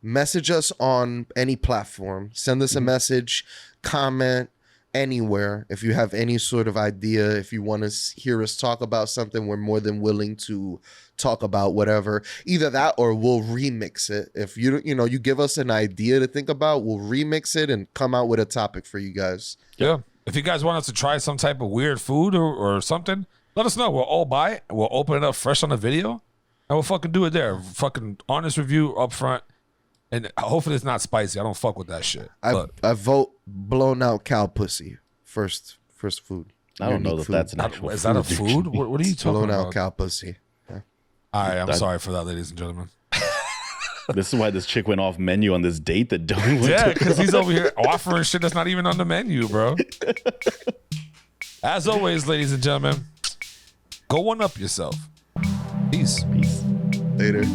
Speaker 3: message us on any platform. Send us a message, comment anywhere. If you have any sort of idea, if you want to hear us talk about something, we're more than willing to talk about whatever. Either that or we'll remix it. If you give us an idea to think about, we'll remix it and come out with a topic for you guys.
Speaker 1: Yeah. If you guys want us to try some type of weird food or something, let us know. We'll all buy it. We'll open it up fresh on the video. And we'll fucking do it there. Fucking honest review up front. And hopefully it's not spicy. I don't fuck with that shit.
Speaker 3: I vote blown out cow pussy. First food.
Speaker 2: I don't know
Speaker 3: Unique
Speaker 2: that
Speaker 3: food.
Speaker 2: that's an actual
Speaker 1: Is that a food? What are you talking
Speaker 3: Blown
Speaker 1: about?
Speaker 3: out cow pussy.
Speaker 1: All right, I'm sorry for that, ladies and gentlemen.
Speaker 2: This is why this chick went off menu on this date that Dylan went
Speaker 1: Yeah,
Speaker 2: to.
Speaker 1: because he's over here offering shit that's not even on the menu, bro. As always, ladies and gentlemen, go one up yourself. Peace.
Speaker 2: Peace.
Speaker 3: Later.